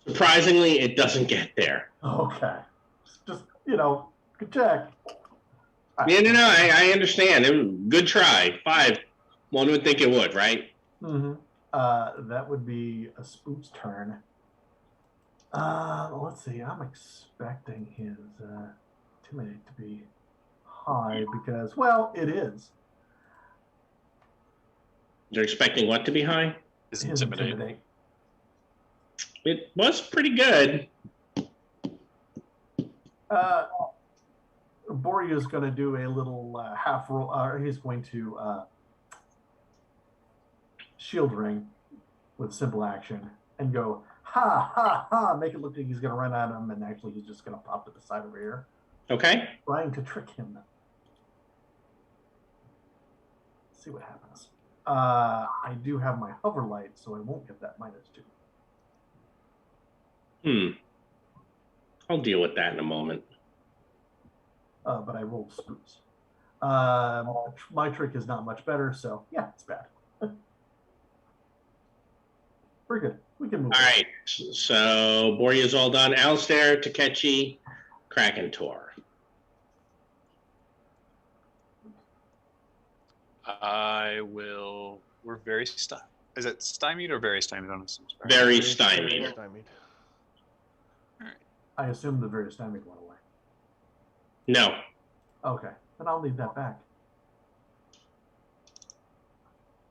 Surprisingly, it doesn't get there. Okay, just good check. Yeah, no, I understand. It was good try. 5. One would think it would, right? Mm-hmm. That would be a Spook's turn. Let's see. I'm expecting his intimidate to be high because, well, it is. You're expecting what to be high? Is His intimidate. It was pretty good. Boria is going to do a little half roll. He's going to shield ring with simple action and go ha ha ha, make it look like he's going to run at him, and actually he's just going to pop to the side over here, Okay. trying to trick him. Let's see what happens. I do have my hover light, so I won't get that -2. I'll deal with that in a moment. But I rolled Spooks. My trick is not much better, so yeah, it's bad. Very good. We can move. All right. So Boria's all done. Alistair, Takechi, Kraken Tor. I will. We're very stymied. Is it stymied or very stymied on this? Very stymied. I assume the very stymied went away. No. Okay, then I'll leave that back.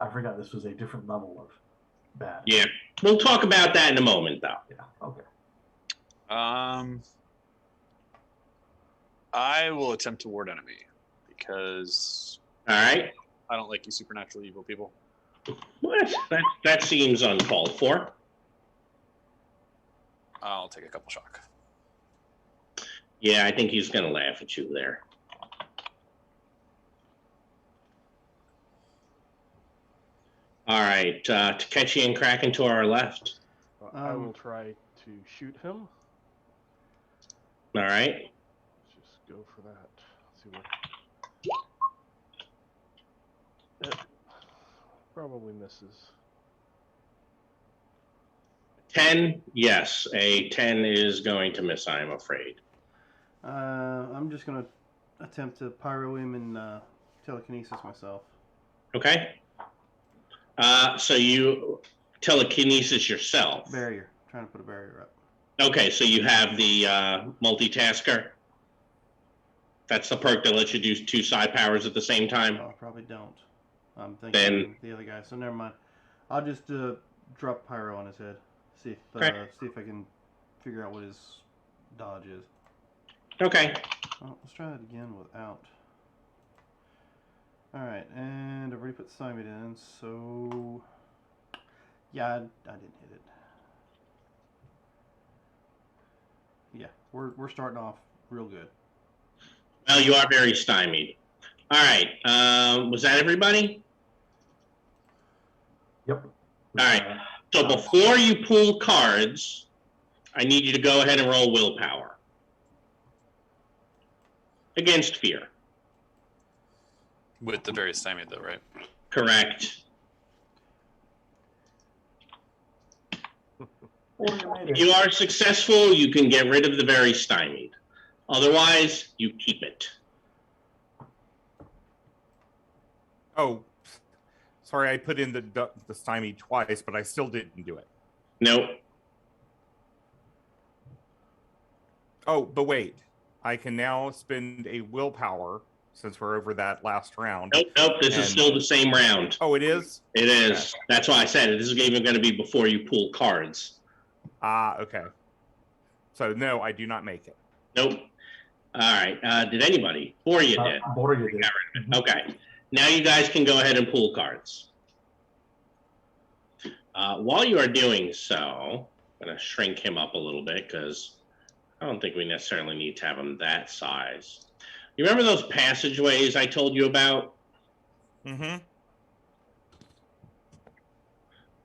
I forgot this was a different level of bad. Yeah. We'll talk about that in a moment, though. Yeah. Okay. I will attempt to ward enemy because All right. I don't like you supernatural evil people. What? That seems uncalled for. I'll take a couple shock. Yeah, I think he's going to laugh at you there. All right, Takechi and Kraken to our left. I will try to shoot him. All right. Let's just go for that. Let's see what. It probably misses. 10, yes, a 10 is going to miss, I'm afraid. I'm just going to attempt to pyro him and telekinesis myself. Okay. So you telekinesis yourself. Barrier. Trying to put a barrier up. Okay, so you have the multitasker. That's the perk that lets you do 2 side powers at the same time. Oh, I probably don't. I'm thinking Then- the other guy. So never mind. I'll just drop pyro on his head. See if I can figure out what his dodge is. Okay. Well, let's try that again without. Alright, and I've already put Simon in, so yeah, I didn't hit it. Yeah, we're starting off real good. Well, you are very stymied. All right. Was that everybody? Yep. All right. So before you pull cards, I need you to go ahead and roll willpower. Against fear. With the very stymied, though, right? Correct. If If you are successful, you can get rid of the very stymied. Otherwise, you keep it. Oh, sorry, I put in the stymie twice, but I still didn't do it. Nope. Oh, but wait, I can now spend a willpower since we're over that last round. Nope. This is still the same round. Oh, it is? It is. That's why I said it. This is even going to be before you pull cards. Ah, okay. So no, I do not make it. Nope. All right. Did anybody? Or you did? Borya did. Okay. Now you guys can go ahead and pull cards. While you are doing so, I'm going to shrink him up a little bit because I don't think we necessarily need to have him that size. You remember those passageways I told you about? Mm-hmm.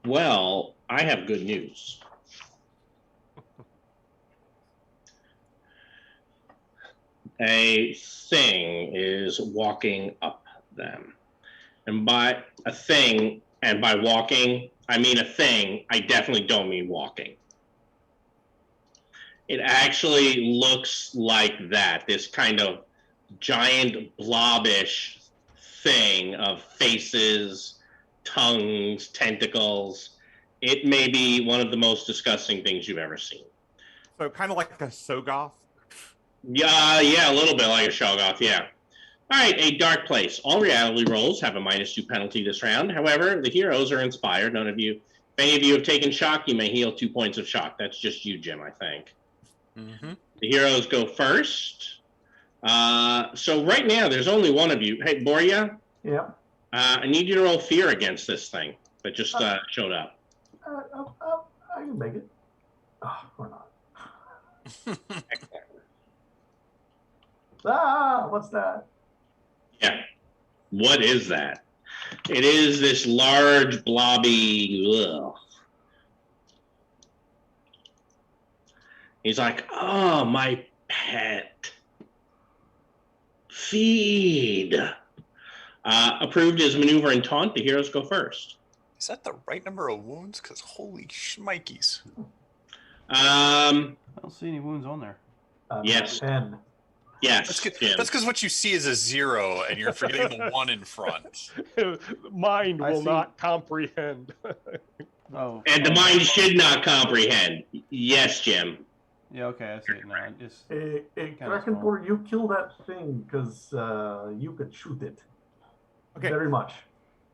Well, I have good news. A thing is walking up them. And by a thing, and by walking, I mean a thing, I definitely don't mean walking. It actually looks like that, this kind of giant blobbish thing of faces, tongues, tentacles. It may be one of the most disgusting things you've ever seen. So kind of like a Sogoth. Yeah, a little bit like a Shoggoth, yeah. All right, a dark place. All reality rolls have a -2 penalty this round. However, the heroes are inspired. None of you, if any of you have taken shock, you may heal 2 points of shock. That's just you, Jim, I think. Mm-hmm. The heroes go first. So right now, there's only one of you. Hey, Borya, Yeah. I need you to roll fear against this thing that just showed up. I can make it. Oh, or not. What's that? Yeah. What is that? It is this large, blobby. Ugh. He's like, oh, my pet. Feed. Approved as maneuver and taunt. The heroes go first. Is that the right number of wounds? Because holy shmikeys. Um, I don't see any wounds on there. Yes. 10. yes. Jim. That's because what you see is a 0, and you're forgetting the 1 in front. Mind I will see. not comprehend. Oh. And the mind should not comprehend. Yes, Jim. Yeah, okay, I see it now. I just Hey, Kinda Kraken, small. you kill that thing because you could shoot it. Okay. Very much.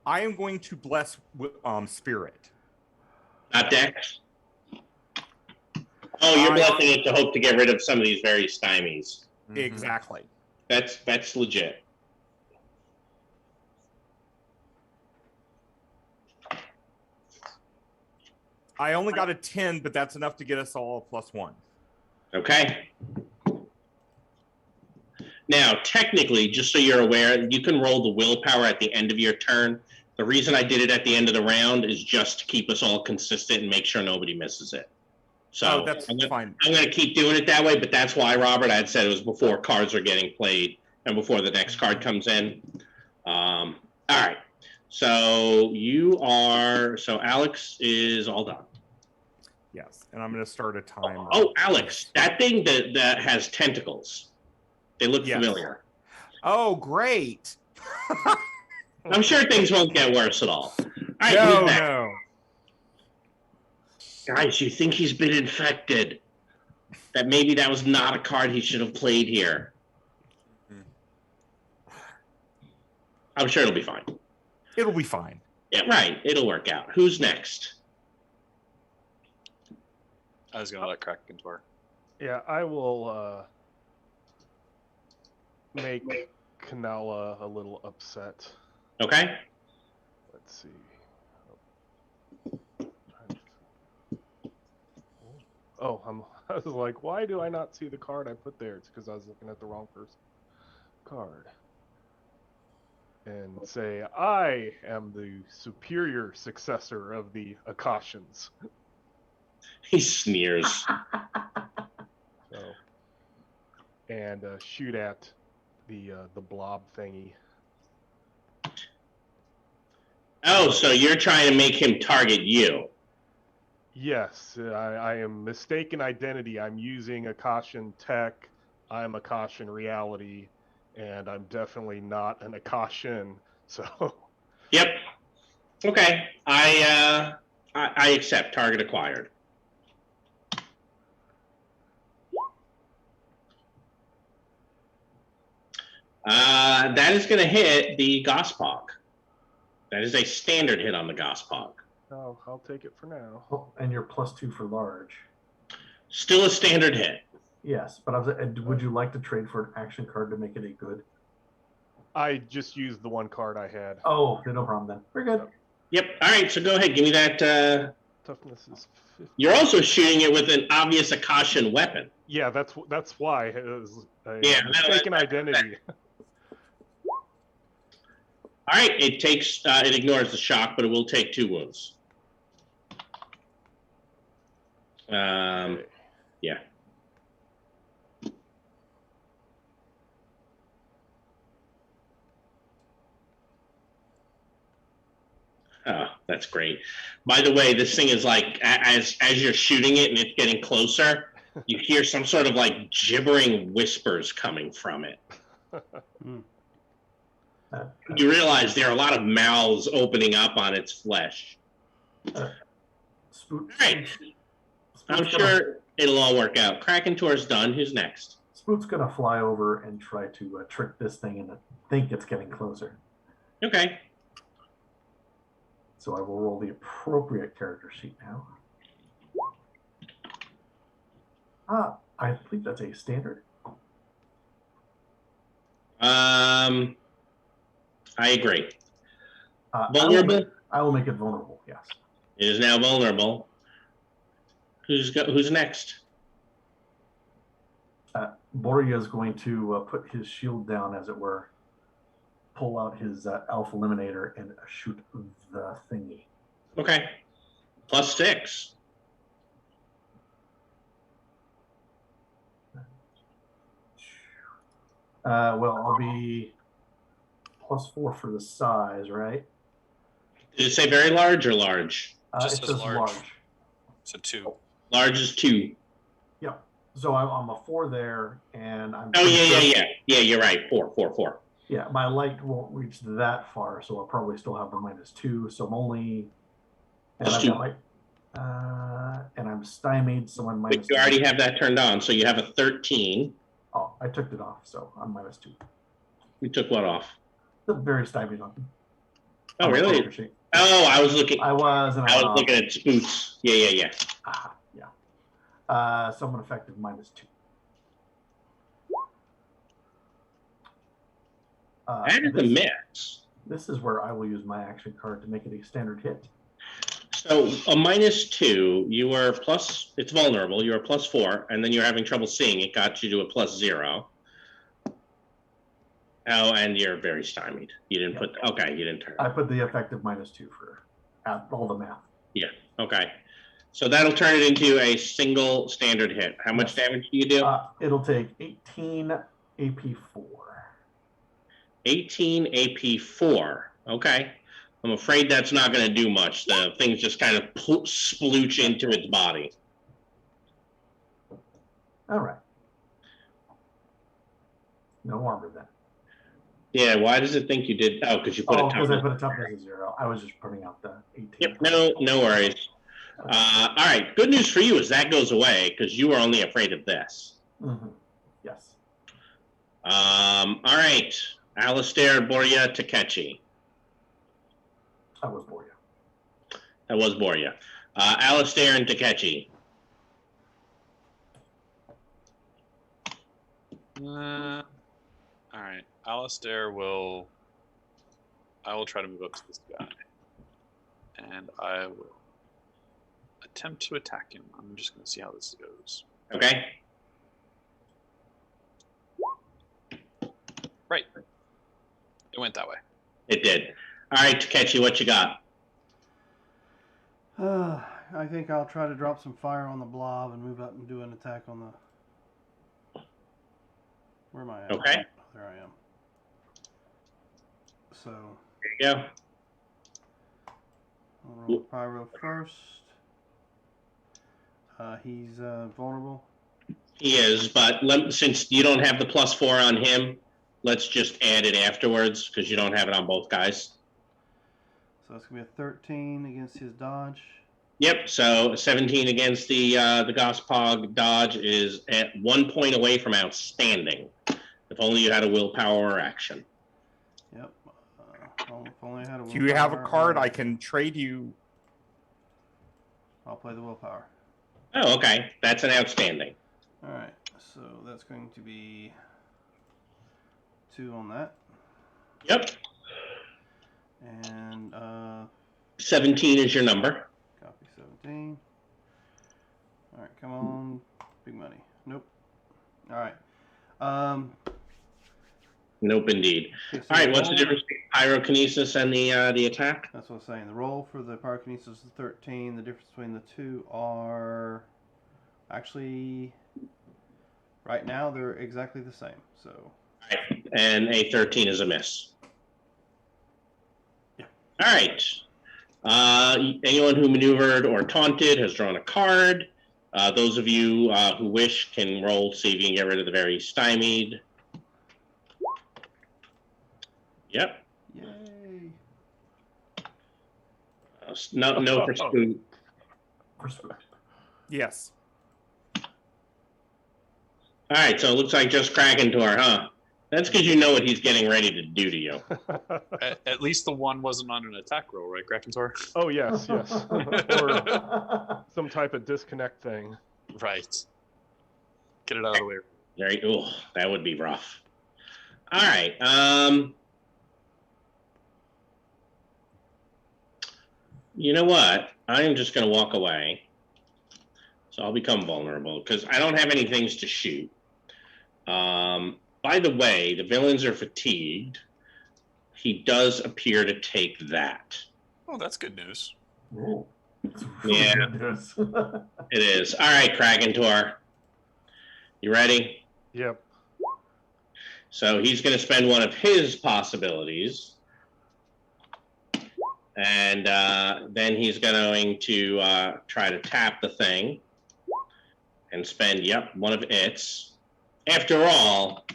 I am going to bless spirit. Not Dex. Oh, you're I- blessing it to hope to get rid of some of these very stymies. Mhm. Exactly. That's legit. I only got a 10, but that's enough to get us all a +1. Okay. Now, technically, just so you're aware, you can roll the willpower at the end of your turn. The reason I did it at the end of the round is just to keep us all consistent and make sure nobody misses it. So that's fine. I'm going to keep doing it that way, but that's why, Robert, I had said it was before cards are getting played and before the next card comes in. All right. So Alex is all done. Yes, and I'm going to start a timer. Oh, Alex, that thing that has tentacles. They look familiar. Oh, great. I'm sure things won't get worse at all. All right, No. Guys, you think he's been infected? That maybe that was not a card he should have played here. I'm sure it'll be fine. It'll be fine. Yeah, right. It'll work out. Who's next? I was gonna let Krakentor. Yeah, I will make Kanala a little upset. Okay. Let's see. Oh, I was like, why do I not see the card I put there? It's because I was looking at the wrong card. And say, I am the superior successor of the Akashans. He sneers. So, and shoot at the blob thingy. Oh, so you're trying to make him target you. Yes, I am mistaken identity. I'm using Akashan tech. I'm Akashan reality, and I'm definitely not an Akashan. So. Yep. Okay. I accept. Target acquired. That is going to hit the Gospog. That is a standard hit on the Gospog. Oh, I'll take it for now. Oh, and you're +2 for large. Still a standard hit. Yes, but would you like to trade for an action card to make it a good? I just used the one card I had. Oh, no problem then. We're good. Yep. All right. So go ahead. Give me that. Toughness is 50. You're also shooting it with an obvious Akashan weapon. Yeah, that's why it was a Yeah, mistaken identity. All right. It ignores the shock, but it will take 2 wounds. Okay. Yeah. Oh, that's great. By the way, this thing is like, as you're shooting it and it's getting closer, you hear some sort of like gibbering whispers coming from it. You realize there are a lot of mouths opening up on its flesh. Spook. Right. I'm sure it'll all work out. Krakentor's done. Who's next? Spook's gonna fly over and try to trick this thing and think it's getting closer. Okay. So I will roll the appropriate character sheet now. I think that's a standard. I agree. I Vulnerable? will make it vulnerable, yes. It is now vulnerable. Who's next? Boria is going to put his shield down, as it were, pull out his Alpha Eliminator, and shoot the thingy. Okay. +6. Well, I'll be +4 for the size, right? Did it say very large or large? Just It says says large. So 2. Large is 2. Yeah. So I'm a 4 there, and I'm. Oh, yeah. Yeah, you're right. 4. Yeah, my light won't reach that far, so I'll probably still have the -2. So I'm only. And I've got and I'm stymied, so I'm But you already have that turned on, so you have a 13. Oh, I took it off, so I'm -2. You took what off? Still very stymied on. Oh, really? Oh, I was looking. I was looking at Spooks. Yeah. Yeah. So I'm effective -2. That is a mix. This is where I will use my action card to make it a standard hit. So a -2, you were plus. It's vulnerable. You were +4, and then you're having trouble seeing. It got you to a +0. Oh, and you're very stymied. You didn't put. Okay, you didn't turn. I put the effective -2 for all the math. Yeah. Okay. So that'll turn it into a single standard hit. How much damage do you do? It'll take 18 AP4. 18 AP4. Okay. I'm afraid that's not going to do much. The thing's just kind of splooch into its body. All right. No armor then. Yeah, why does it think you did? Oh, because you put a because I toughness. put a toughness of 0. I was just putting out the 18. Yep, no worries. All right, good news for you is that goes away because you were only afraid of this. Mm-hmm. Yes. All right, Alistair, Borya, Takechi. I was Borya. That was Borya. Alistair and Takechi. All right. Alistair will. I will try to move up to this guy. And I will attempt to attack him. I'm just going to see how this goes. Okay. Right. It went that way. It did. All right, Takechi, what you got? I think I'll try to drop some fire on the blob and move up and do an attack on the... Where am I at? Okay. Oh, there I am. So... There you go. I'll roll Pyro first. He's vulnerable. He is, but since you don't have the +4 on him, let's just add it afterwards because you don't have it on both guys. So it's gonna be a 13 against his dodge. Yep. So 17 against the Gospog dodge is at 1 point away from outstanding. If only you had a willpower or action. Yep. If only I had a Do you have a willpower, card I can trade you? I'll play the willpower. Oh, okay. That's an outstanding. All right. So that's going to be 2 on that. Yep. And 17 is your number. copy 17. All right, come on, big money. Nope. All right. Nope, indeed. Okay, so All right. What's the roll- difference between pyrokinesis and the attack? That's what I was saying. The roll for the pyrokinesis is 13. The difference between the two are actually right now they're exactly the same. So. All right. And a 13 is a miss. Yeah. All right. Anyone who maneuvered or taunted has drawn a card. Those of you who wish can roll, see if you can get rid of the very stymied. Yep. Yay. No for spook. For spook. Yes. All right, so it looks like just Krakentor, huh? That's because you know what he's getting ready to do to you. At least the one wasn't on an attack roll, right, Krakentor? Oh, yes. Or some type of disconnect thing. Right. Get it out of the way. Very, oh, that would be rough. All right. You know what? I am just going to walk away. So I'll become vulnerable because I don't have any things to shoot. By the way, the villains are fatigued. He does appear to take that. Oh, that's good news. Ooh. Yeah. It is. All right, Krakentor. You ready? Yep. So he's going to spend one of his possibilities. And then he's going to try to tap the thing and spend, one of its. After all,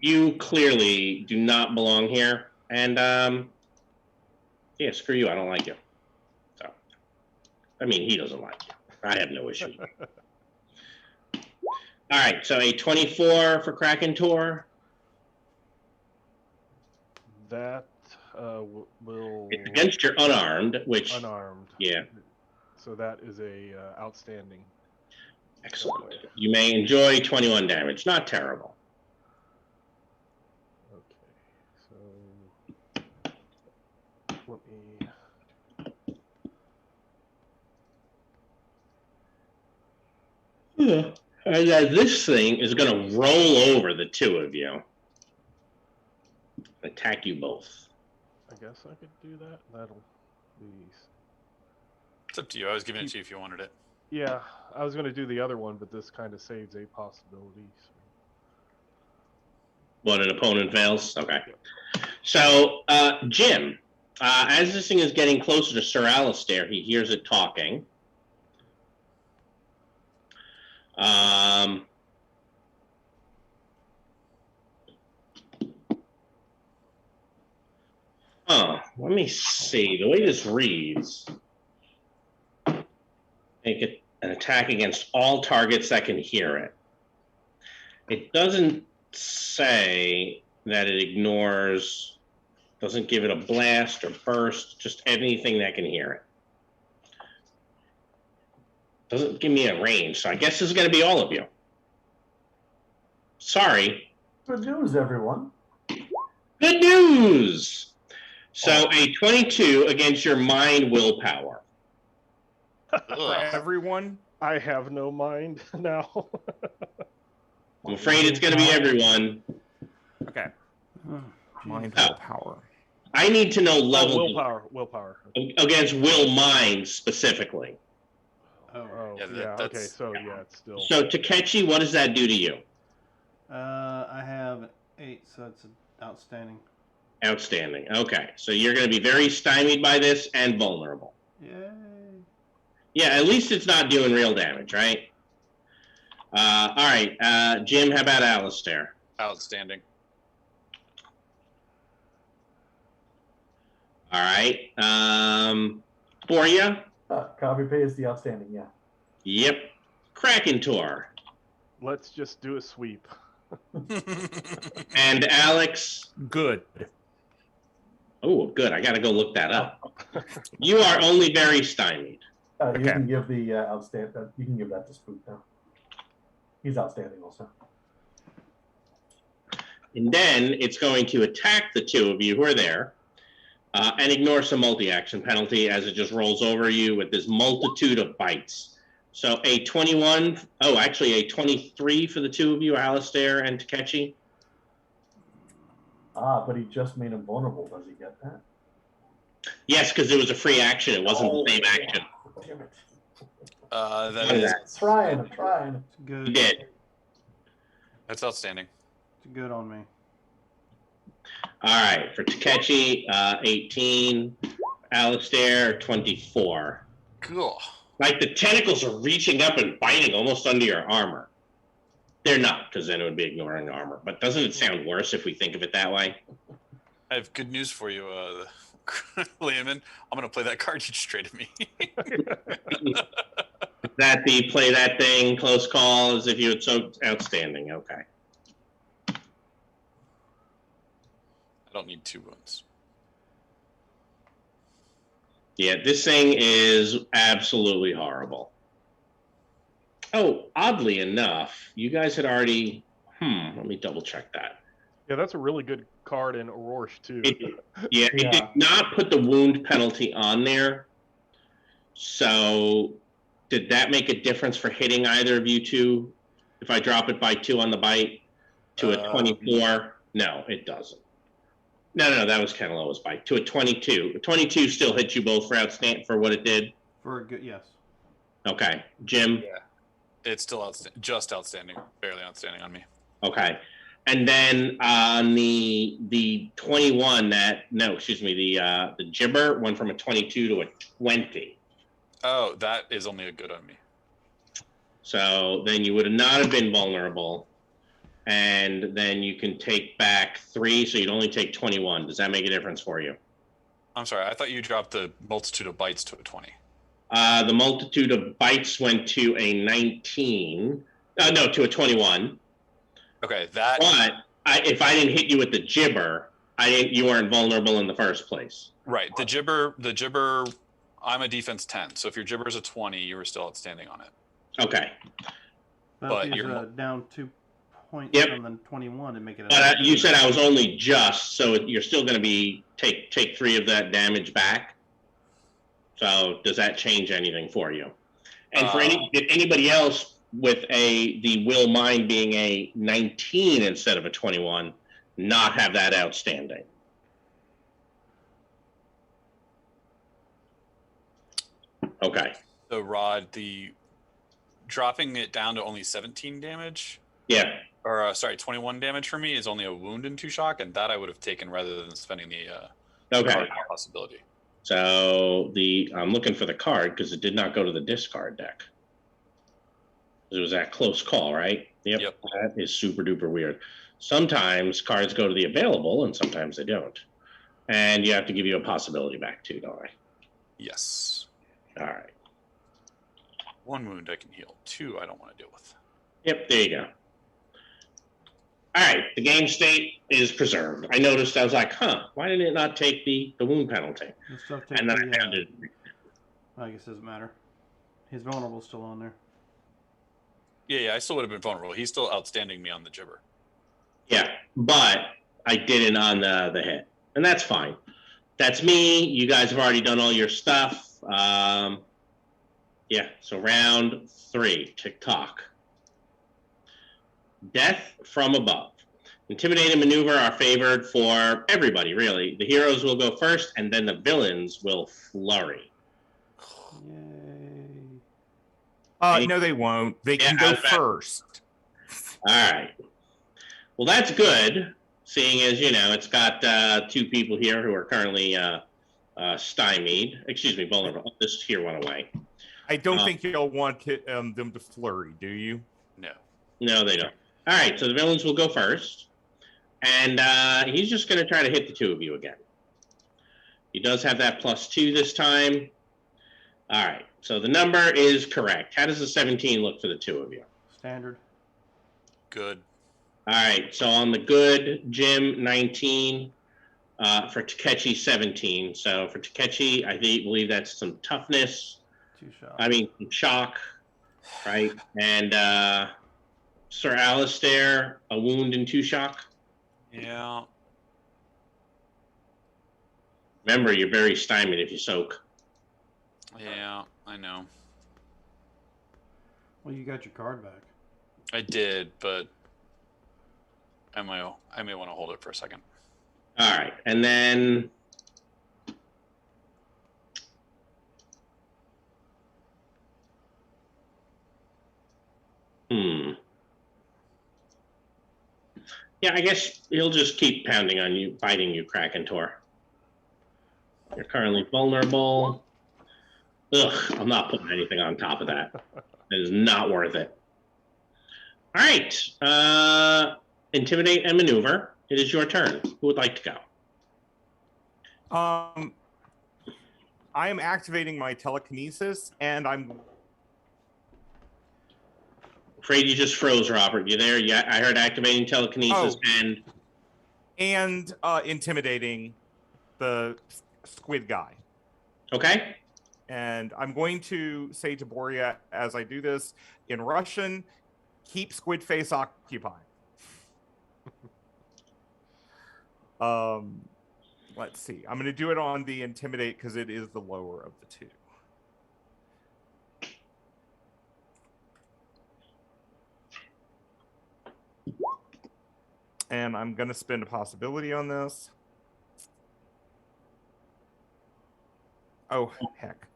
you clearly do not belong here. And, yeah, screw you. I don't like you. So, I mean, he doesn't like you. I have no issue. All right, so a 24 for Krakentor. That will... It's against your unarmed, which... Unarmed. Yeah. So that is a outstanding. Excellent. You may enjoy 21 damage. Not terrible. Okay. So let me And then this thing is going to roll over the two of you. Attack you both. I guess I could do that. That'll be. It's up to you. I was giving it to you if you wanted it. Yeah, I was going to do the other one, but this kind of saves a possibility. What, an opponent fails? Okay. So, Jim, as this thing is getting closer to Sir Alistair, he hears it talking. Let me see. The way this reads, make it an attack against all targets that can hear it. It doesn't say that it ignores, doesn't give it a blast or burst, just anything that can hear it. Doesn't give me a range, so I guess this is going to be all of you. Sorry. Good news, everyone. Good news! So a 22 against your mind willpower. For everyone? I have no mind now. I'm afraid it's going to be everyone. Okay. Mind Oh. power. I need to know level Willpower. against will mind specifically. Oh, Yeah, yeah, okay, that's- so yeah, it's still. So Takechi, what does that do to you? I have 8, so it's outstanding. Outstanding. Okay, so you're going to be very stymied by this and vulnerable. Yay. Yeah, at least it's not doing real damage, right? All right, Jim, how about Alistair? Outstanding. All right, Boria? Copy paste the outstanding, yeah. Yep. Krakentor. Let's just do a sweep. And Alex? Good. Oh, good. I got to go look that up. You are only very stymied. You Okay. can give the outstanding. You can give that to Spook now. He's outstanding also. And then it's going to attack the two of you who are there and ignore some multi-action penalty as it just rolls over you with this multitude of bites. So a 21, oh, actually a 23 for the two of you, Alistair and Takechi. But he just made him vulnerable. Does he get that? Yes, because it was a free action. It wasn't the same action. Damn it. That is, I'm trying. It's good. You did. that's outstanding. It's good on me. All right, for Takechi, 18. Alistair, 24. Cool. Like the tentacles are reaching up and biting almost under your armor. They're not, because then it would be ignoring armor. But doesn't it sound worse if we think of it that way? I have good news for you, Lehman. I'm going to play that card you straight at me. That the play that thing, close call, as if you had so outstanding. Okay. I don't need 2 wounds. Yeah, this thing is absolutely horrible. Oh, oddly enough, you guys had already. Let me double check that. Yeah, that's a really good card in Orosh too. It Yeah. did not put the wound penalty on there. So, did that make a difference for hitting either of you two? If I drop it by 2 on the bite to a 24, no, it doesn't. No, that was kind of lowest bite to a 22. A 22 still hits you both for outstanding for what it did. For a good, yes. Okay, Jim. Yeah. It's still just outstanding, barely outstanding on me. Okay, and then on the 21, the gibber went from a 22 to a 20. Oh, that is only a good on me. So then you would not have been vulnerable, and then you can take back 3, so you'd only take 21. Does that make a difference for you? I'm sorry, I thought you dropped the multitude of bites to a 20. The multitude of bites went to a 19. To a 21. Okay, that. But if I didn't hit you with the gibber, you weren't vulnerable in the first place. Right, the gibber. I'm a defense 10, so if your gibber is a 20, you were still outstanding on it. Okay. But He's you're- down 2 points Yep. from the 21 to make it. But you said I was only just, so you're still going to be take 3 of that damage back. So does that change anything for you? And did anybody else with the will mine being a 19 instead of a 21, not have that outstanding. Okay. So Rod, the dropping it down to only 17 damage, Yeah. or sorry, 21 damage for me is only a wound and 2 shock, and that I would have taken rather than spending the Okay. card possibility. So I'm looking for the card because it did not go to the discard deck. It was that close call, right? Yep. That is super duper weird. Sometimes cards go to the available and sometimes they don't. And you have to give you a possibility back too, don't I? Yes. All right. 1 wound I can heal. 2 I don't want to deal with. Yep, there you go. All right, the game state is preserved. I noticed, I was like, why did it not take the wound penalty? And then I found it. I guess it doesn't matter. His vulnerable's still on there. Yeah, I still would have been vulnerable. He's still outstanding me on the gibber. Yeah, but I didn't on the hit. And that's fine. That's me. You guys have already done all your stuff. Yeah, so round 3, tick-tock. Death from above. Intimidate and maneuver are favored for everybody, really. The heroes will go first, and then the villains will flurry. Yay. No, they won't. They can go first. All right. Well, that's good, seeing as, it's got 2 people here who are currently stymied. Excuse me, vulnerable. This here went away. I don't think you'll want them to flurry, do you? No. No, they don't. All right, so the villains will go first. And he's just going to try to hit the 2 of you again. He does have that +2 this time. All right, so the number is correct. How does the 17 look for the 2 of you? Standard. Good. All right, so on the good, Jim, 19. For Takechi, 17. So for Takechi, I believe that's some toughness. 2 shock. I mean, shock, right? And Sir Alistair, a wound and 2 shock. Yeah. Remember, you're very stymied if you soak. Yeah, I know. Well, you got your card back. I did, but I may want to hold it for a second. All right, and then yeah, I guess he'll just keep pounding on you, biting you, Krakentor. You're currently vulnerable. Ugh, I'm not putting anything on top of that. It is not worth it. All right, intimidate and maneuver. It is your turn. Who would like to go? I am activating my telekinesis, and I'm Afraid you just froze, Robert. You there? Yeah, I heard activating telekinesis and intimidating the squid guy. Okay. And I'm going to say to Boria as I do this in Russian, keep squid face occupied. Let's see. I'm going to do it on the intimidate because it is the lower of the 2. And I'm going to spend a possibility on this. Oh, heck.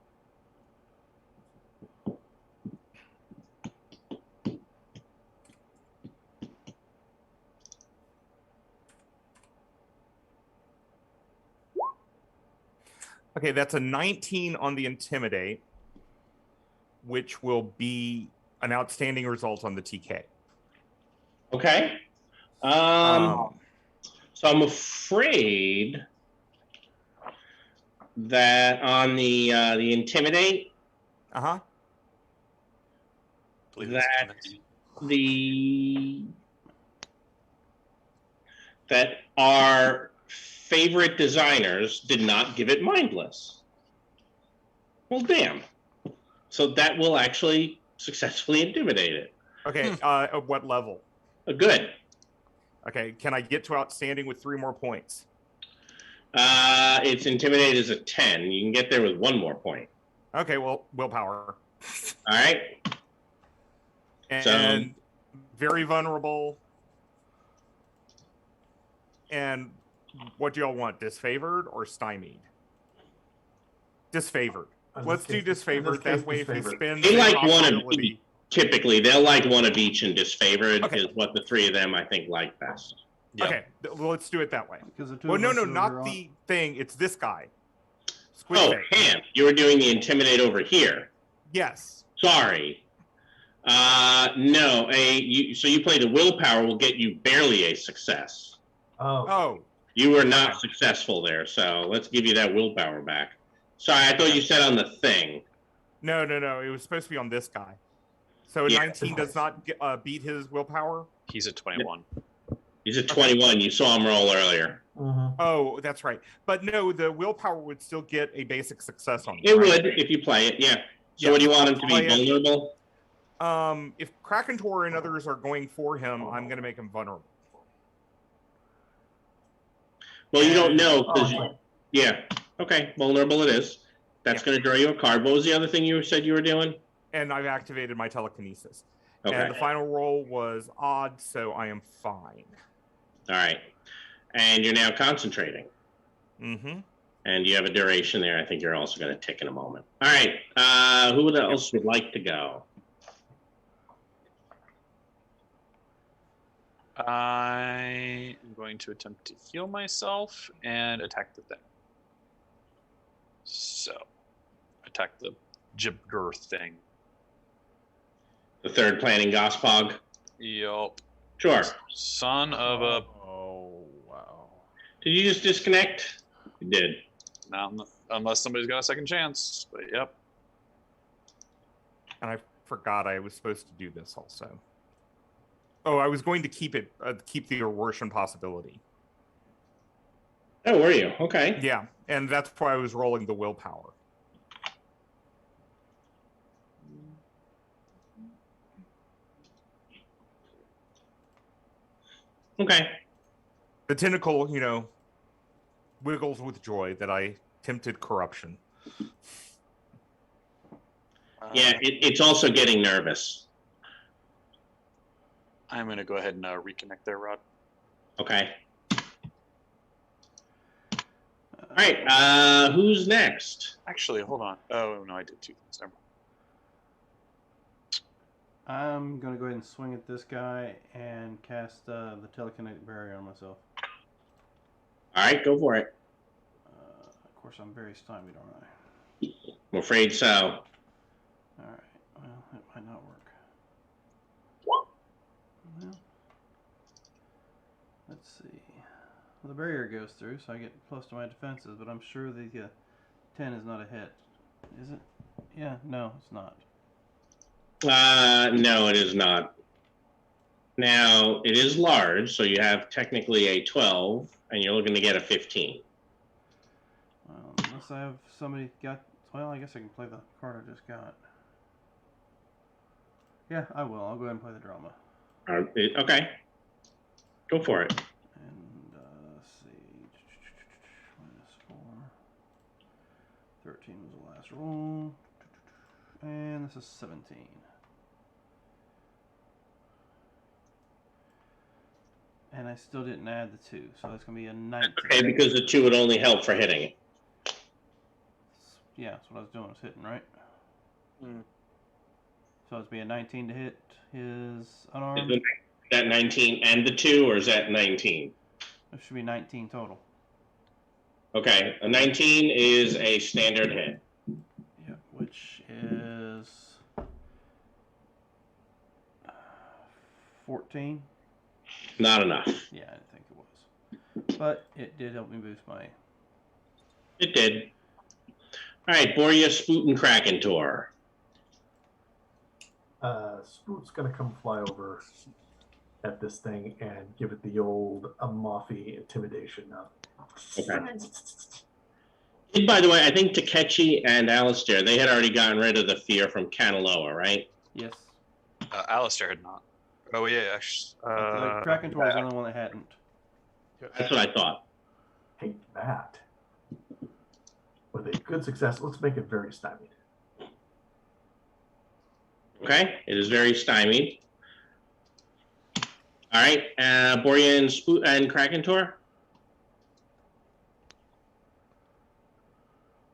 Okay, that's a 19 on the intimidate, which will be an outstanding result on the TK. Okay. So I'm afraid that on the intimidate, Uh-huh. that our favorite designers did not give it mindless. Well, damn. So that will actually successfully intimidate it. Okay, at what level? Good. Okay, can I get to outstanding with 3 more points? Its intimidate is a 10. You can get there with 1 more point. Okay, well, willpower. All right. And very vulnerable. And what do y'all want? Disfavored or stymied? Disfavored. Let's do disfavored. That way, if he spends They a like one of possibility. each. Typically, they'll like one of each, and disfavored Okay. is what the three of them I think like best. Yeah. Okay, well, let's do it that way. Because the two Well, of no, us no, are not over the thing. It's this guy. Squid Oh, face. Ham, you were doing the intimidate over here. Yes. Sorry. No. So you play the willpower will get you barely a success. Oh. You were not successful there, so let's give you that willpower back. Sorry, I thought you said on the thing. No. It was supposed to be on this guy. So Yeah. 19 does not beat his willpower. He's at 21. He's at 21. You saw him roll earlier. Oh, that's right. But no, the willpower would still get a basic success on it. It right? would if you play it, yeah. So Yeah, what do you want him to play be, it. vulnerable? If Krakentor and others are going for him, I'm going to make him vulnerable. Well, you don't know, because yeah. Okay, vulnerable it is. That's going to draw you a card. What was the other thing you said you were doing? And I've activated my telekinesis. Okay. And the final roll was odd, so I am fine. All right. And you're now concentrating. Mm-hmm. And you have a duration there. I think you're also going to tick in a moment. All right. Who else would like to go? I am going to attempt to heal myself and attack the thing. So, attack the Jibger thing. The third planning Gospog? Yup. Sure. Son of a... Oh, wow. Did you just disconnect? You did. Not unless somebody's got a second chance. But yep. And I forgot I was supposed to do this also. Oh, I was going to keep the Aurorian possibility. Oh, were you? Okay. Yeah, and that's why I was rolling the willpower. Okay. The tentacle, wiggles with joy that I tempted corruption. Yeah, it's also getting nervous. I'm going to go ahead and reconnect there, Rod. Okay. All right. Who's next? Actually, hold on. Oh, no, I did two things. Never mind. I'm going to go ahead and swing at this guy and cast the telekinetic barrier on myself. All right, go for it. Of course, I'm very stymied, aren't I? I'm afraid so. All right. Well, it might not work. Well, let's see. Well, the barrier goes through, so I get plus to my defenses, but I'm sure the 10 is not a hit. Is it? Yeah, no, it's not. No, it is not. Now, it is large, so you have technically a 12, and you're looking to get a 15. Well, unless I have somebody got... Well, I guess I can play the card I just got. Yeah, I will. I'll go ahead and play the drama. Okay. Go for it. And, let's see. -4. 13 was the last roll. And this is 17. And I still didn't add the 2, so that's going to be a 19. Okay, because the 2 would only help for hitting. Yeah, that's what I was doing, was hitting, right? Mm. So it's be a 19 to hit his unarmed. Is that 19 and the 2, or is that 19? It should be 19 total. Okay, a 19 is a standard hit. Yeah, which is 14. Not enough. Yeah, I didn't think it was. But it did help me boost my... It did. All right, Borya, Spoot, and Krakentor. Spoot's going to come fly over at this thing and give it the old Amalfi intimidation. Okay. And by the way, I think Takechi and Alistair, they had already gotten rid of the fear from Kanaloa, right? Yes. Alistair had not. Oh, yeah, actually. Krakentor was the only one that hadn't. That's what I thought. Take that. With a good success, let's make it very stymied. Okay, it is very stymied. All right, Boria and Krakentor.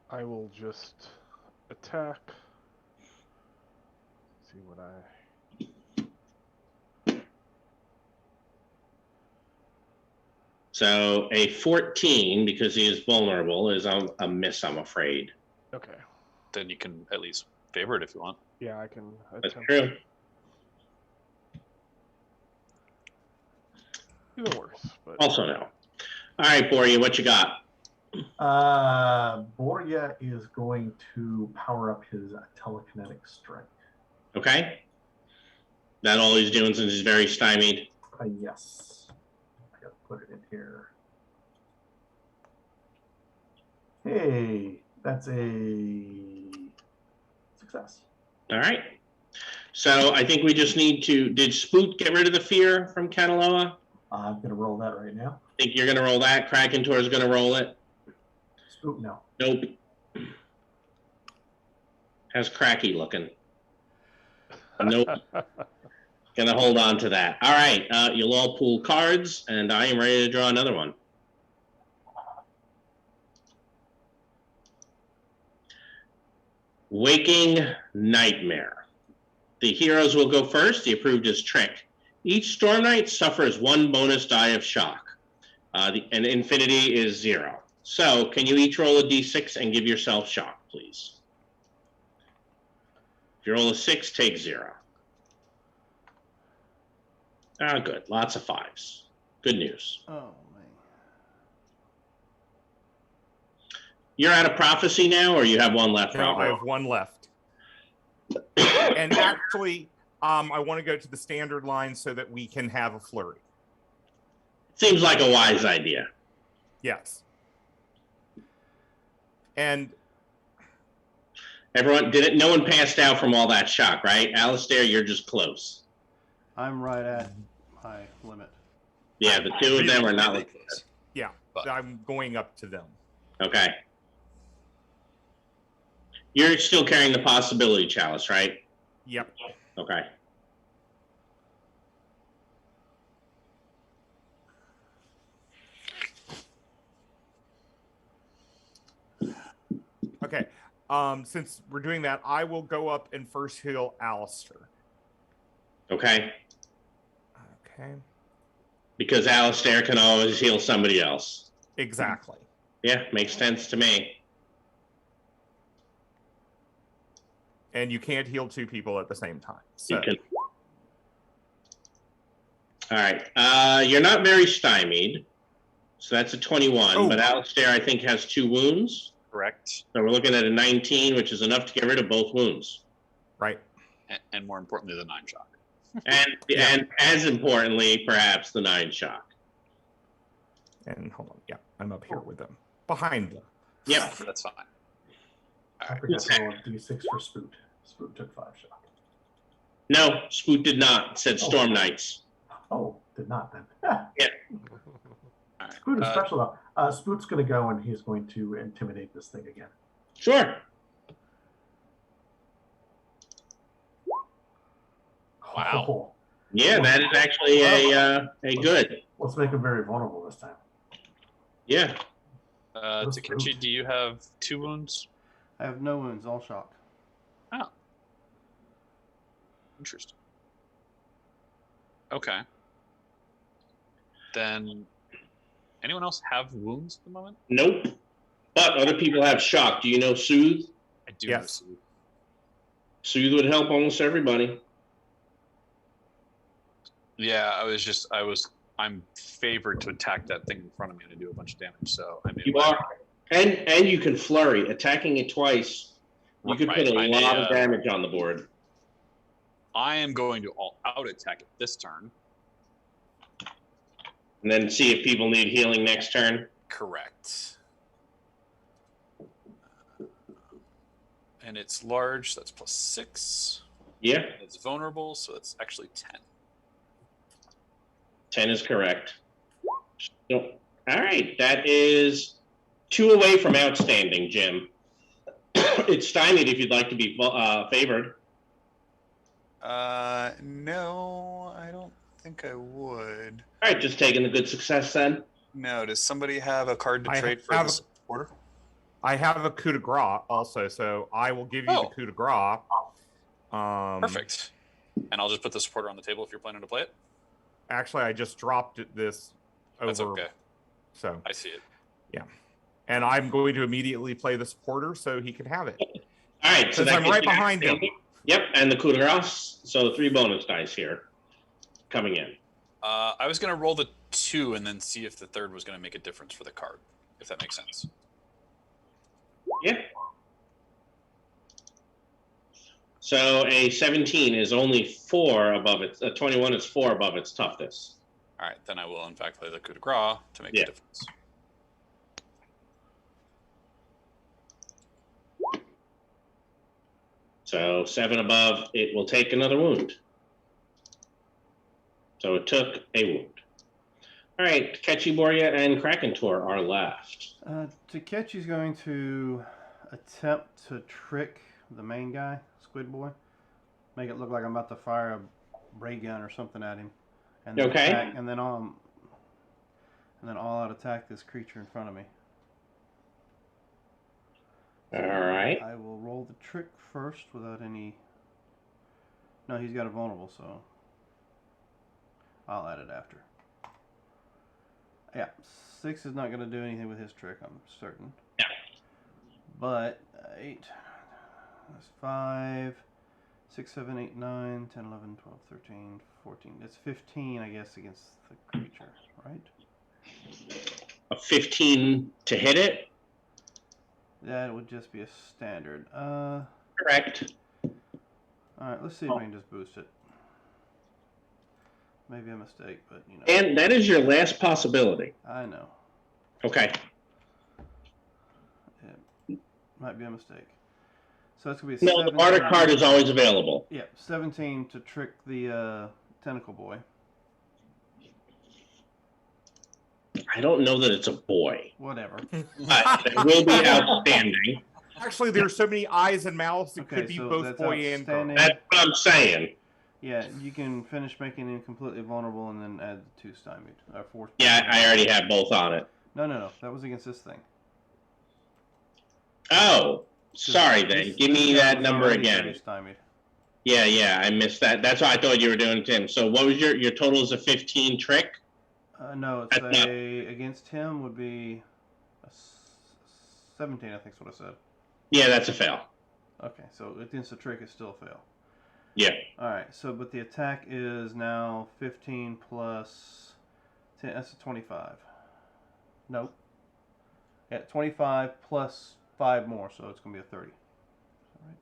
I will just attack. See what I. So a 14, because he is vulnerable, is a miss, I'm afraid. Okay. Then you can at least favor it if you want. Yeah, I can That's attempt. true. Even worse, but Also no. All right, Boria, what you got? Boria is going to power up his telekinetic strength. Okay. That all he's doing since he's very stymied. Yes. I gotta put it in here. Hey, that's a success. All right. So I think we just need to. Did Spoot get rid of the fear from Kanaloa? I'm gonna roll that right now. I think you're going to roll that. Krakentor is going to roll it. Spook, no. Nope. How's Cracky looking? Nope. Gonna hold on to that. All right. You'll all pull cards, and I am ready to draw another one. Waking Nightmare. The heroes will go first. The approved is Trick. Each Storm Knight suffers 1 bonus die of shock. And Infinity is 0. So, can you each roll a d6 and give yourself shock, please? If you roll a 6, take 0. Ah, good. Lots of 5s. Good news. Oh, man. You're out of prophecy now, or you have one left? No, I Rob? have one left. And actually, I want to go to the standard line so that we can have a flurry. Seems like a wise idea. Yes. And Everyone did it. No one passed out from all that shock, right? Alistair, you're just close. I'm right at my limit. Yeah, the two of them are not. Really close. yeah, But- I'm going up to them. Okay. You're still carrying the possibility chalice, right? Yep. Okay. Okay. Since we're doing that, I will go up and first heal Alistair. Okay. Okay. Because Alistair can always heal somebody else. Exactly. Yeah, makes sense to me. And you can't heal 2 people at the same time. So You can. All right. You're not very stymied. So that's a 21. Oh. But Alistair, I think, has 2 wounds. Correct. So we're looking at a 19, which is enough to get rid of both wounds. right. And more importantly, the 9 shock. And as importantly, perhaps the 9 shock. And hold on. Yeah, I'm up here with them. Behind them. Yep. That's fine. All I right. forgot to roll a d6 for Spoot. Spoot took 5 shock. No, Spoot did not. It said Storm Knights. Oh, did not then. All right. Spoot is special though. Spoot's going to go and he's going to intimidate this thing again. Sure. Wow. Oh, Yeah, that is actually a good. let's make him very vulnerable this time. Yeah. That's Takechi, true. do you have 2 wounds? I have no wounds, all shock. Oh. Interesting. Okay. Then, anyone else have wounds at the moment? Nope. But other people have shock. Do you know Soothe? I do. Yes. know. Soothe would help almost everybody. Yeah, I'm favored to attack that thing in front of me and do a bunch of damage. So I mean, You are. And you can flurry. Attacking it twice, you could put a Right, I lot may, of damage on the board. I am going to all out attack it this turn. And then see if people need healing next turn. Correct. And it's large, so that's +6. Yeah, It's vulnerable, so it's actually 10. 10 is correct. So, all right, that is 2 away from outstanding, Jim. It's stymied if you'd like to be favored. No, I don't think I would. All right, just taking the good success then. No, does somebody have a card to I trade for have the supporter? I have a coup de grace also, so I will give you the Oh. coup de grace. Perfect. And I'll just put the supporter on the table if you're planning to play it. Actually, I just dropped this over. That's okay. So I see it. yeah, and I'm going to immediately play the supporter so he can have it. All right, so Since I'm right behind him. Yep, and the coup de grace. So 3 bonus dice here coming in. I was going to roll the 2 and then see if the third was going to make a difference for the card, if that makes sense. Yep. So a 17 is only 4 above its. A 21 is 4 above its toughness. All right, then I will in fact play the coup de grace to make a difference. So 7 above, it will take another wound. So it took a wound. All right, Takechi, Boria, and Krakentor are left. Takechi's going to attempt to trick the main guy, Squid Boy. Make it look like I'm about to fire a ray gun or something at him. And then Okay. attack, and then all out attack this creature in front of me. All right. I will roll the trick first without any... No, he's got a vulnerable, so I'll add it after. Yeah, 6 is not going to do anything with his trick, I'm certain. Yeah. But 8, that's 5, 6, 7, 8, 9, 10, 11, 12, 13, 14. It's 15, I guess, against the creature, right? A 15 to hit it? That would just be a standard. Correct. Alright, let's see if I can just boost it. Maybe a mistake, but you know. And that is your last possibility. I know. Okay. It might be a mistake. So that's going to be a No, 17. the barter card is always available. Yeah, 17 to trick the tentacle boy. I don't know that it's a boy. Whatever. But it will be outstanding. Actually, there's so many eyes and mouths, it Okay, could be so both that's boy and girl. outstanding. That's what I'm saying. Yeah, you can finish making him completely vulnerable and then add the 2 stymied. Or 4. Yeah, I already have both on it. No. That was against this thing. Oh, sorry then. This- Give this me guy that was number already again. Stymied. Yeah, I missed that. That's what I thought you were doing, Tim. So what was your total is a 15 trick? No, it's That's not- against him would be a 17, I think is what I said. Yeah, that's a fail. Okay, so against the trick, it's still a fail. Yeah. Alright, so but the attack is now 15 plus 10, that's a 25. Nope. Yeah, 25 plus 5 more, so it's going to be a 30. Alright.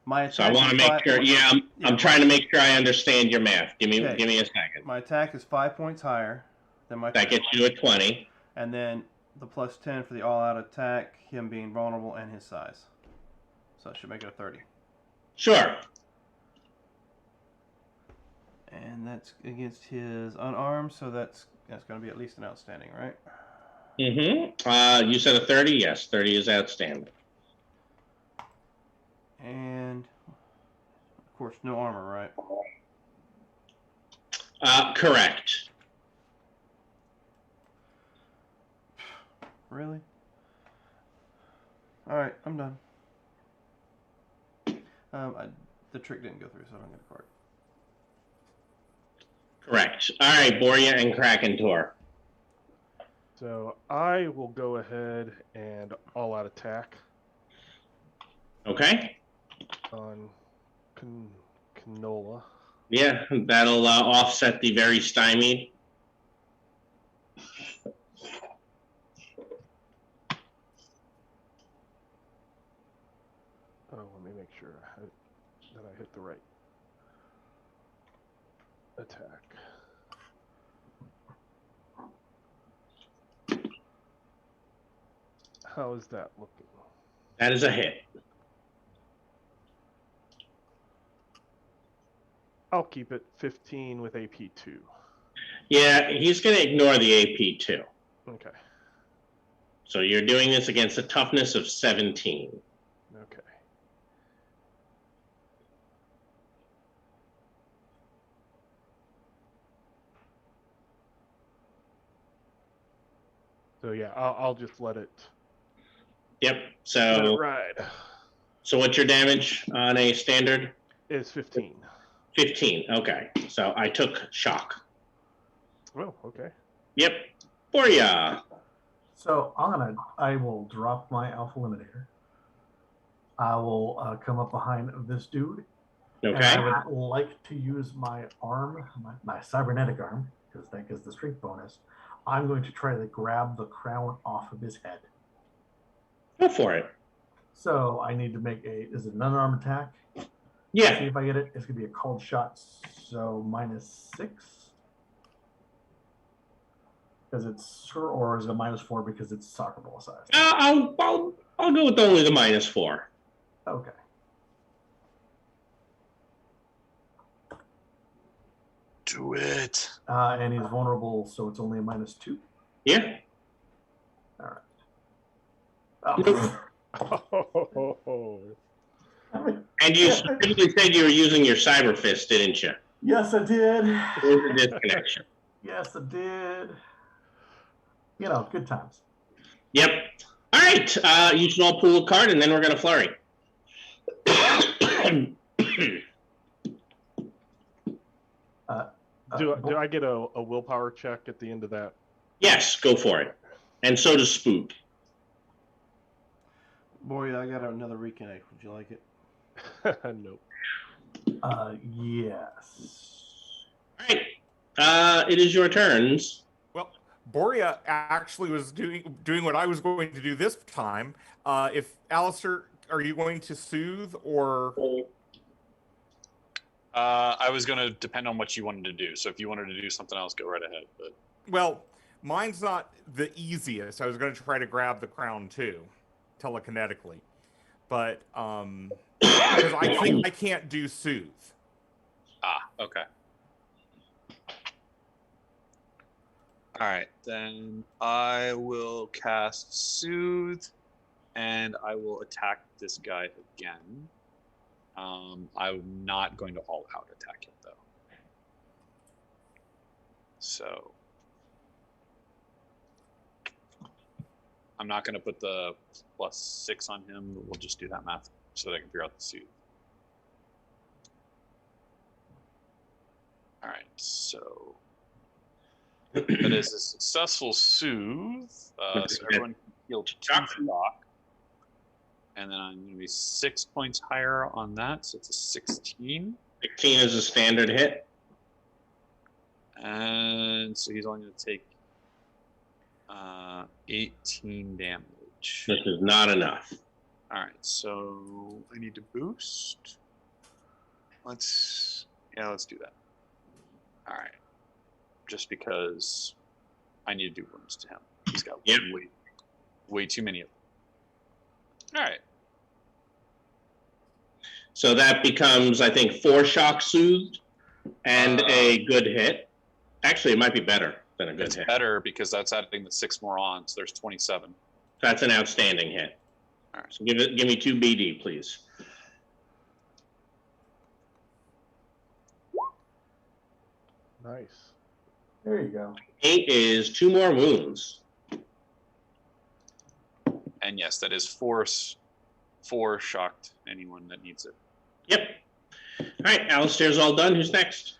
My attack So I want to is make sure. Yeah, I'm trying to make sure I understand your math. Give me Okay. a second. My attack is 5 points higher than my That gets you a 20. and then the plus 10 for the all-out attack, him being vulnerable, and his size. So that should make it a 30. Sure. And that's against his unarmed, so that's going to be at least an outstanding, right? Mm-hmm. You said a 30? Yes, 30 is outstanding. And, of course, no armor, right? Correct. Really? Alright, I'm done. The trick didn't go through, so I don't get a card. Correct. All right, Boria and Krakentor. So I will go ahead and all-out attack Okay. on Canola. Yeah, that'll offset the very stymied. Oh, let me make sure that I hit the right attack. How is that looking? That is a hit. I'll keep it 15 with AP2. Yeah, he's going to ignore the AP2. Okay. So you're doing this against a toughness of 17. Okay. So yeah, I'll just let it Yep. ride. So what's your damage on a standard? It's 15. 15. Okay. So I took shock. Well, okay. Yep. For ya. So I will drop my Alpha Eliminator. I will come up behind this dude. And Okay. I would like to use my arm, my cybernetic arm, because that gives the strength bonus. I'm going to try to grab the crown off of his head. Go for it. So I need to make is it an unarmed attack? See Yeah. if I get it. It's going to be a called shot, so -6. Because it's, or is it -4 because it's soccer ball size? I'll go with only the -4. Okay. Do it. And he's vulnerable, so it's only a -2. Yeah. All right. Oh. And you specifically said you were using your cyber fist, didn't you? Yes, I did. There's a disconnection. Yes, I did. You know, good times. Yep. All right. You should all pull a card, and then we're going to flurry. Do I get a willpower check at the end of that? Yes, go for it. And so does Spook. Boy, I got another reconnect. Would you like it? Nope. Yes. All right. It is your turns. Well, Boria actually was doing what I was going to do this time. If Alistair, are you going to soothe or? I was going to depend on what you wanted to do. So if you wanted to do something else, go right ahead. But Well, mine's not the easiest. I was going to try to grab the crown too, telekinetically, but because I think I can't do soothe. Okay. All right, then I will cast Soothe, and I will attack this guy again. I'm not going to all-out attack him, though. So I'm not going to put the +6 on him, but we'll just do that math so that I can figure out the Soothe. All right, so that is a successful Soothe. So everyone can heal 2 shock. And then I'm going to be 6 points higher on that, so it's a 16. 16 is a standard hit. And so he's only going to take 18 damage. This is not enough. All right, so I need to boost. Let's do that. All right, just because I need to do wounds to him. He's got way too many of them. All right. So that becomes, I think, 4 shock soothed and a good hit. Actually, it might be better than a good hit. It's better because that's adding the 6 more on, so there's 27. That's an outstanding hit. All right, so give me 2 BD, please. Nice. There you go. 8 is 2 more wounds. And yes, that is 4 shocked anyone that needs it. Yep. All right, Alistair's all done. Who's next?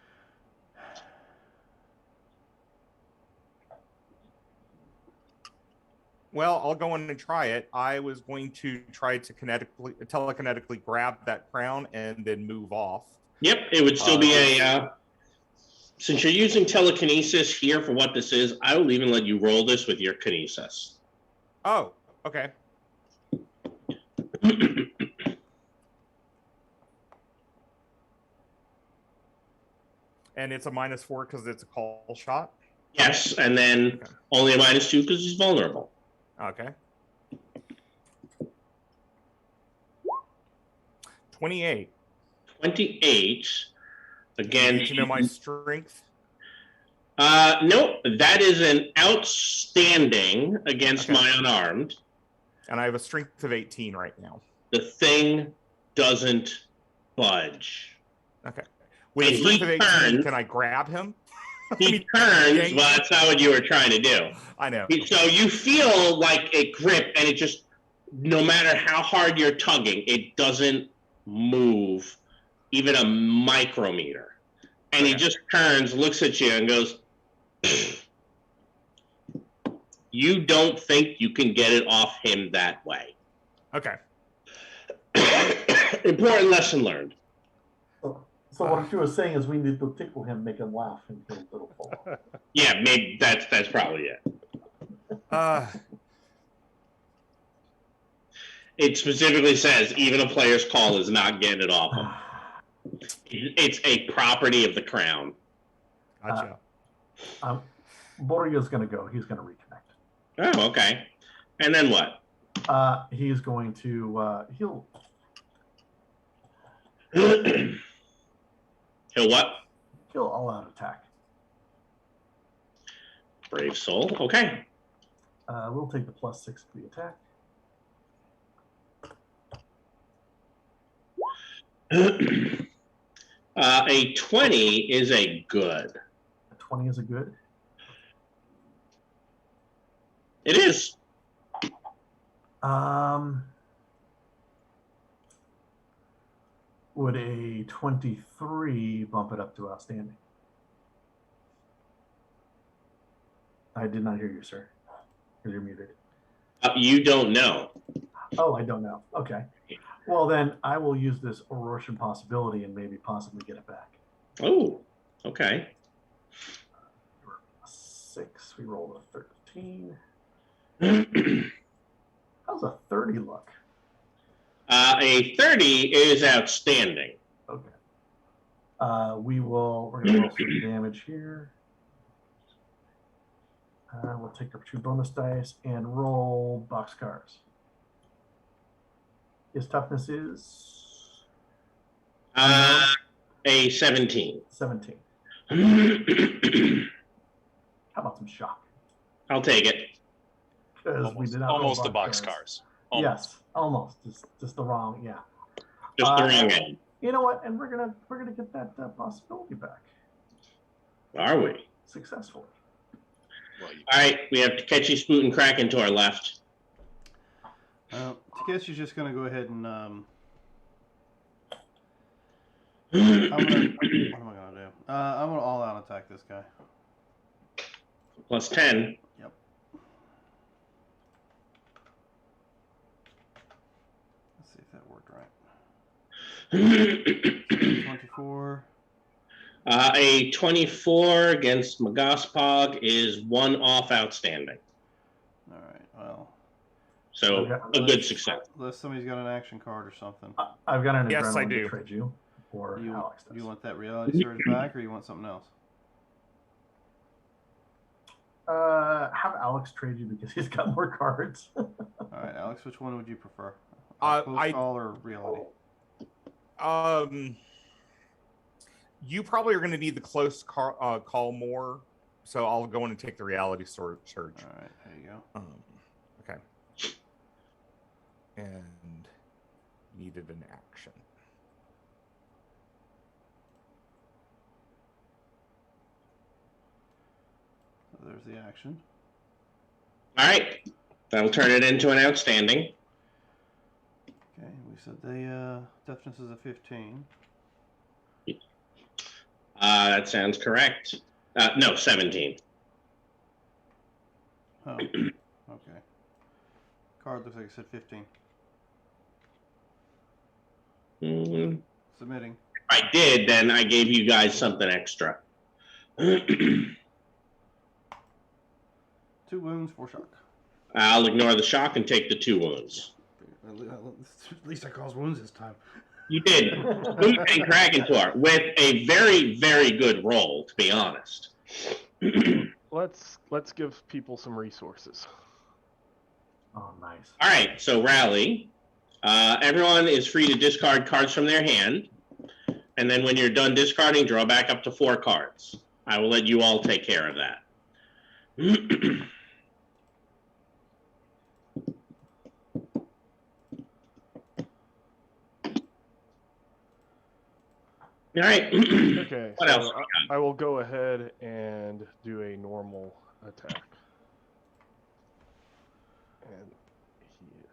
Well, I'll go in and try it. I was going to try to telekinetically grab that crown and then move off. Yep, it would still be a... since you're using telekinesis here for what this is, I will even let you roll this with your kinesis. Oh, okay. And it's a -4 because it's a call shot? Yes, and then only a -2 because he's vulnerable. Okay. 28. 28. Again, Do you know my strength? No, that is an outstanding against my unarmed. And I have a strength of 18 right now. The thing doesn't budge. Okay. With a strength of 18, can I grab him? He turns, yank. well, that's not what you were trying to do. I know. So you feel like a grip, and it just, no matter how hard you're tugging, it doesn't move even a micrometer. And he just turns, looks at you, and goes, you don't think you can get it off him that way. Okay. Important lesson learned. So what you were saying is we need to tickle him, make him laugh, and it'll fall off. Yeah, maybe that's probably it. It specifically says even a player's call is not getting it off him. It's a property of the crown. Gotcha. Borgia's going to go. He's going to reconnect. Oh, okay. And then what? He's going to he'll He'll what? He'll all-out attack. Brave soul. Okay. We'll take the +6 to the attack. A 20 is a good. A 20 is a good. It is. Would a 23 bump it up to outstanding? I did not hear you, sir. Because you're muted. You don't know. Oh, I don't know. Okay. Well, then I will use this Orosian possibility and maybe possibly get it back. Oh, okay. 6. We rolled a 13. How's a 30 look? A 30 is outstanding. Okay. We're going to roll some damage here. We'll take our 2 bonus dice and roll boxcars. His toughness is a 17. 17. How about some shock? I'll take it. Because we did not Almost roll the boxcars. Almost. Yes, almost. Just the wrong. Yeah. Just the wrong end. You know what? And we're gonna get that possibility back Are we? successfully. Well, All right, we have Takechi, Spoot, and Kraken to our left. Takechi's just going to go ahead and what am I going to do? I'm going to all-out attack this guy. +10. Yep. Let's see if that worked right. 24. A 24 against Magaspog is 1 off outstanding. All right. Well, So a good success. unless somebody's got an action card or something. I've got an Yes, I adrenaline do. to trade you, or Alex does. Do you want that reality surge back, or you want something else? Have Alex trade you because he's got more cards. All right, Alex, which one would you prefer? I- Close call or reality? You probably are going to need the close call more, so I'll go in and take the reality surge. All right, there you go. Okay. And needed an action. So there's the action. All right, that'll turn it into an outstanding. Okay, we said they toughness is a 15. That sounds correct. No, 17. Oh, okay. Card looks like it said 15. Submitting. If I did, then I gave you guys something extra. 2 wounds, 4 shock. I'll ignore the shock and take the 2 wounds. At least I caused wounds this time. You did. Spoot and Krakentor with a very, very good roll, to be honest. Let's give people some resources. Oh, nice. All right, so rally. Everyone is free to discard cards from their hand. And then when you're done discarding, draw back up to 4 cards. I will let you all take care of that. All right. Okay, What so else? I will go ahead and do a normal attack. And he is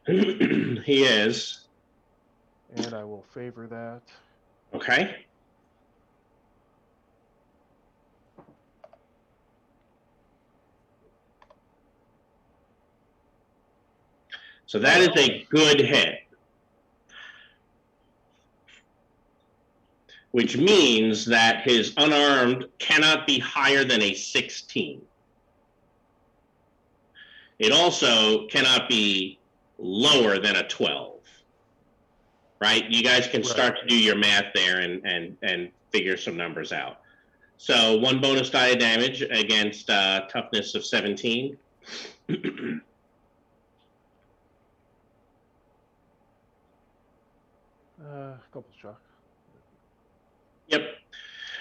vulnerable. He is. And I will favor that. Okay. So that is a good hit. Which means that his unarmed cannot be higher than a 16. It also cannot be lower than a 12. Right? You guys can start to do your math there and figure some numbers out. So 1 bonus die of damage against toughness of 17. Couple shock. Yep.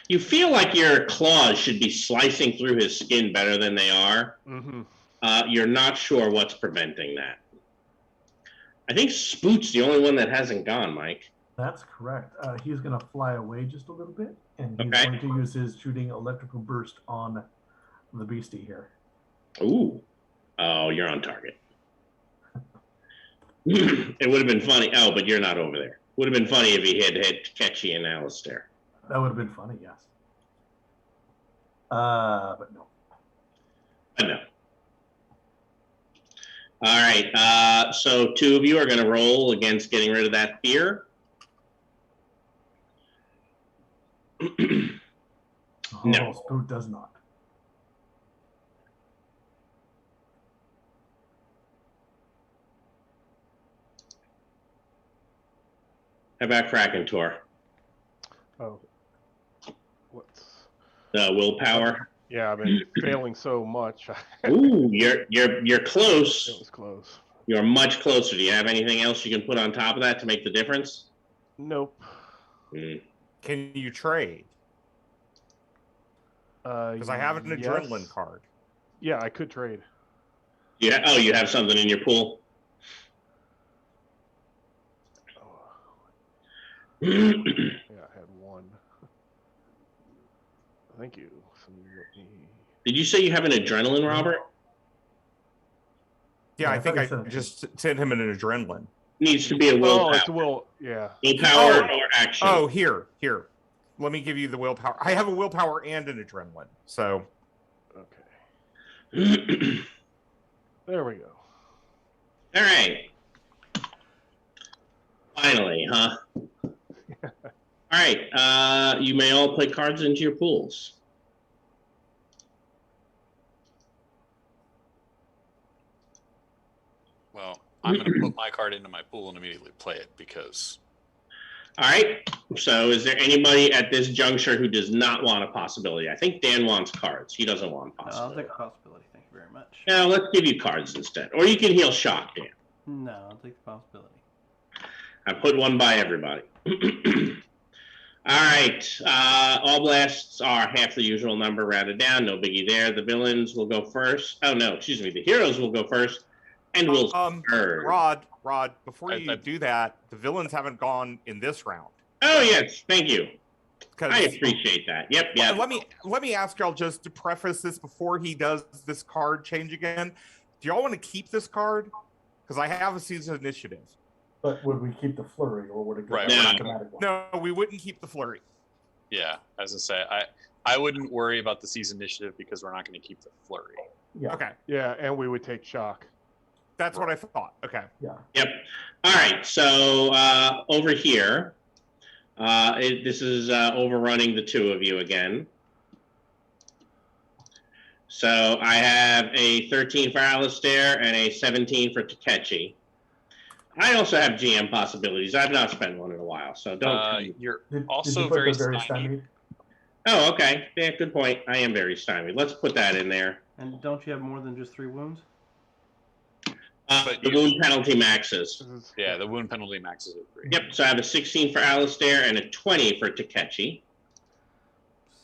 You feel like your claws should be slicing through his skin better than they are. Mm-hmm. You're not sure what's preventing that. I think Spoot's the only one that hasn't gone, Mike. That's correct. He's going to fly away just a little bit, and he's Okay. going to use his shooting electrical burst on the beastie here. Ooh. Oh, you're on target. It would have been funny. Oh, but you're not over there. Would have been funny if he had hit Ketchy and Alistair. That would have been funny, yes. But no. But no. All right. So 2 of you are going to roll against getting rid of that fear. No. Spoot does not. How about Krakentor? Oh. What's... Willpower. Yeah, I've been failing so much. Ooh, you're close. It was close. You're much closer. Do you have anything else you can put on top of that to make the difference? Nope. Can you trade? Because I have an adrenaline card. Yeah, I could trade. Yeah. Oh, you have something in your pool. Yeah, I had 1. Thank you. Did you say you have an adrenaline, Robert? Yeah, I think I said just sent him an adrenaline. Needs to be a willpower. Oh, it's a will. Yeah. Willpower or action. Oh, here. Let me give you the willpower. I have a willpower and an adrenaline. So. Okay. There we go. All right. Finally, huh? All right. You may all play cards into your pools. Well, I'm going to put my card into my pool and immediately play it because. All right. So is there anybody at this juncture who does not want a possibility? I think Dan wants cards. He doesn't want I'll possibility. take a possibility. Thank you very much. No, let's give you cards instead. Or you can heal shock, Dan. No, I'll take the possibility. I put 1 by everybody. All right. All blasts are half the usual number rounded down. No biggie there. The villains will go first. Oh, no. Excuse me. The heroes will go first. And we'll serve. Rod, before you do that, the villains haven't gone in this round. Oh, yes. Thank you. I appreciate that. Yep. Let me ask y'all just to preface this before he does this card change again. Do y'all want to keep this card? Because I have a season initiative. But would we keep the flurry, or would it go Right, to we're the not automatic one? No, we wouldn't keep the flurry. Yeah, as I say, I wouldn't worry about the season initiative because we're not going to keep the flurry. Yeah. Okay. Yeah, and we would take shock. That's what I thought. Okay. Yeah. Yep. All right. So over here, this is overrunning the 2 of you again. So I have a 13 for Alistair and a 17 for Takechi. I also have GM possibilities. I've not spent one in a while, so don't. You're Did also you put very the stymied. Oh, okay. Yeah, good point. I am very stymied. Let's put that in there. And don't you have more than just 3 wounds? But The wound penalty maxes. Yeah, the wound penalty maxes at 3. Yep. So I have a 16 for Alistair and a 20 for Takechi.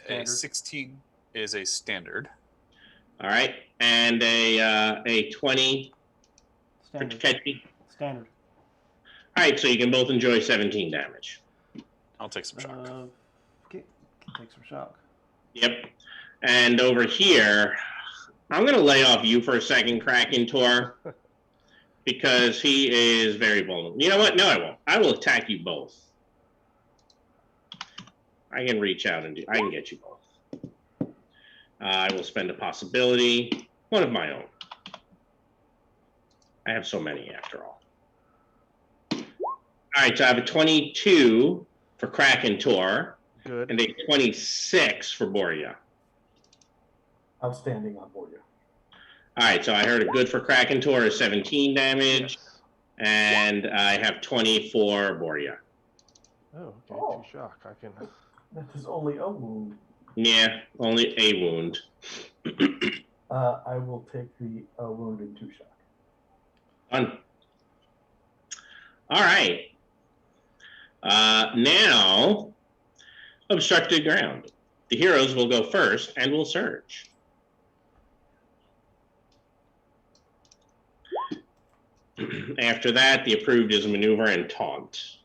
A 16 is a standard. All right, and a 20 Standard. for Takechi. Standard. All right, so you can both enjoy 17 damage. I'll take some shock. Okay, take some shock. Yep. And over here, I'm going to lay off you for a second, Kraken Tor, because he is very vulnerable. You know what? No, I won't. I will attack you both. I can reach out and I can get you both. I will spend a possibility, one of my own. I have so many after all. All right, so I have a 22 for Kraken Tor Good. and a 26 for Boria. Outstanding on board you. All right, so I heard a good for Kraken Tor is 17 damage, Yes. and I have 20 for Boria. Oh, okay. Oh. 2 shock. I can. That is only a wound. Yeah, only a wound. I will take the wound and 2 shock. Fun. All right. Now, obstructed ground. The heroes will go first and will surge. After that, the approved is maneuver and taunt.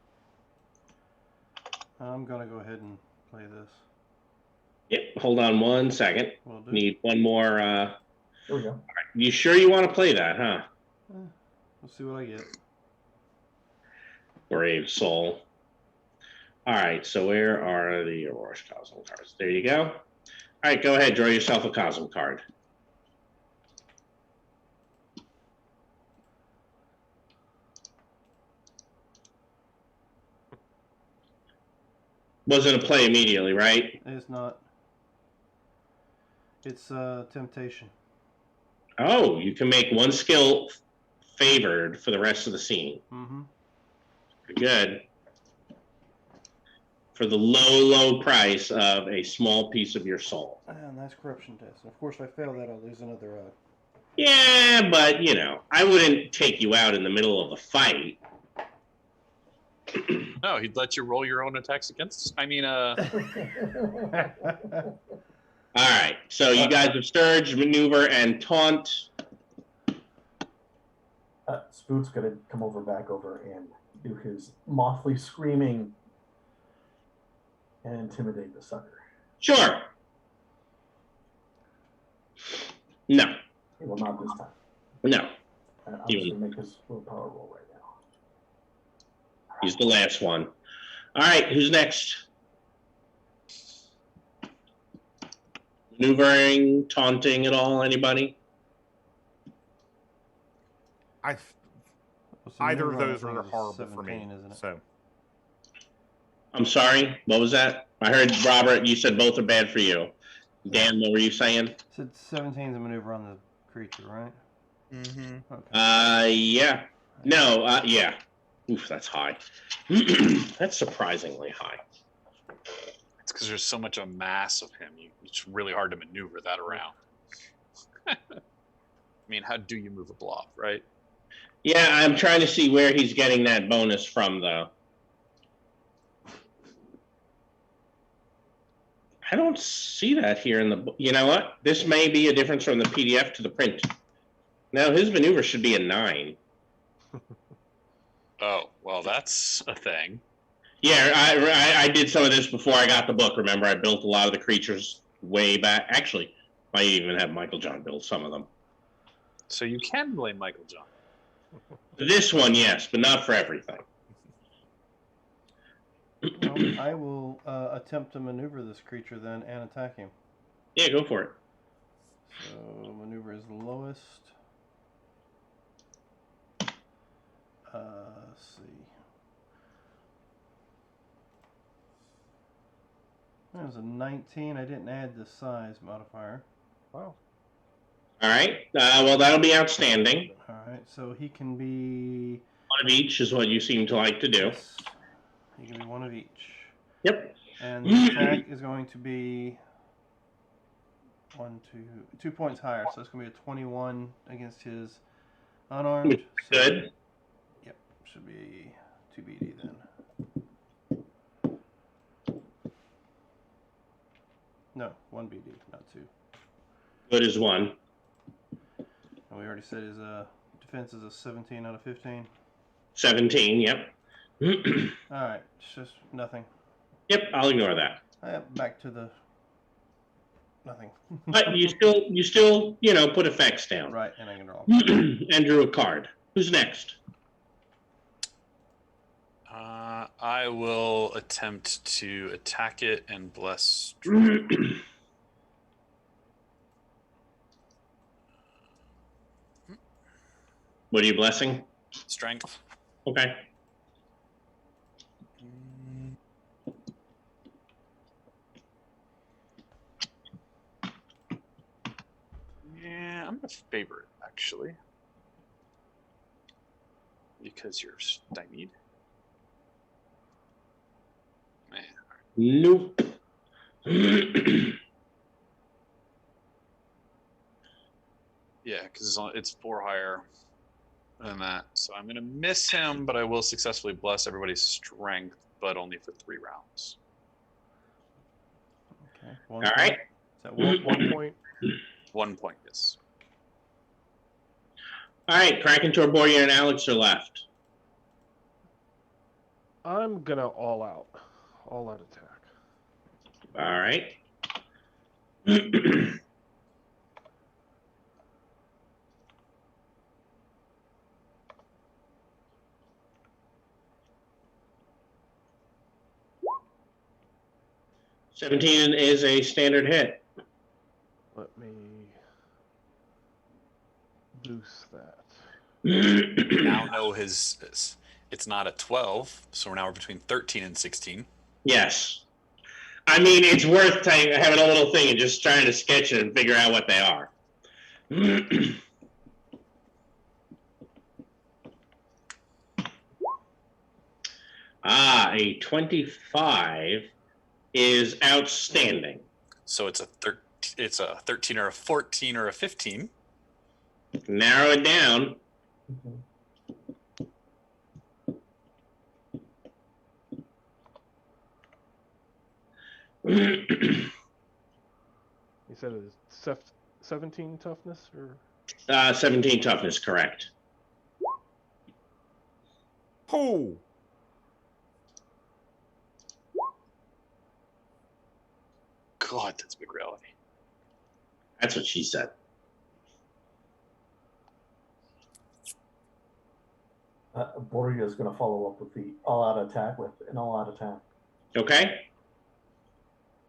I'm gonna go ahead and play this. Yep, hold on 1 second. Will do. Need one more. Here we go. You sure you want to play that, huh? We'll see what I get. Brave soul. All right, so where are the Aurora Cosmo cards? There you go. All right, go ahead, draw yourself a Cosmo card. Wasn't a play immediately, right? It's not. It's temptation. Oh, you can make one skill favored for the rest of the scene. Mm-hmm. Pretty good. For the low, low price of a small piece of your soul. And that's corruption test. And of course, if I fail that, I'll lose another. Yeah, but, you know, I wouldn't take you out in the middle of a fight. No, he'd let you roll your own attacks against. I mean, All right, so you guys have surge, maneuver, and taunt. Spook's gonna come back over, and do his mothly screaming and intimidate the sucker. Sure. No, He will not this time. no, I'm just gonna make his willpower roll right now. he's the last one. All right, who's next? Maneuvering, taunting at all, anybody? Either of those are horrible for me. Isn't it? So I'm sorry, what was that? I heard, Robert, you said both are bad for you. Dan, what were you saying? Said 17 is a maneuver on the creature, right? Mm-hmm. Okay. Yeah. No, yeah. Oof, that's high. That's surprisingly high. it's because there's so much of a mass of him. It's really hard to maneuver that around. I mean, how do you move a blob, right? Yeah, I'm trying to see where he's getting that bonus from, though. I don't see that here in the book. You know what? This may be a difference from the PDF to the print. Now, his maneuver should be a 9. Oh, well, that's a thing. Yeah, I did some of this before I got the book. Remember, I built a lot of the creatures way back. Actually, I even have Michael John build some of them. So you can blame Michael John. This one, yes, but not for everything. Well, I will attempt to maneuver this creature then and attack him. Yeah, go for it. So maneuver is the lowest. Let's see. That was a 19. I didn't add the size modifier. Wow. All right. Well, that'll be outstanding. All right, so he can be. One of each is what you seem to like to do. Yes, he can be one of each. Yep. And the attack is going to be 2 points higher, so it's going to be a 21 against his unarmed. So, Good. yep, should be 2 BD then. No, 1 BD, not 2. Good as 1. And we already said his defense is a 17 out of 15. 17, yep. Alright, it's just nothing. Yep, I'll ignore that. Back to the nothing. But you still, put effects down. Right, and I can draw. And drew a card. Who's next? I will attempt to attack it and bless. What are you blessing? Strength. Okay. Yeah, I'm gonna favor it actually, because you're stymied. Man. Nope. Yeah, because it's 4 higher than that. So I'm going to miss him, but I will successfully bless everybody's strength, but only for 3 rounds. Okay. All right. Is that one point? 1 point, yes. All right. Kraken, Torborgia, and Alex are left. I'm gonna all out attack. All right. 17 is a standard hit. Let me boost that. Now know it's not a 12, so now we're between 13 and 16. Yes. I mean, it's worth having a little thing and just trying to sketch it and figure out what they are. A 25 is outstanding. So it's a 13 or a 14 or a 15. Narrow it down. You said it is 17 toughness or 17 toughness, correct. Oh. God, that's big reality. That's what she said. Borgia is going to follow up with the all-out attack with an all-out attack. Okay.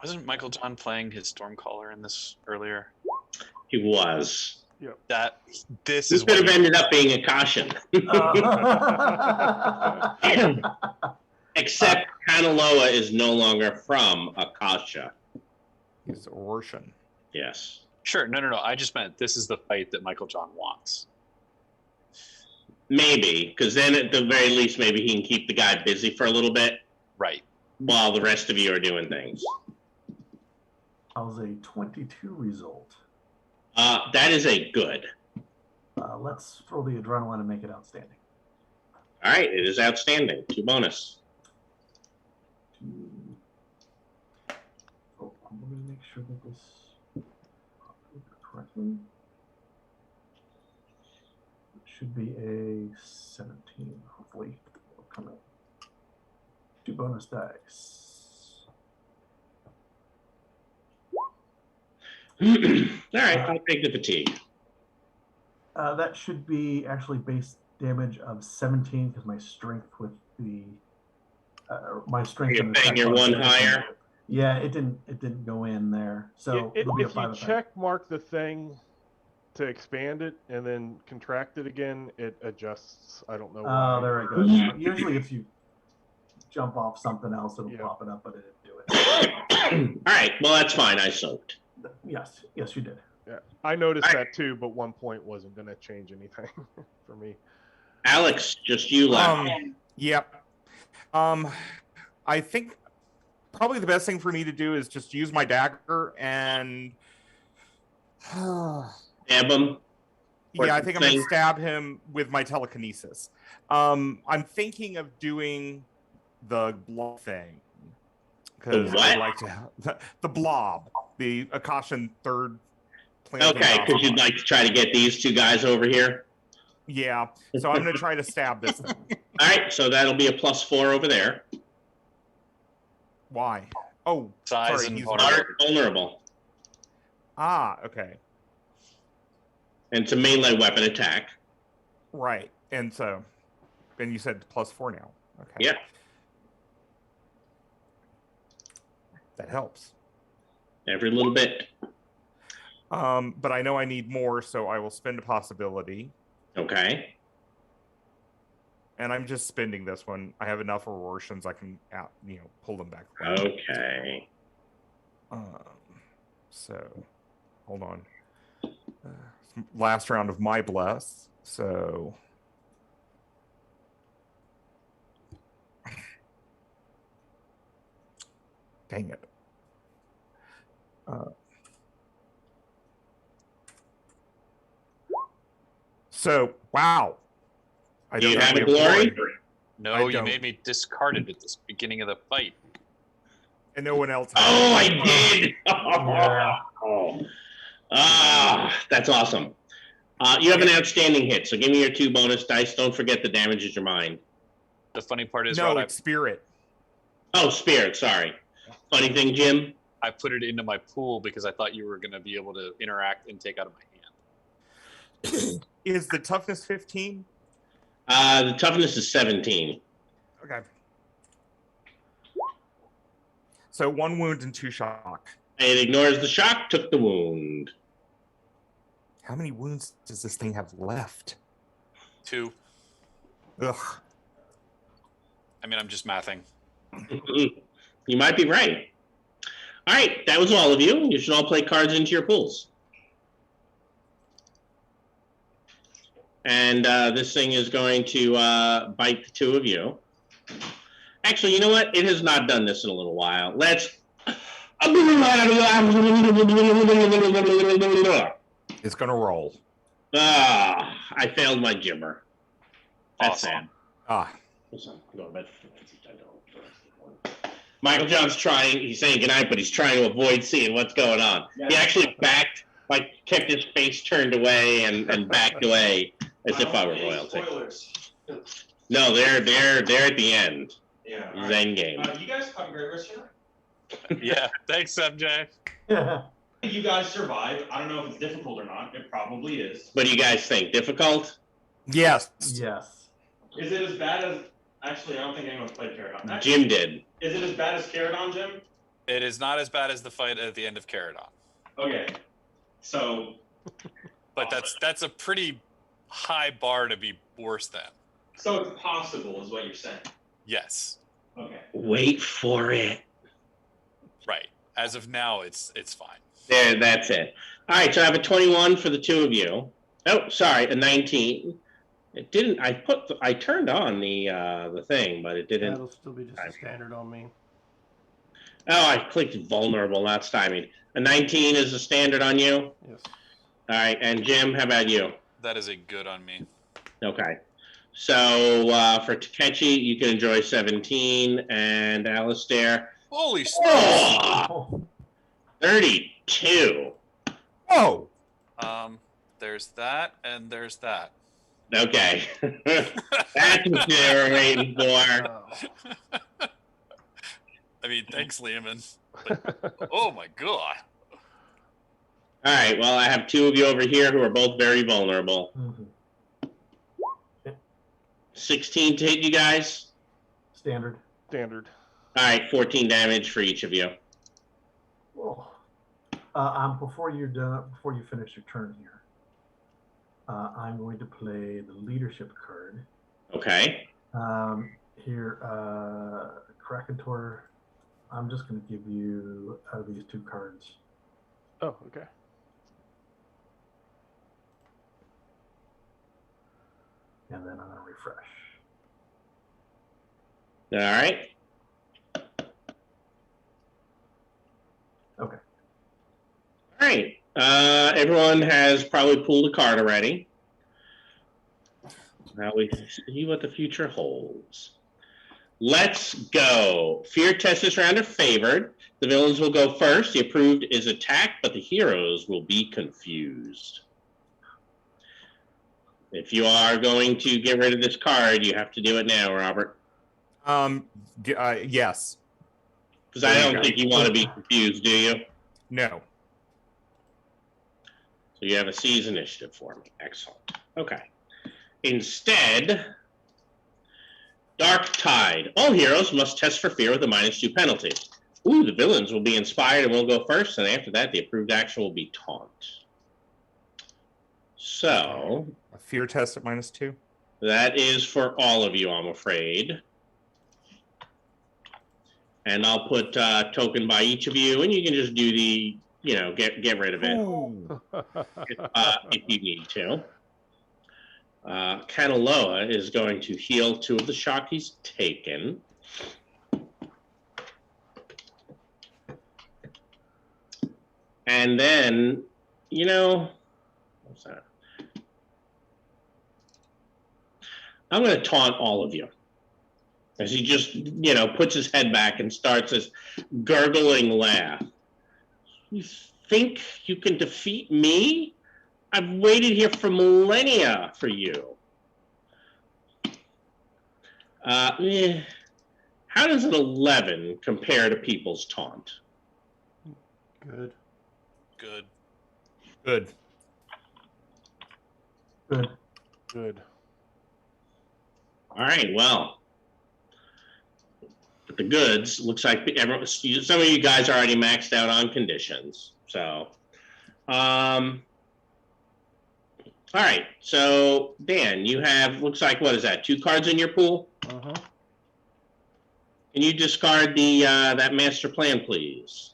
Wasn't Michael John playing his Stormcaller in this earlier? He was. This This could have ended up being a caution. Except Kanaloa is no longer from Akasha. He's Roshan. Yes. Sure. No. I just meant this is the fight that Michael John wants. Maybe, because then at the very least, maybe he can keep the guy busy for a little bit. Right. While the rest of you are doing things. How's a 22 result? That is a good. Let's throw the adrenaline and make it outstanding. All right, it is outstanding. 2 bonus. Oh, I'm going to make sure that this correctly. It should be a 17. Hopefully, it'll come in. 2 bonus dice. All right, I'll take the fatigue. That should be actually base damage of 17 because my strength with the my strength. You're saying you're 1 higher. Yeah, it didn't go in there. So it'll be a if 5 you effect. check mark the thing to expand it and then contract it again, it adjusts. I don't know why. Oh, there it goes. Usually, if you jump off something else, it'll pop it up, but it didn't do it. All right, well that's fine. I soaked. Yes, you did. Yeah, I noticed that too, but 1 point wasn't going to change anything for me. Alex, just you left. Yep. I think probably the best thing for me to do is just use my dagger and Stab him. yeah, I think I'm gonna stab him with my telekinesis. I'm thinking of doing the blob thing because I'd like to the blob, the Akashan third. Okay, because you'd like to try to get these 2 guys over here. Yeah. So I'm going to try to stab this thing. All right, so that'll be a +4 over there. Why? Oh, Size sorry. and He's Vulnerable. Okay. And it's a melee weapon attack. Right. And so then you said +4 now. Okay. Yeah. That helps. Every little bit. But I know I need more, so I will spend a possibility. Okay. And I'm just spending this one. I have enough Aurorians I can pull them back. Okay. So hold on. Last round of my bless. So dang it. So wow. I Do don't you have a any glory? No, you don't. made me discard it at the beginning of the fight. And no one else has. Oh, I did. Yeah. That's awesome. You have an outstanding hit, so give me your 2 bonus dice. Don't forget the damage is your mind. The funny part is, No, Rod, it's spirit. Oh, spirit. Sorry. Funny thing, Jim. I put it into my pool because I thought you were going to be able to interact and take out of my hand. Is the toughness 15? The toughness is 17. Okay. So 1 wound and 2 shock. It ignores the shock, took the wound. How many wounds does this thing have left? 2. Ugh. I mean, I'm just mathing. You might be right. All right, that was all of you. You should all play cards into your pools. And this thing is going to bite the 2 of you. Actually, you know what? It has not done this in a little while. Let's... It's going to roll. I failed my Jimmer. That's Awesome. Ah. sad. Go to bed. Michael John's trying, he's saying goodnight, but he's trying to avoid seeing what's going on. He actually backed, kept his face turned away and backed away as if I were royalty. Spoilers. No, they're at the end. Yeah. Zen game. You guys have a great rest of your night. Yeah, thanks, MJ. You guys survived. I don't know if it's difficult or not. It probably is. What do you guys think? Difficult? Yes. Yes. Is it as bad as... Actually, I don't think anyone's played Caradon. Jim did. Is it as bad as Caradon, Jim? It is not as bad as the fight at the end of Caradon. Okay. So... But that's a pretty high bar to be worse than. So it's possible is what you're saying. Yes. Okay. Wait for it. Right. As of now, it's fine. There, that's it. All right, so I have a 21 for the 2 of you. Oh, sorry, a 19. It didn't. I turned on the thing, but it didn't. That'll still be just a standard on me. Oh, I clicked vulnerable, not stymied. A 19 is a standard on you. Yes. All right, and Jim, how about you? That is a good on me. Okay. So for Takechi, you can enjoy 17, and Alistair, Holy smokes! 32. Oh. There's that, and there's that. Okay. That's what they were waiting for. I mean, thanks, Lehman. But, oh my god. All right, well, I have 2 of you over here who are both very vulnerable. 16 to hit you guys. Standard. Standard. All right, 14 damage for each of you. Before you're done, before you finish your turn here, I'm going to play the leadership card. Okay. Here, Krakentor, I'm just going to give you out of these 2 cards. Oh, okay. And then I'm going to refresh. All right. Okay. All right. Everyone has probably pulled a card already. Now we see what the future holds. Let's go. Fear tests this round are favored. The villains will go first. The approved is attacked, but the heroes will be confused. If you are going to get rid of this card, you have to do it now, Robert. Yes. Because I don't think you want to be confused, do you? No. So you have a seize initiative for me. Excellent. Okay. Instead, Dark Tide. All heroes must test for fear with a -2 penalty. Ooh, the villains will be inspired and will go first, and after that, the approved action will be taunt. So A fear test at -2. that is for all of you, I'm afraid. And I'll put token by each of you, and you can just do the, get rid of it if you need to. Kanaloa is going to heal 2 of the shock he's taken. And then, what's that? I'm going to taunt all of you. As he just, puts his head back and starts this gurgling laugh. You think you can defeat me? I've waited here for millennia for you. How does an 11 compare to people's taunt? Good. Good. Good. Good. Good. All right, well. The goods, looks like some of you guys are already maxed out on conditions. So, all right. So, Dan, you have, looks like, what is that, 2 cards in your pool? Uh-huh. Can you discard the that master plan, please?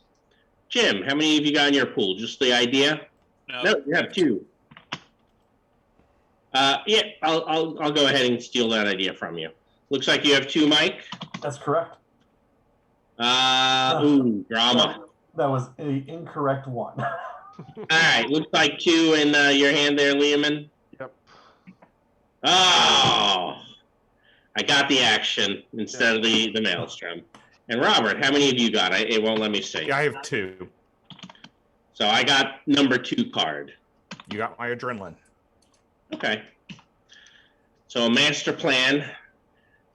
Jim, how many have you got in your pool? Just the idea? No, you have 2. Yeah, I'll go ahead and steal that idea from you. Looks like you have 2, Mike. That's correct. Ooh, drama. That was an incorrect one. All right, looks like 2 in your hand there, Lehman. Yep. Oh, I got the action instead of the maelstrom. And Robert, how many have you got? It won't let me see. Yeah, I have 2. So I got number 2 card. You got my adrenaline. Okay. So a master plan.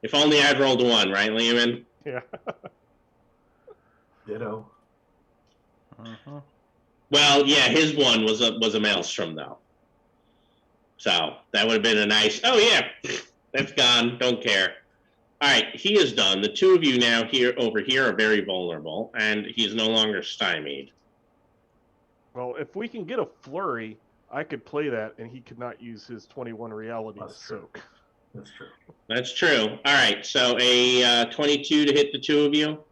If only I'd rolled a 1, right, Lehman? Yeah. Ditto. Uh-huh. Well, yeah, his 1 was a maelstrom though. So that would have been a nice. Oh yeah, that's gone. Don't care. All right, he is done. The 2 of you now over here are very vulnerable, and he is no longer stymied. Well, if we can get a flurry, I could play that, and he could not use his 21 reality to soak. That's true. That's true. All right, so a 22 to hit the 2 of you,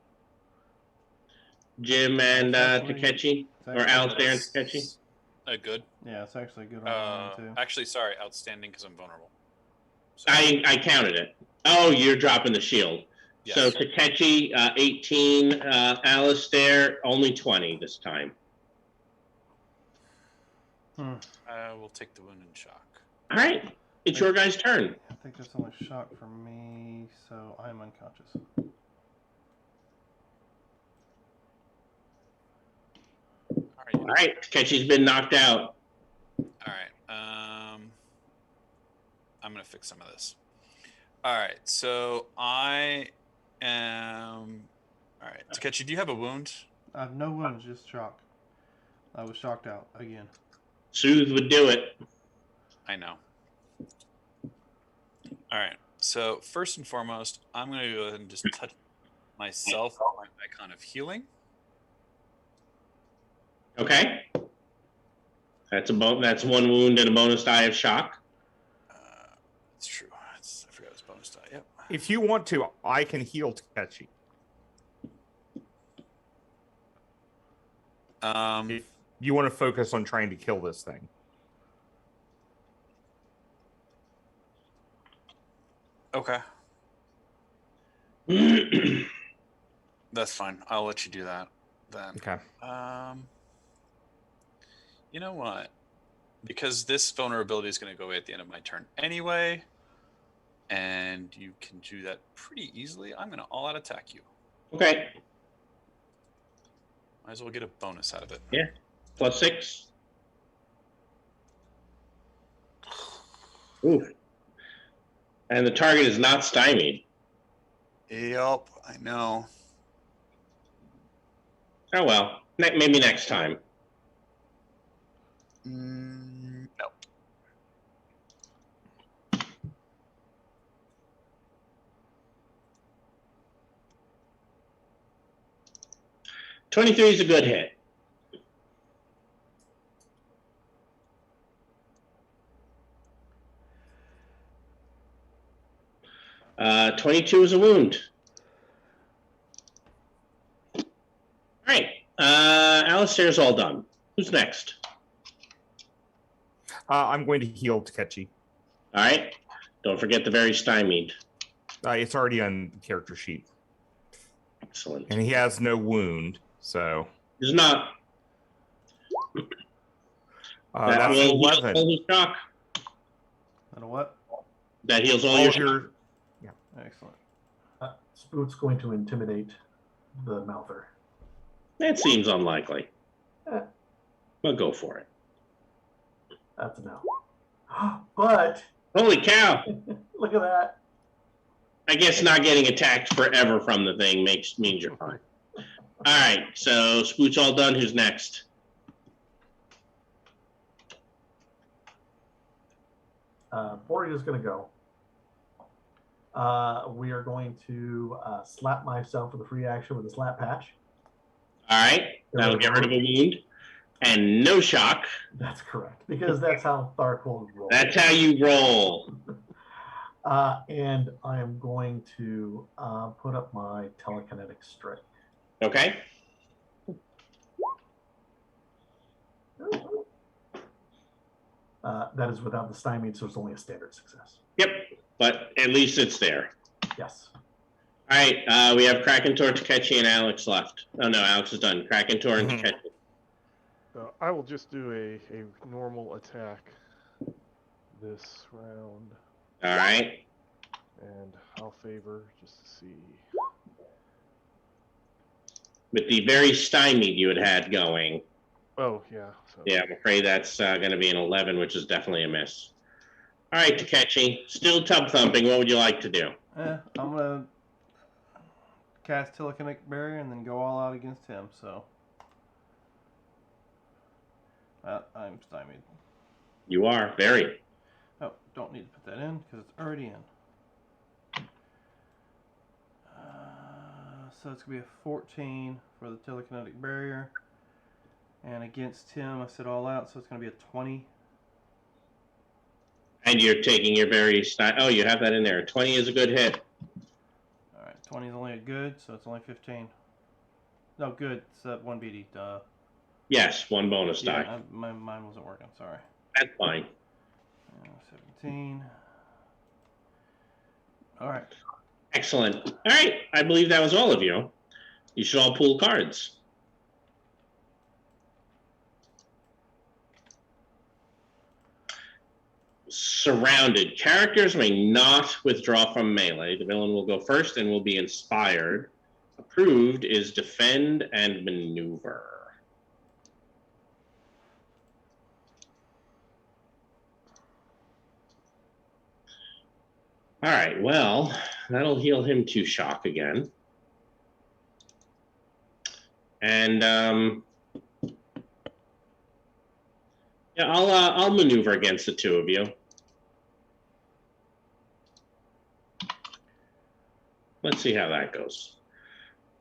Jim and Takechi, or Alistair and Takechi. Good. Yeah, it's actually a good on too. Actually, sorry, outstanding because I'm vulnerable. So, I counted it. Oh, you're dropping the shield. yes. So Takechi, 18, Alistair, only 20 this time. I will take the wound and shock. All right, it's your guys' turn. I think that's only shock for me, so I'm unconscious. All right, Takechi's been knocked out. All right. I'm gonna fix some of this. All right. So I am. All right, Takechi, do you have a wound? I have no wounds, just shock. I was shocked out again. Soothe would do it. I know. All right. So first and foremost, I'm going to go ahead and just touch myself with my icon of healing. Okay. That's that's 1 wound and a bonus die of shock. That's true. I forgot his bonus die. Yep. If you want to, I can heal Takechi. If you want to focus on trying to kill this thing. Okay. That's fine. I'll let you do that then. Okay. You know what? Because this vulnerability is going to go away at the end of my turn anyway, and you can do that pretty easily, I'm going to all-out attack you. Okay. Might as well get a bonus out of it. Yeah. +6. Ooh. And the target is not stymied. Yep, I know. Oh well, maybe next time. No. $23 is a good hit. $22 is a wound. All right. Alistair's all done. Who's next? I'm going to heal Takechi. All right. Don't forget the very stymied. It's already on the character sheet. Excellent. And he has no wound, so. He's not. That's an 11. All his shock. And a what? That heals all your shock. Yeah. Excellent. Spoot's going to intimidate the Mouther. That seems unlikely. Eh. But go for it. That's a no. But Holy cow! look at that. I guess not getting attacked forever from the thing means you're fine. All right, so Spoot's all done. Who's next? Bori is going to go. We are going to slap myself with a free action with a slap patch. All right, that'll get rid of a wound. And no shock. That's correct, because that's how Tharkhold rolls. That's how you roll. And I am going to put up my telekinetic strike. Okay. That is without the stymied, so it's only a standard success. Yep, but at least it's there. Yes. All right, we have Krakentor, Takechi, and Alex left. Oh no, Alex is done. Krakentor and Takechi. I will just do a normal attack this round, All right. and I'll favor just to see. With the very stymied you had going. Oh, yeah. So. Yeah, I'm afraid that's going to be an 11, which is definitely a miss. All right, Takechi, still tub thumping. What would you like to do? I'm gonna cast telekinetic barrier and then go all out against him. So I'm stymied. You are very. Oh, don't need to put that in because it's already in. So it's gonna be a 14 for the telekinetic barrier, and against him I said all out, so it's gonna be a 20. And you're taking your very oh, you have that in there. 20 is a good hit. All right, 20 is only a good, so it's only 15. No, good. It's 1 BD. Duh. Yes, one bonus die. Yeah, mine wasn't working. Sorry. That's fine. 17. All right. Excellent. All right, I believe that was all of you. You should all pull cards. Surrounded. Characters may not withdraw from melee. The villain will go first and will be inspired. Approved is defend and maneuver. All right, well, that'll heal him to shock again. And yeah, I'll maneuver against the two of you. Let's see how that goes.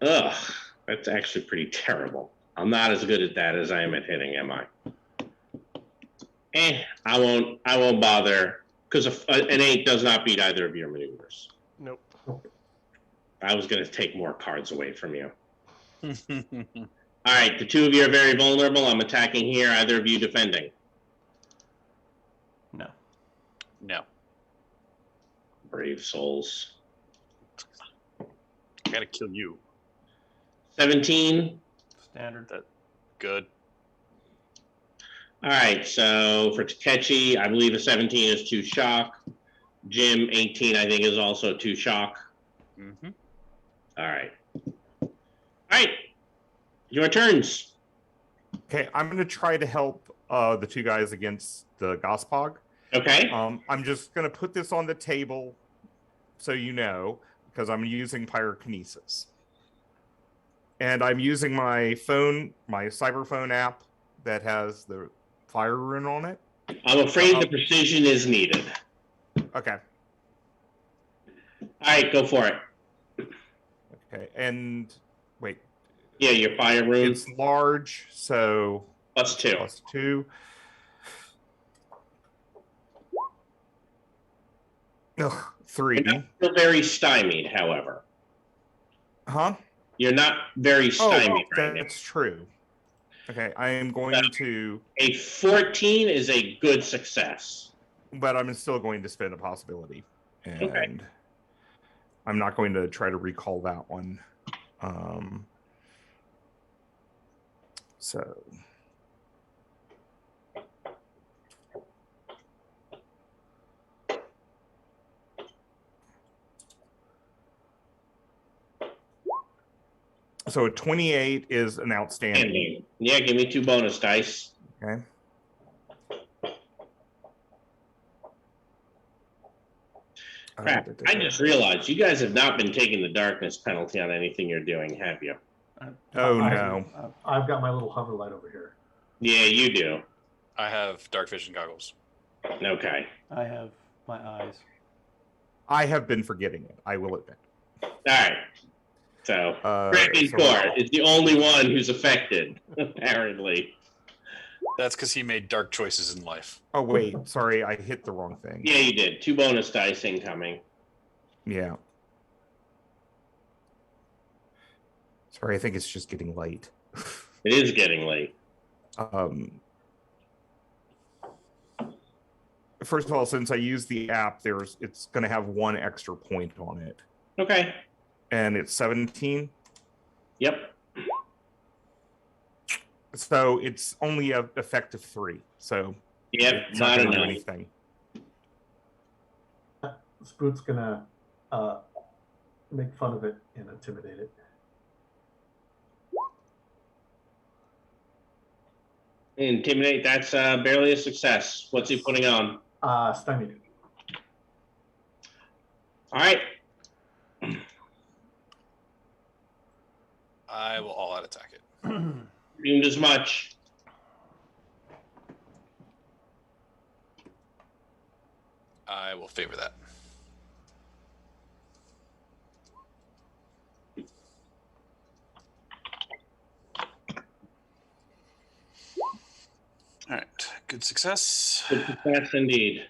Ugh, that's actually pretty terrible. I'm not as good at that as I am at hitting, am I? I won't bother, because an 8 does not beat either of your maneuvers. Nope. I was going to take more cards away from you. All right, the two of you are very vulnerable. I'm attacking here. Either of you defending? No. No. Brave souls. I gotta kill you. 17. Standard. That good. All right, so for Takechi, I believe a 17 is 2 shock. Jim, 18, I think, is also 2 shock. Mm-hmm. All right. All right. Your turns. Okay, I'm going to try to help the two guys against the Gospog. Okay. I'm just going to put this on the table so you know, because I'm using pyrokinesis. And I'm using my phone, my cyberphone app that has the fire rune on it. I'm afraid the precision is needed. Okay. All right, go for it. Okay. And wait. Yeah, your fire rune. It's large, so +2. +2. Ugh, 3. You're not still very stymied, however. Huh? You're not very stymied right now. That's true. Okay, I am going to. A 14 is a good success. But I'm still going to spend a possibility. And Okay. I'm not going to try to recall that one. So. So a 28 is an outstanding. Yeah, give me 2 bonus dice. Okay. Crap, I just realized you guys have not been taking the darkness penalty on anything you're doing, have you? Oh, no. I've got my little hover light over here. Yeah, you do. I have dark vision goggles. Okay. I have my eyes. I have been forgetting it, I will admit. All right. So, Kraken Core is the only one who's affected, apparently. That's because he made dark choices in life. Oh, wait. Sorry, I hit the wrong thing. Yeah, you did. 2 bonus dice incoming. Yeah. Sorry, I think it's just getting late. It is getting late. First of all, since I use the app, it's going to have 1 extra point on it. Okay. And it's 17. Yep. So it's only an effective 3. So yep, it's not going to do anything. Spoot's gonna make fun of it and intimidate it. Intimidate, that's barely a success. What's he putting on? Stymied. All right. I will all out attack it. Deemed as much. I will favor that. All right, good success. Good success indeed.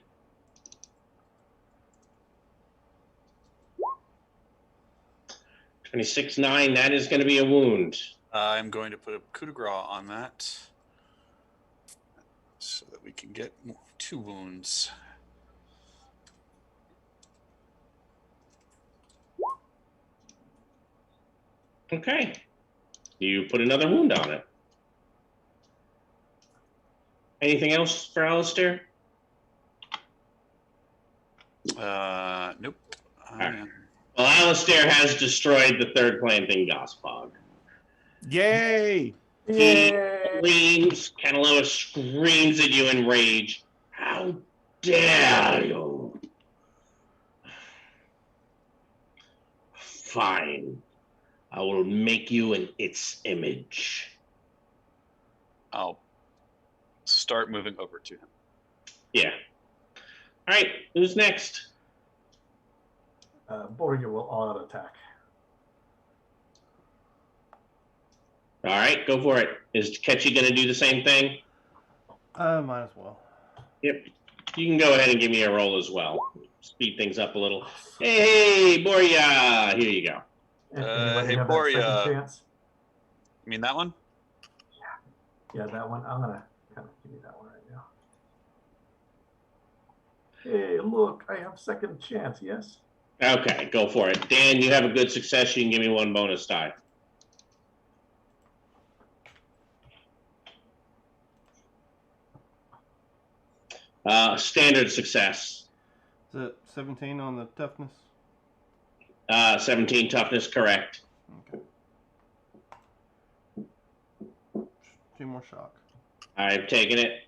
(26.9). That is going to be a wound. I'm going to put a coup de grace on that so that we can get 2 wounds. Okay. You put another wound on it. Anything else for Alistair? Nope. Right. Well, Alistair has destroyed the 3rd planting Gospog. Yay! He screams. Canaloa screams at you in rage. How dare you? Fine. I will make you in its image. I'll start moving over to him. Yeah. All right. Who's next? Borgia will all-out attack. All right, go for it. Is Ketchy going to do the same thing? Might as well. Yep. You can go ahead and give me a roll as well. Speed things up a little. Hey, Borgia! Here you go. Hey, Borgia. You mean that one? Yeah, that one. I'm going to kind of give you that one right now. Hey, look, I have second chance, yes? Okay, go for it. Dan, you have a good success. You can give me 1 bonus die. Standard success. Is it 17 on the toughness? 17 toughness, correct. Okay. 2 more shock. I've taken it.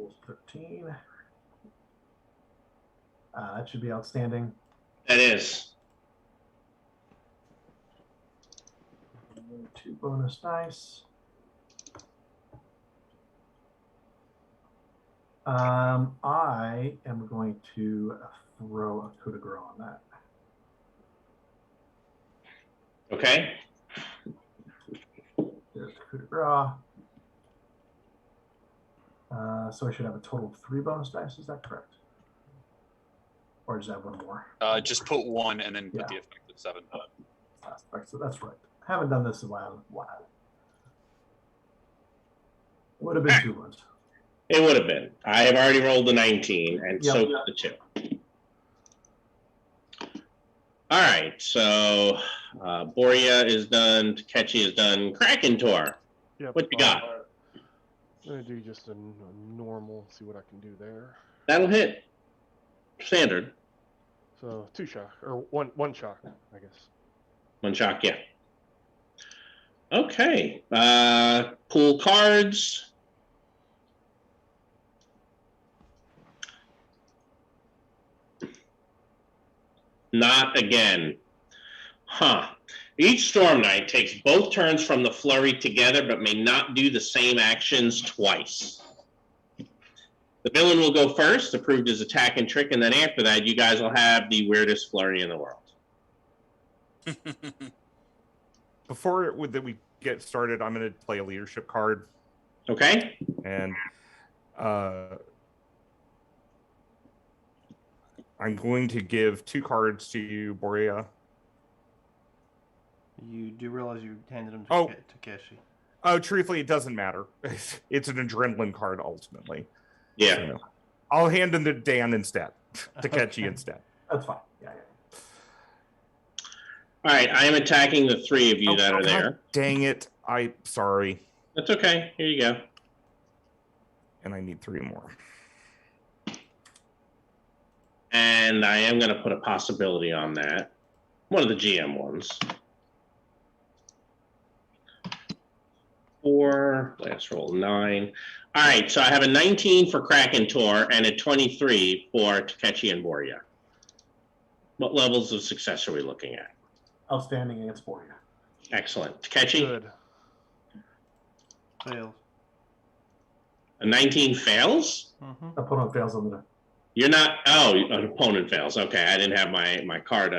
rolls 13. That should be outstanding. That is. 2 bonus dice. I am going to throw a coup de grace on that. Okay. There's the coup de grace. So I should have a total of 3 bonus dice. Is that correct? Or does that have one more? Just put 1 and then put Yeah. the effect at 7. So that's right. Haven't done this in a while. Would have been 2 ones. It would have been. I have already rolled the 19, and Yep. so did the 2. All right, so Boria is done. Takechi is done. Krakentor. Yep. What you got? I'm gonna do just a normal. See what I can do there. That'll hit. Standard. So 2 shock or one shock, I guess. 1 shock, yeah. Okay. Pool cards. Not again. Huh. Each Storm Knight takes both turns from the flurry together, but may not do the same actions twice. The villain will go first, approved his attack and trick, and then after that, you guys will have the weirdest flurry in the world. Before we get started, I'm going to play a leadership card, Okay? and I'm going to give 2 cards to you, Boria. You do realize you handed him to Oh. Takeshi. Oh, truthfully, it doesn't matter. It's an adrenaline card, ultimately. Yeah. So, I'll hand them to Dan instead, Takechi instead. That's fine. Yeah. All right, I am attacking the 3 of you that are God there. Dang it. Sorry. That's okay. Here you go. And I need 3 more. And I am going to put a possibility on that. One of the GM ones. 4, last roll 9. All right, so I have a 19 for Krakentor and a 23 for Takechi and Boria. What levels of success are we looking at? Outstanding against Boria. Excellent. Takechi, Good. Fails. a 19 fails? Mm-hmm. Opponent fails on the. You're not, oh, an opponent fails. Okay, I didn't have my card.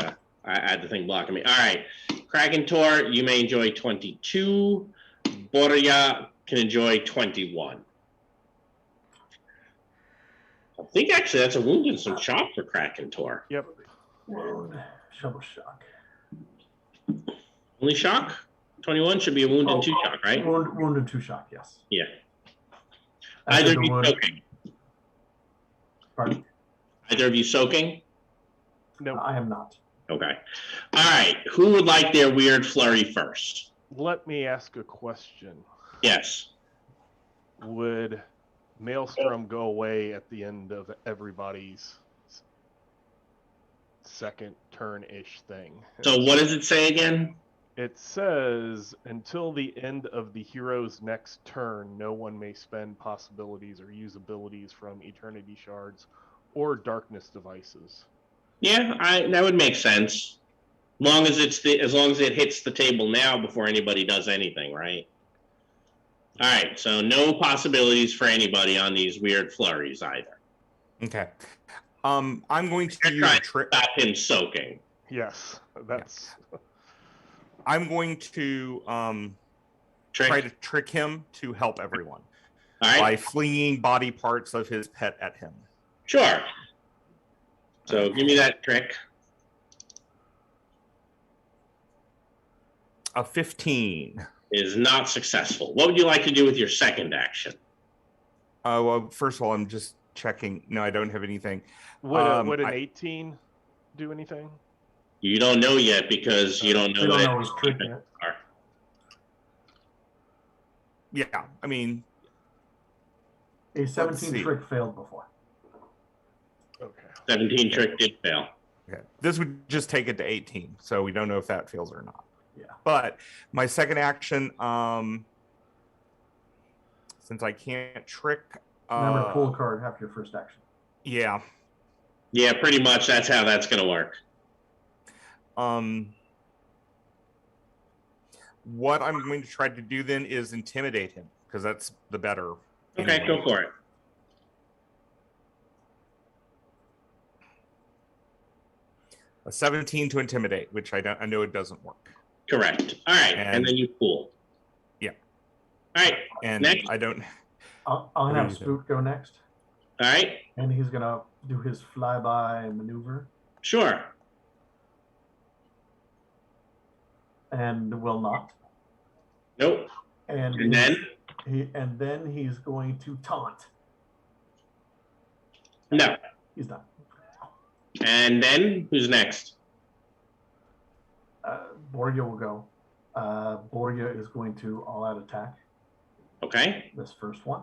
I had the thing blocking me. All right, Krakentor, you may enjoy 22. Boria can enjoy 21. I think actually that's a wound and some shock for Krakentor. Yep. Wound, shovel shock. Only shock? 21 should be a wound and 2 shock, right? Wound and 2 shock, yes. Yeah. After Either the of you wound- soaking? Pardon? Either of you soaking? No. I am not. Okay. All right. Who would like their weird flurry first? Let me ask a question. Yes. Would Maelstrom go away at the end of everybody's second turn-ish thing? So what does it say again? It says, until the end of the hero's next turn, no one may spend possibilities or use abilities from Eternity Shards or Darkness devices. Yeah, that would make sense. As long as it hits the table now before anybody does anything, right? All right, so no possibilities for anybody on these weird flurries either. Okay. I'm going to You're use a trying to trick. stop him soaking. Yes, that's... I'm going to Trick. try to trick him to help everyone All right, by flinging body parts of his pet at him. sure. So give me that trick. A 15. Is not successful. What would you like to do with your second action? Well, first of all, I'm just checking. No, I don't have anything. Would an I- 18 do anything? You don't know yet because you don't know We don't that. know his trick yet. Yeah, I mean, A 17 see. trick failed before. Okay. 17 trick did fail. okay. This would just take it to 18, so we don't know if that fails or not. Yeah. But my second action, since I can't trick Remember to pull a card after your first action. Yeah. Yeah, pretty much. That's how that's going to work. What I'm going to try to do then is intimidate him, because that's the better. Okay, anyway. go for it. A 17 to intimidate, which I know it doesn't work. Correct. All right, and then you pull. Yeah. All right. And next. I don't. I'm gonna have Spook go next. All right. And he's gonna do his flyby maneuver. Sure. And will not. Nope. And then he's going to taunt. No. He's not. And then who's next? Borgia will go. Borgia is going to all-out attack. Okay. This first one.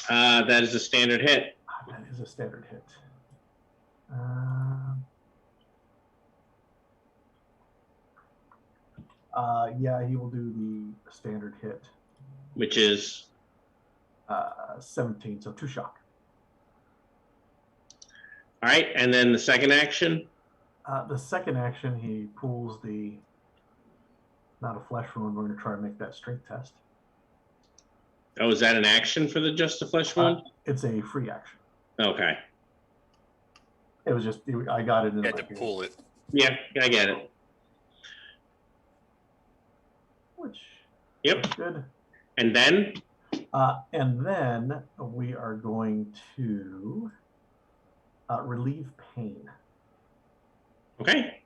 That is a standard hit. That is a standard hit. Yeah, he will do the standard hit. Which is? 17, so 2 shock. All right, and then the second action? The second action, he pulls the, not a flesh wound, we're going to try to make that strength test. Oh, is that an action for the just a flesh wound? It's a free action. Okay. It was just, I got it in. You had to pull it. Yeah, I get it. Which Yep. is good. And then? And then we are going to relieve pain. Okay.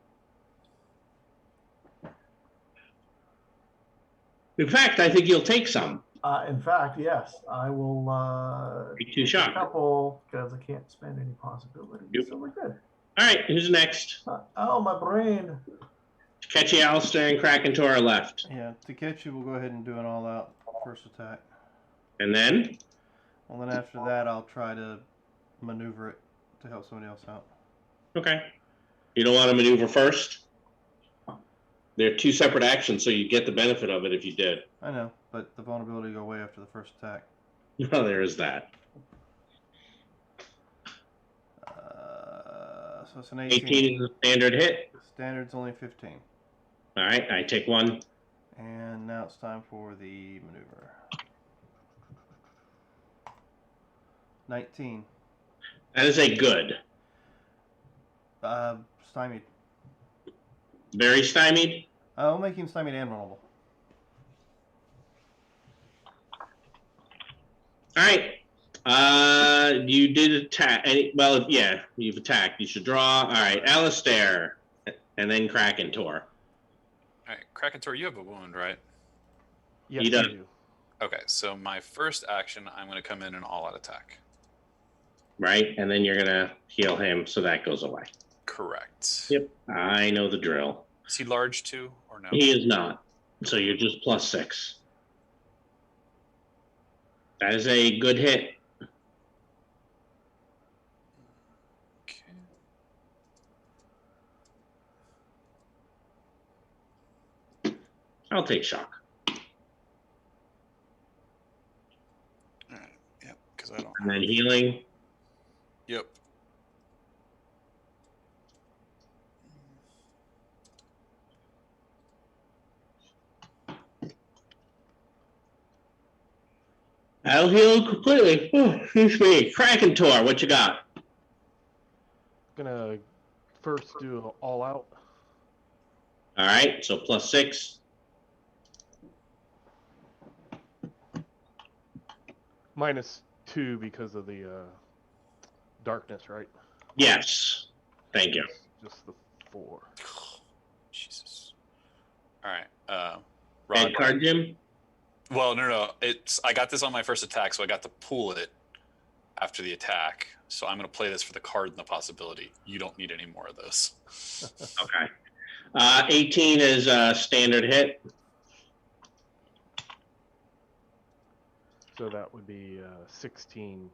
In fact, I think you'll take some. In fact, yes, I will Take 2 shock. a couple because I can't spend any possibilities. Yep. So we're good. All right, who's next? Oh, my brain. Takechi, Alistair, and Krakentor are left. Yeah, Takechi will go ahead and do an all-out first attack. And then? Well, then after that, I'll try to maneuver it to help somebody else out. Okay. You don't want to maneuver first? They're 2 separate actions, so you get the benefit of it if you did. I know, but the vulnerability will go away after the first attack. No, there is that. So it's an 18. 18 is a standard hit. Standard's only 15. All right, I take 1. And now it's time for the maneuver. 19. That is a good. Stymied. Very stymied? I'll make him stymied and vulnerable. All right. You did attack. Well, yeah, you've attacked. You should draw. All right, Alistair, and then Krakentor. All right, Krakentor, you have a wound, right? Yes, He does. I do. Okay, so my first action, I'm going to come in and all-out attack. Right, and then you're gonna heal him, so that goes away. Correct. Yep, I know the drill. Is he large too, or no? He is not. So you're just +6. That is a good hit. Okay. I'll take shock. All right. Yep. Because I don't. And then healing. Yep. I'll heal completely. Oh, excuse me. Krakentor, what you got? Gonna first do an all out. All right, so +6. -2 because of the darkness, right? Yes. Thank you. Just the 4. Jesus. All right. Red Rod. card, Jim? Well, no. I got this on my first attack, so I got to pull it after the attack. So I'm going to play this for the card and the possibility. You don't need any more of those. Okay. 18 is a standard hit. So that would be 16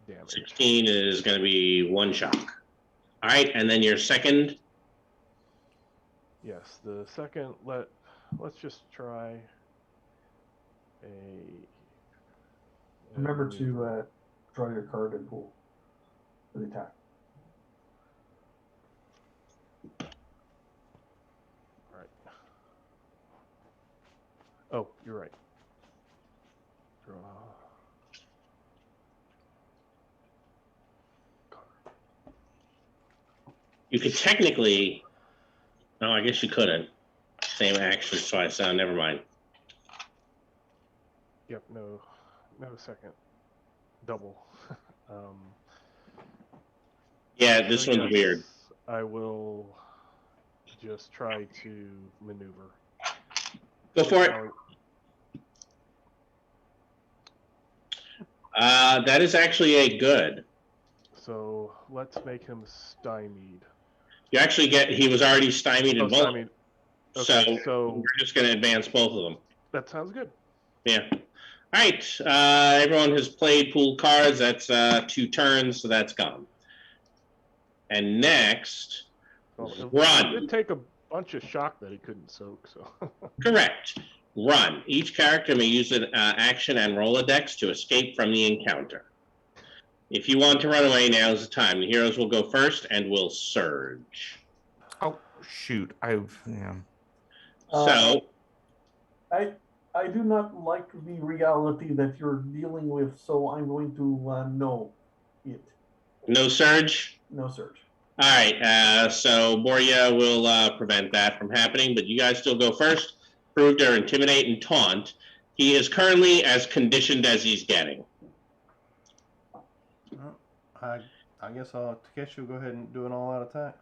damage. 16 is going to be 1 shock. All right, and then your second. Yes, the second, let's just try a... Remember to draw your card and pull for the attack. Right. Oh, you're right. Draw. You could technically. No, I guess you couldn't. Same action twice. So never mind. Yep, no second. Double. Yeah, this So one's weird. I will just try to maneuver. Go for it. That is actually a good. So let's make him stymied. You actually get. He was already stymied in both. Stymied. Okay, So we're just going to advance both of them. That sounds good. Yeah. All right. Everyone has played pooled cards. That's 2 turns, so that's gone. And next, run. It did take a bunch of shock that he couldn't soak. So. Correct. Run. Each character may use an action and roll a dex to escape from the encounter. If you want to run away, now is the time. The heroes will go first and will surge. Oh shoot! Yeah. So I do not like the reality that you're dealing with, so I'm going to no it. no surge. No surge. All right. So Borya will prevent that from happening, but you guys still go first. Prove to intimidate and taunt. He is currently as conditioned as he's getting. I guess Takeshi will go ahead and do an all-out attack.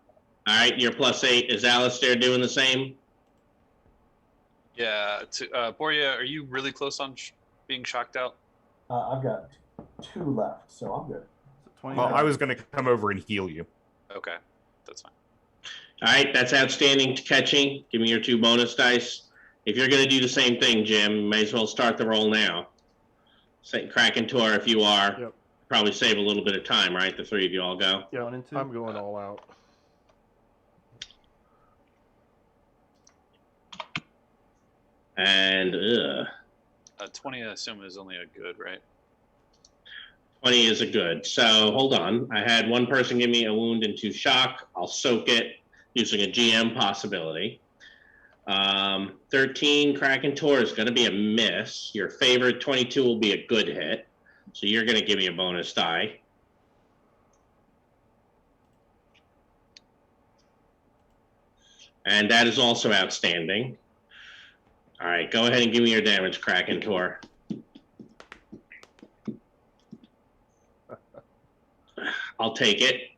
All right, you're +8. Is Alistair doing the same? Yeah. Borya, are you really close on being shocked out? I've got 2 left, so I'm good. So Well, I was going to come over and heal you. Okay, that's fine. All right, that's outstanding. Takeshi, give me your 2 bonus dice. If you're going to do the same thing, Jim, you may as well start the roll now. Say Kraken Tor if you are. Yep. Probably save a little bit of time, right? The 3 of you all go. Yeah, 1 and 2. I'm going all out. And 20, I assume, is only a good, right? 20 is a good. So hold on. I had one person give me a wound and 2 shock. I'll soak it using a GM possibility. 13 Kraken Tor is going to be a miss. Your favorite 22 will be a good hit. So you're going to give me a bonus die. And that is also outstanding. All right, go ahead and give me your damage, Kraken Tor. I'll take it.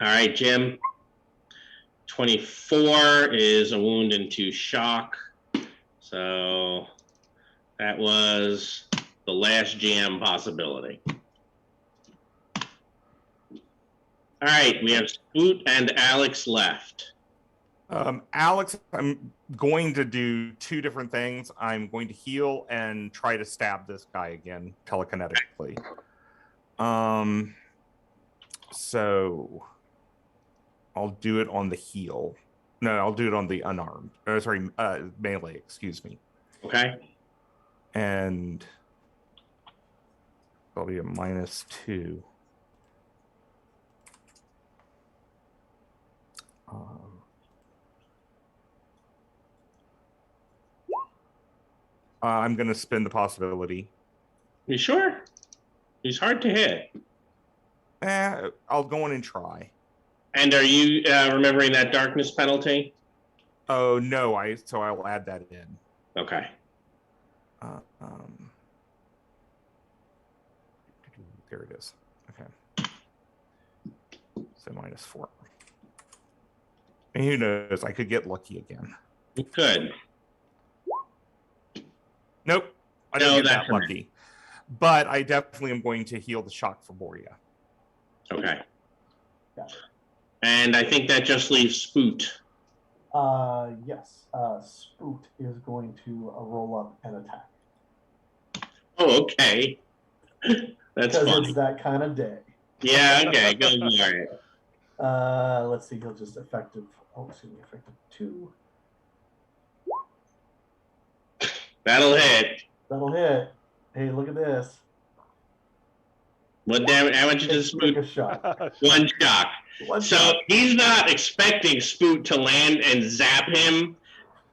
All right, Jim. 24 is a wound and 2 shock. So that was the last GM possibility. All right, we have Spoot and Alex left. Alex, I'm going to do 2 different things. I'm going to heal and try to stab this guy again telekinetically. So I'll do it on the heal. No, I'll do it on the unarmed. Melee, excuse me. Okay. And that'll be a -2. I'm going to spin the possibility. You sure? He's hard to hit. I'll go in and try. And are you remembering that darkness penalty? Oh no, so I'll add that in. Okay. There it is. Okay. So -4. And who knows? I could get lucky again. You could. Nope. I No, don't get that's that lucky. But I definitely am going to heal the shock for Borya. Okay. Yeah. And I think that just leaves Spoot. Yes. Spoot is going to roll up and attack. Oh, okay. That's Because funny. it's that kind of day. Yeah, okay. Go for it. Let's see. He'll just effective 2. That'll hit. That'll hit. Hey, look at this. What damage? How much does Take Spoot? a shot. One shock. One So shot. he's not expecting Spoot to land and zap him,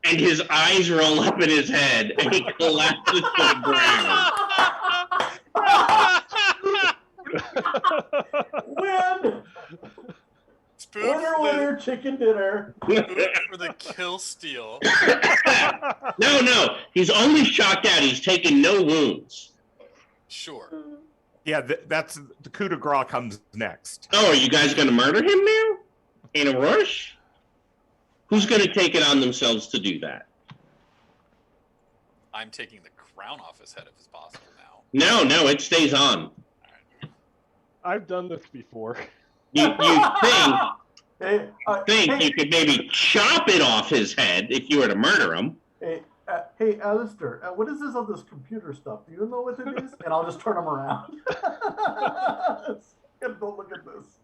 and his eyes roll up in his head, and he collapses to the ground. Win! Spoon Winner, chicken dinner. for the kill steal. No, he's only shocked out. He's taken no wounds. Sure. Yeah, that's the coup de grace comes next. Oh, are you guys going to murder him now? In a rush? Who's going to take it on themselves to do that? I'm taking the crown off his head if it's possible now. No, it stays on. I've done this before. You think Hey, you could maybe chop it off his head if you were to murder him. Hey, Alistair, what is this on this computer stuff? Do you know what it is? And I'll just turn him around. Don't look at this.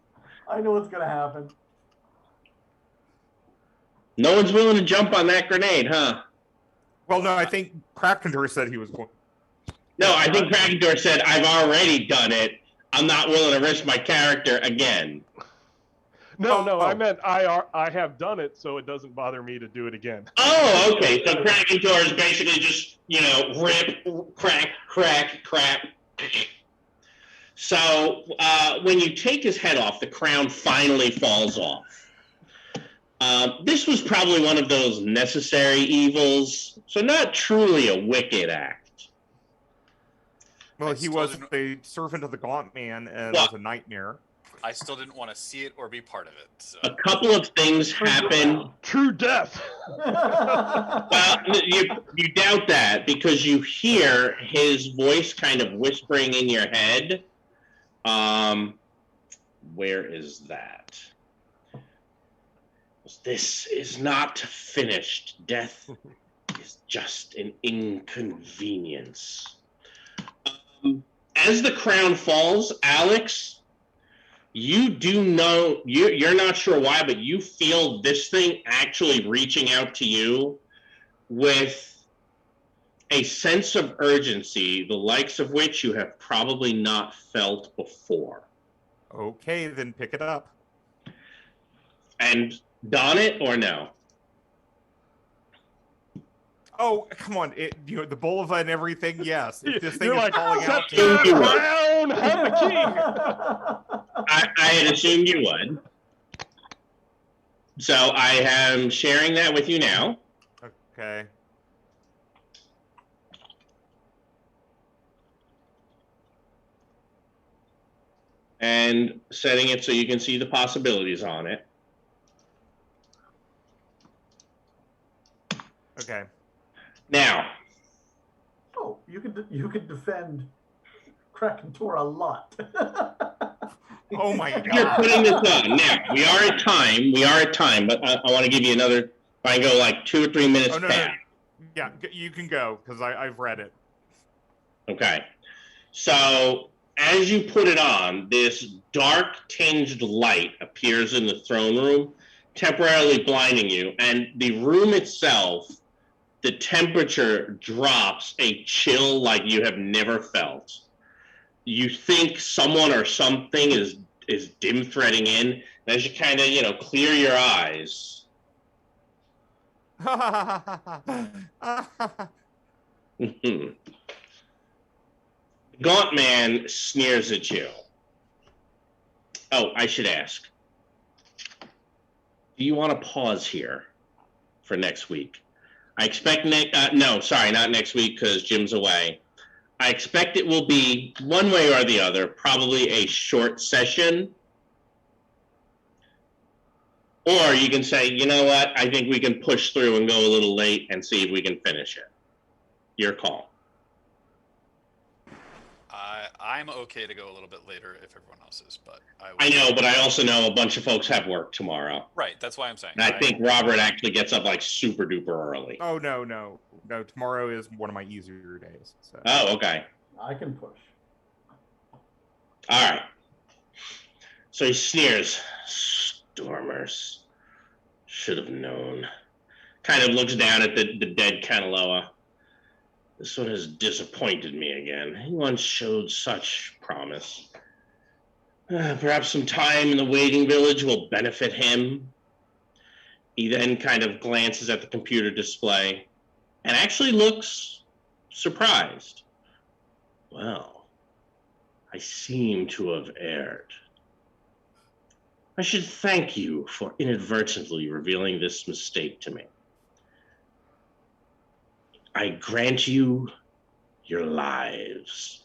I know what's going to happen. No one's willing to jump on that grenade, huh? Well, no, I think Krakendor said he was going. No, I think Krakendor said, I've already done it. I'm not willing to risk my character again. No, I meant I have done it, so it doesn't bother me to do it again. Oh, okay. So Krakendor is basically just, rip, crack, crack. So when you take his head off, the crown finally falls off. This was probably one of those necessary evils, so not truly a wicked act. Well, he was a servant of the Gaunt Man and was a nightmare. I still didn't want to see it or be part of it. So. A couple of things happen. True death. Well, you doubt that because you hear his voice kind of whispering in your head. Where is that? This is not finished. Death is just an inconvenience. As the crown falls, Alex, you do know, you're not sure why, but you feel this thing actually reaching out to you with a sense of urgency, the likes of which you have probably not felt before. Okay, then pick it up. And don it or no? Oh, come on. The Bulova and everything, yes. If this thing You're is like, calling out to "Set you. the crown, have the king." I had assumed you would. So I am sharing that with you now. Okay. And setting it so you can see the possibilities on it. Okay. Now. Oh, you could defend Krakendor a lot. Oh my You're god. putting this on. Now, we are at time, but I want to give you another, if I can go like 2 or 3 minutes No. past. Yeah, you can go, because I've read it. Okay. So, as you put it on, this dark tinged light appears in the throne room, temporarily blinding you, and the room itself, the temperature drops a chill like you have never felt. You think someone or something is dim threading in. As you kind of, clear your eyes. Gaunt Man sneers at you. Oh, I should ask. Do you want to pause here for next week? I expect no, sorry, not next week because Jim's away. I expect it will be one way or the other, probably a short session. Or you can say, you know what, I think we can push through and go a little late and see if we can finish it. Your call. I'm okay to go a little bit later if everyone else is, but I know, but I also know a bunch of folks have work tomorrow. Right, that's why I'm saying. And I think Robert actually gets up like super duper early. Oh, no. Tomorrow is one of my easier days. So. Oh, okay. I can push. All right. So he sneers. Stormers. Should have known. Kind of looks down at the dead Kanaloa. This one has disappointed me again. He once showed such promise. Perhaps some time in the waiting village will benefit him. He then kind of glances at the computer display and actually looks surprised. Well, I seem to have erred. I should thank you for inadvertently revealing this mistake to me. I grant you your lives.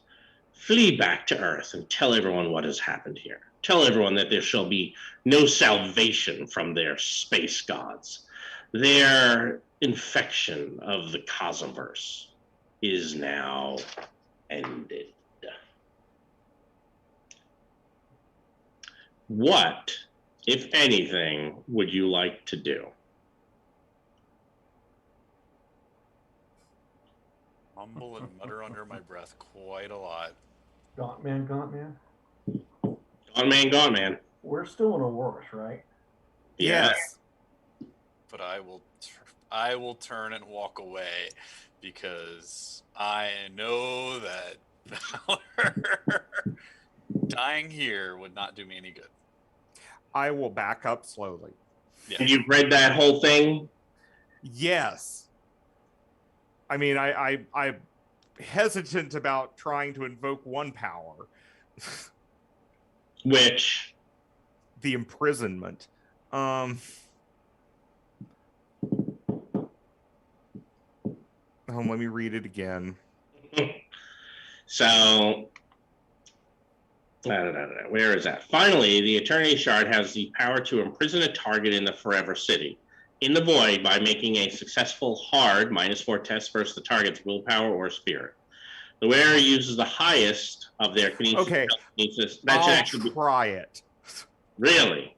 Flee back to Earth and tell everyone what has happened here. Tell everyone that there shall be no salvation from their space gods. Their infection of the cosmverse is now ended. What, if anything, would you like to do? Mumble and mutter under my breath quite a lot. Gaunt man, gaunt man. Gone man. We're still in Aurora, right? Yeah. But I will turn and walk away because I know that dying here would not do me any good. I will back up slowly. Yeah. And you've read that whole thing? Yes. I mean, I'm hesitant about trying to invoke one power. Which? The imprisonment. Let me read it again. So, where is that? Finally, the Eternity Shard has the power to imprison a target in the Forever City, in the void, by making a successful hard -4 test versus the target's willpower or spirit. The wearer uses the highest of their kinesis. Okay, That should actually try it. Really?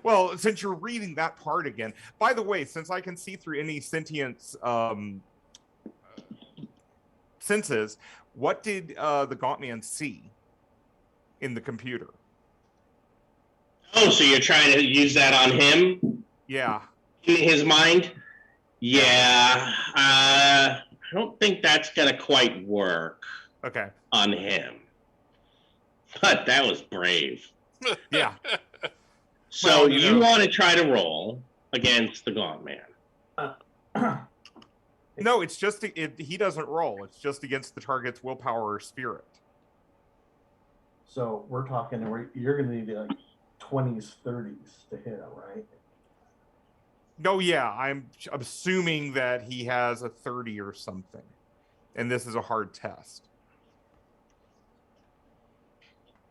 Well, since you're reading that part again, by the way, since I can see through any sentience senses, what did the Gaunt Man see in the computer? Oh, so you're trying to use that on him? Yeah. In his mind? Yeah. I don't think that's going to quite work. Okay. On him. But that was brave. Yeah. So well, you want to try to roll against the Gaunt Man. No, it's just he doesn't roll. It's just against the target's willpower or spirit. So we're talking, you're going to need like 20s, 30s to hit him, right? No, yeah, I'm assuming that he has a 30 or something, and this is a hard test.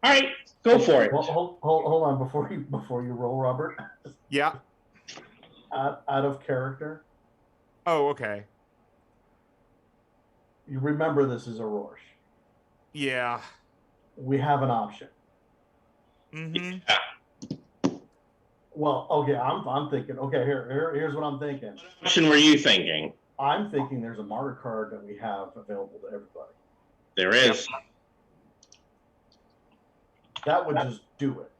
All right, go for it. Well, hold on before you roll, Robert. Yeah. Out of character. Oh, okay. You remember this is a Rorsch. Yeah. We have an option. Mm-hmm. Yeah. Well, okay, I'm thinking. Okay, here's what I'm thinking. What option were you thinking? I'm thinking there's a martyr card that we have available to everybody. There is. That would just do it.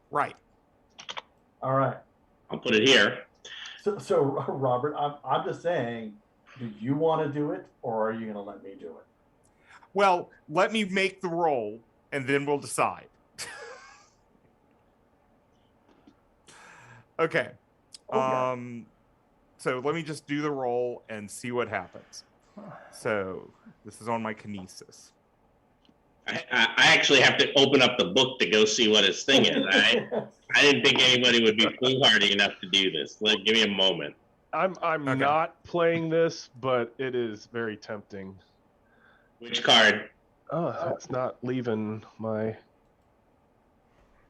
Right. All right. I'll put it here. So Robert, I'm just saying, do you want to do it, or are you going to let me do it? Well, let me make the roll, and then we'll decide. Okay. So let me just do the roll and see what happens. So this is on my kinesis. I actually have to open up the book to go see what his thing is. I didn't think anybody would be foolhardy enough to do this. Give me a moment. I'm Okay. not playing this, but it is very tempting. Which card? Oh, it's not leaving my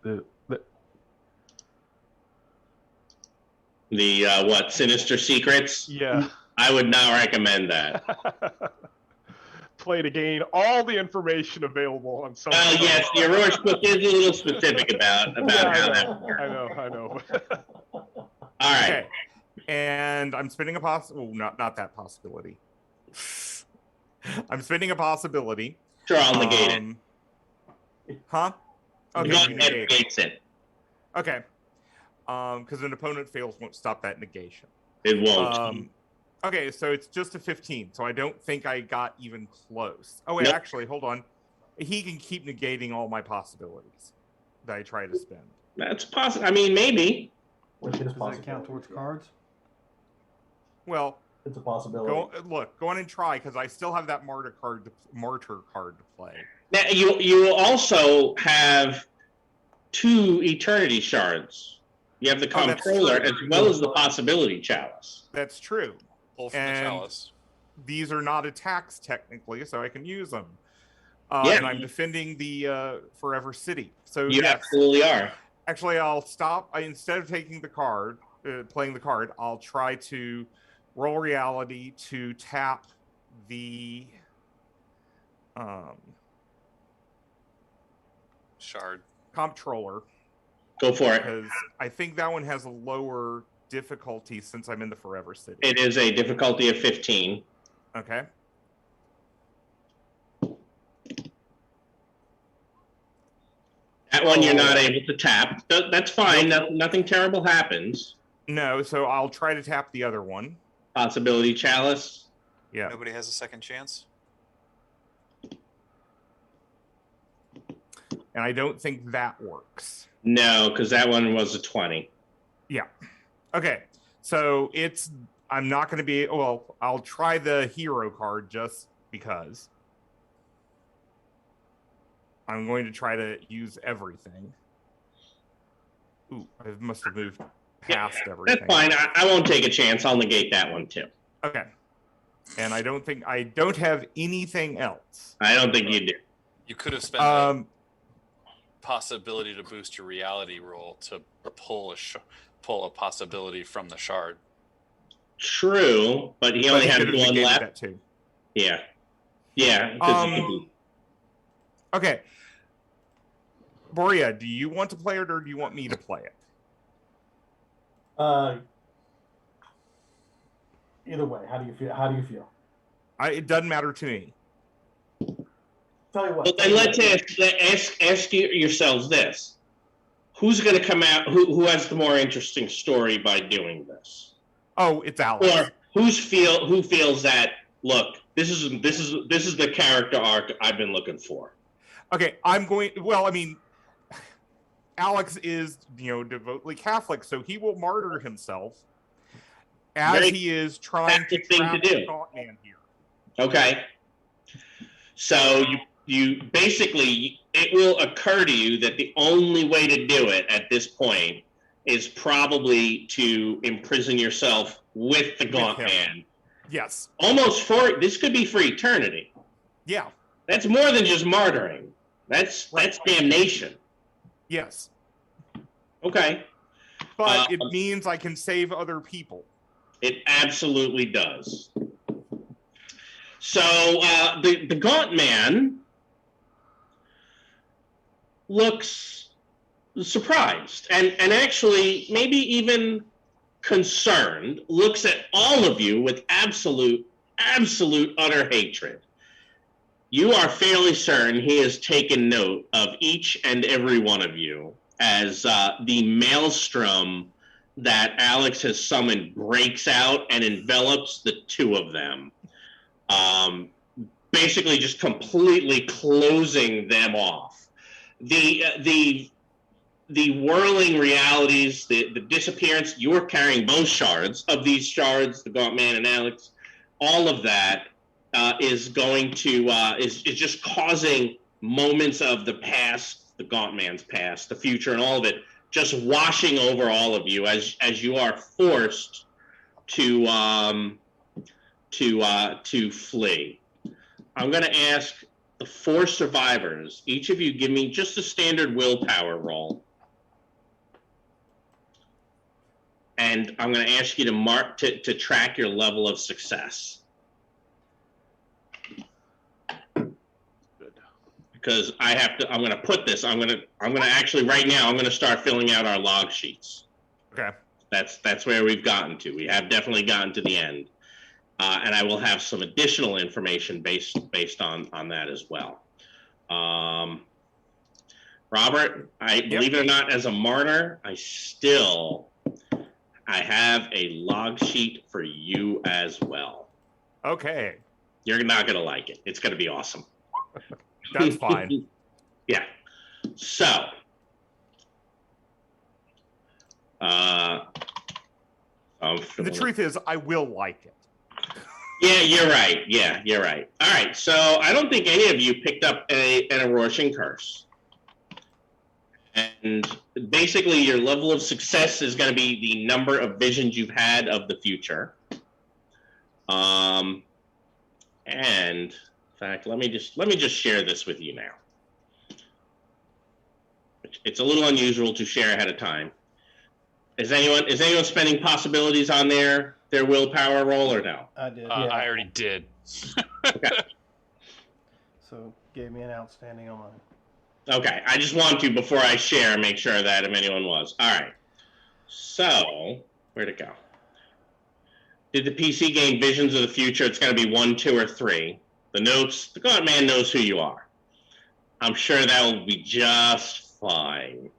the What? Sinister Secrets? yeah. I would not recommend that. Play to gain all the information available on some. Well, yes, the Aurora book is a little specific about Yeah, how that works. I know. All right. Okay. And I'm spinning a not that possibility. I'm spinning a possibility. Sure, I'll negate it. Huh? Go Okay. ahead, Negate. negates it. Okay. Because an opponent fails won't stop that negation. It won't. Okay, so it's just a 15, so I don't think I got even close. Oh, wait, Nope. actually, hold on. He can keep negating all my possibilities that I try to spend. That's possible. I mean, maybe. With his Does that count possibilities, towards yeah. cards? Well, It's a possibility. go on and try, because I still have that martyr card to play. Now, you also have 2 eternity shards. You have the Oh, that's comptroller true. as well as the possibility chalice. That's true. Pull from the And chalice. these are not attacks technically, so I can use them. Yeah. And I'm defending the Forever City. So You yes. absolutely are. Actually, I'll stop. Instead of taking the card, playing the card, I'll try to roll reality to tap the Shard. comptroller, Go for it. because I think that one has a lower difficulty since I'm in the Forever City. It is a difficulty of 15. Okay. That one you're not able to tap. That's fine. Nothing terrible happens. No, so I'll try to tap the other one. Possibility chalice. Yeah. Nobody has a second chance. And I don't think that works. No, because that one was a 20. Yeah. Okay. So I'm not going to be, well, I'll try the hero card just because. I'm going to try to use everything. Ooh, I must have moved past everything. That's fine. I won't take a chance. I'll negate that one too. Okay. And I don't have anything else. I don't think you do. You could have spent the possibility to boost your reality roll to pull a possibility from the shard. True, but he only had could have one negated left. that too. Yeah. Yeah. Okay. Boria, do you want to play it or do you want me to play it? Either way, how do you feel? It doesn't matter to me. Tell you what. Well, then let's ask yourselves this: who's going to come out? Who has the more interesting story by doing this? Oh, it's Alex. Or who feels that? Look, this is the character arc I've been looking for. Okay, Alex is, devotedly Catholic, so he will martyr himself as he is trying to trap the Gauntman here. Okay. So you basically, it will occur to you that the only way to do it at this point is probably to imprison yourself with the Gauntman. Yes. This could be for eternity. Yeah. That's more than just martyring. That's damnation. Yes. Okay. But it means I can save other people. It absolutely does. So the Gauntman looks surprised and actually maybe even concerned, looks at all of you with absolute utter hatred. You are fairly certain he has taken note of each and every one of you as the maelstrom that Alex has summoned breaks out and envelops the two of them. Basically just completely closing them off. The whirling realities, the disappearance, you're carrying both shards of these shards, the Gauntman and Alex, all of that is going to is just causing moments of the past, the Gauntman's past, the future, and all of it just washing over all of you as you are forced to flee. I'm going to ask the 4 survivors. Each of you give me just a standard willpower roll. And I'm going to ask you to mark to track your level of success. Because I'm going to put this, I'm going to actually right now, I'm going to start filling out our log sheets. Okay. That's where we've gotten to. We have definitely gotten to the end. And I will have some additional information based on that as well. Robert, believe it or not, as a martyr, I I have a log sheet for you as well. Okay, You're not going to like it. It's going to be awesome. that's fine. Yeah. So, The truth is, I will like it. yeah, you're right. Yeah, you're right. All right. So I don't think any of you picked up an Rorschach curse. And basically, your level of success is going to be the number of visions you've had of the future. And in fact, let me just share this with you now. It's a little unusual to share ahead of time. Is anyone spending possibilities on their willpower roll or no? I did. I already did. Okay. So gave me an outstanding on mine. Okay, I just want to, before I share, make sure that if anyone was. All right. So, where'd it go? Did the PC game Visions of the Future? It's going to be 1, 2, or 3. The God Man knows who you are. I'm sure that will be just fine.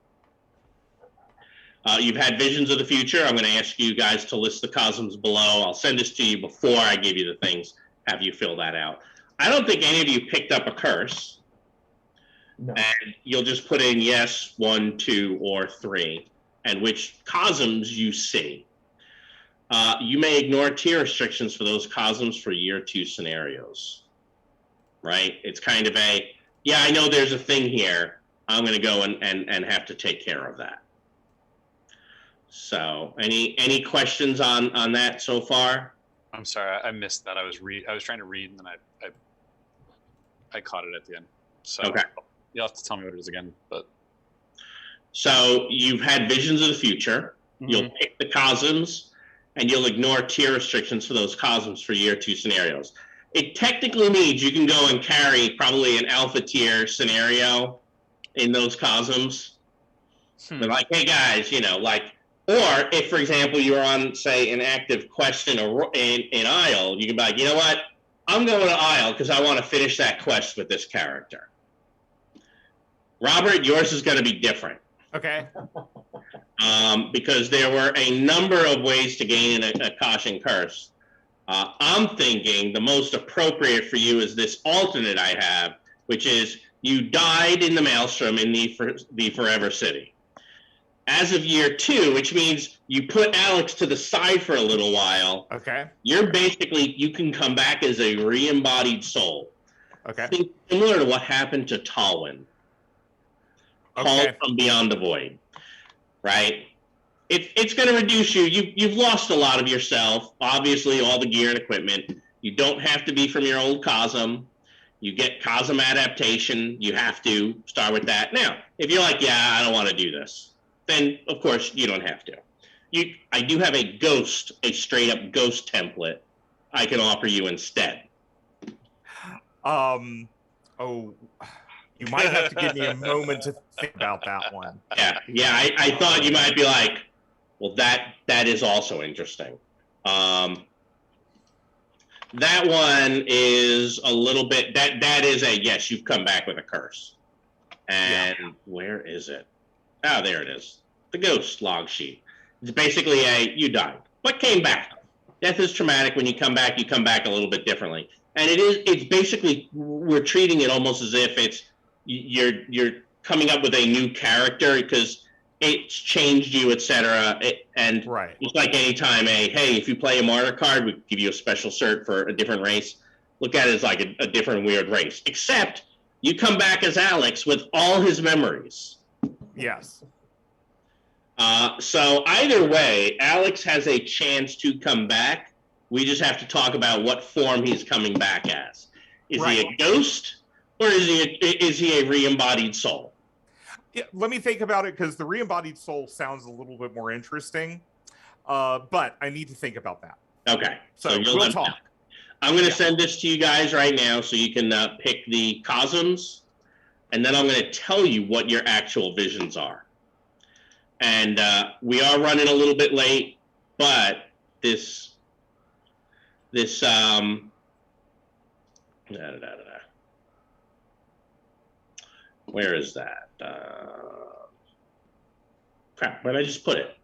You've had Visions of the Future. I'm going to ask you guys to list the cosms below. I'll send this to you before I give you the things. Have you fill that out. I don't think any of you picked up a curse. No. And you'll just put in yes, 1, 2, or 3, and which cosms you see. You may ignore tier restrictions for those cosms for year 2 scenarios. Right? It's kind of yeah, I know there's a thing here. I'm going to go and have to take care of that. So, any questions on that so far? I'm sorry, I missed that. I was trying to read, and then I caught it at the end. So Okay. You'll have to tell me what it is again. But so you've had Visions of the Future. Mm-hmm. You'll pick the cosms, and you'll ignore tier restrictions for those cosms for year 2 scenarios. It technically means you can go and carry probably an alpha tier scenario in those cosms. They're like, hey guys, or if, for example, you're on, say, an active quest in Isle, you can be like, you know what? I'm going to Isle because I want to finish that quest with this character. Robert, yours is going to be different. Okay. Because there were a number of ways to gain a caution curse. I'm thinking the most appropriate for you is this alternate I have, which is you died in the Maelstrom in the Forever City. As of year 2, which means you put Alex to the side for a little while. Okay. You can come back as a re-embodied soul. Okay. Think similar to what happened to Talwyn. Called from Beyond the Void, right? It's going to reduce you. You've lost a lot of yourself. Obviously, all the gear and equipment. You don't have to be from your old Cosm. You get Cosm adaptation. You have to start with that. Now, if you're like, yeah, I don't want to do this, then of course you don't have to. I do have a straight up ghost template I can offer you instead. You might have to give me a moment to think about that one. Yeah. I thought you might be like, well, that is also interesting. That one is a little bit. That is a yes. You've come back with a curse. And where is it? Oh, there it is. The ghost log sheet. It's basically you died, but came back. Death is traumatic. When you come back a little bit differently. And it's basically, we're treating it almost as if it's you're coming up with a new character because it's changed you, etc. And right. It's like any time hey, if you play a martyr card, we give you a special cert for a different race. Look at it as like a different weird race. Except you come back as Alex with all his memories. Yes. So either way, Alex has a chance to come back. We just have to talk about what form he's coming back as. Is he a ghost, or is he a re-embodied soul? Yeah, let me think about it, because the re-embodied soul sounds a little bit more interesting. But I need to think about that. Okay. So we'll talk. I'm going to send this to you guys right now so you can pick the cosms, and then I'm going to tell you what your actual visions are. And we are running a little bit late, but this where is that? Crap, where did I just put it?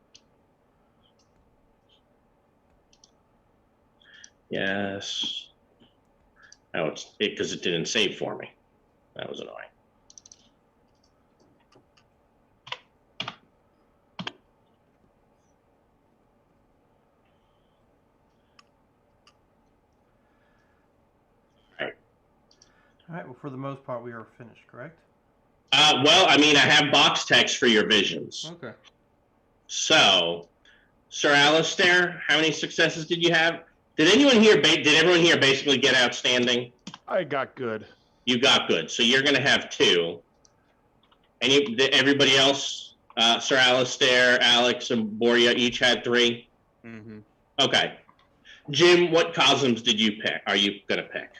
Yes. Oh, it's because it didn't save for me. That was annoying. All right. Well, for the most part, we are finished, correct? Well, I mean, I have box text for your visions. Okay. So, Sir Alistair, how many successes did you have? Did anyone here? Did everyone here basically get outstanding? I got good. You got good, so you're going to have 2. Everybody else, Sir Alistair, Alex, and Boria each had 3. Mm-hmm. Okay. Jim, what cosms did you pick? Are you going to pick?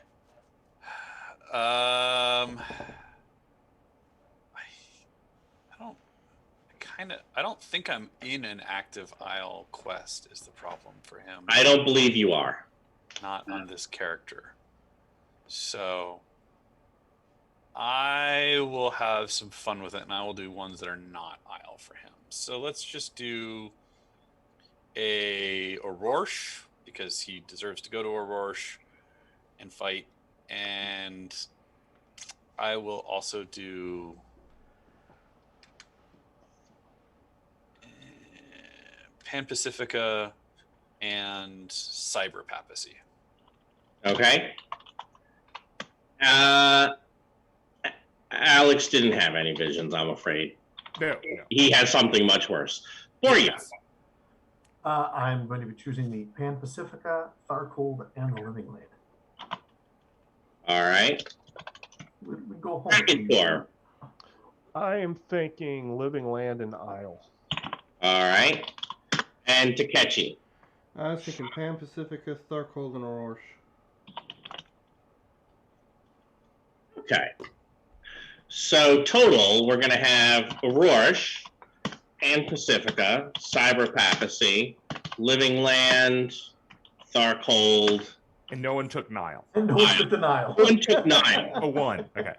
I don't think I'm in an active Isle quest is the problem for him. I don't believe you are. Not on this character. So I will have some fun with it, and I will do ones that are not Isle for him. So let's just do a Aurorsh, because he deserves to go to Aurorsh and fight. And I will also do Pan Pacifica and Cyber Papacy. Okay. Alex didn't have any visions, I'm afraid. No. He has something much worse. Boria. I'm going to be choosing the Pan Pacifica, Tharcold, and the Living Land. All right. We go home. Krakentor. I am thinking Living Land and Isle. All right. And Takechi. I was thinking Pan Pacifica, Tharcold, and Aurorsh. Okay. So total, we're going to have Aurorsh, Pan Pacifica, Cyber Papacy, Living Land, Tharcold. And no one took Nile. And no one took denial. No one took Nile. Oh, 1. Okay.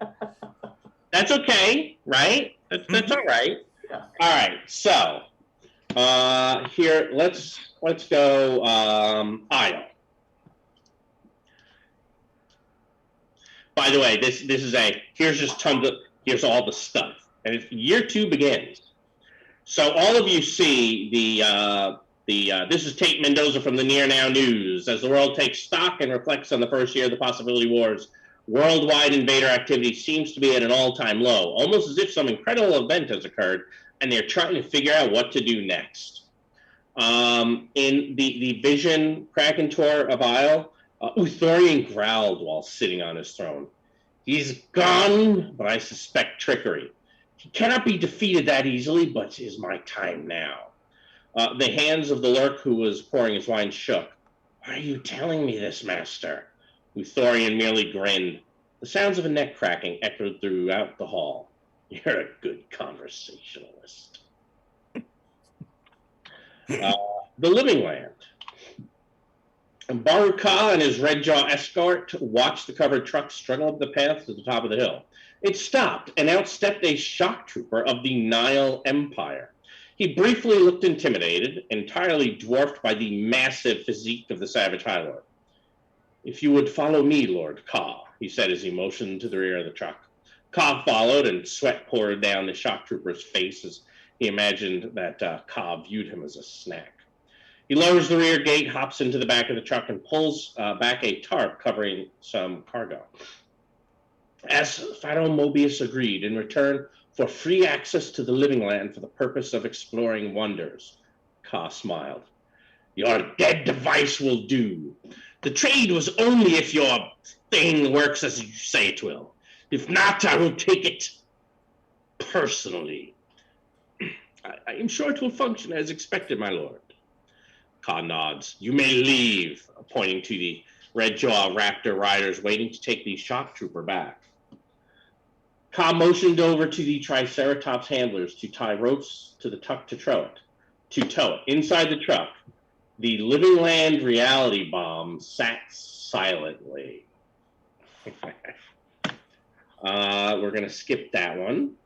That's okay, right? That's all right. Yeah. All right. So here, let's go Isle. By the way, this is here's all the stuff, and it's year 2 begins. So all of you see this is Tate Mendoza from the Near Now News. As the world takes stock and reflects on the first year of the Possibility Wars, worldwide invader activity seems to be at an all-time low, almost as if some incredible event has occurred, and they're trying to figure out what to do next. In the vision Krakentor of Isle, Uthorian growled while sitting on his throne. He's gone, but I suspect trickery. He cannot be defeated that easily, but it is my time now. The hands of the Lurk who was pouring his wine shook. Why are you telling me this, master? Uthorian merely grinned. The sounds of a neck cracking echoed throughout the hall. You're a good conversationalist. The Living Land. Baruka and his Red Jaw escort watched the covered truck struggle up the path to the top of the hill. It stopped, and out stepped a shock trooper of the Nile Empire. He briefly looked intimidated, entirely dwarfed by the massive physique of the savage High Lord. If you would follow me, Lord Ka, he said as he motioned to the rear of the truck. Ka followed, and sweat poured down the shock trooper's face as he imagined that Ka viewed him as a snack. He lowers the rear gate, hops into the back of the truck, and pulls back a tarp covering some cargo. As Pharaoh Mobius agreed, in return for free access to the Living Land for the purpose of exploring wonders, Ka smiled. Your dead device will do. The trade was only if your thing works as you say it will. If not, I will take it personally. I am sure it will function as expected, my lord. Ka nods. You may leave, pointing to the Red Jaw Raptor riders waiting to take the shock trooper back. Ka motioned over to the Triceratops handlers to tie ropes to the truck to tow it. Inside the truck, the Living Land reality bomb sat silently. We're going to skip that one.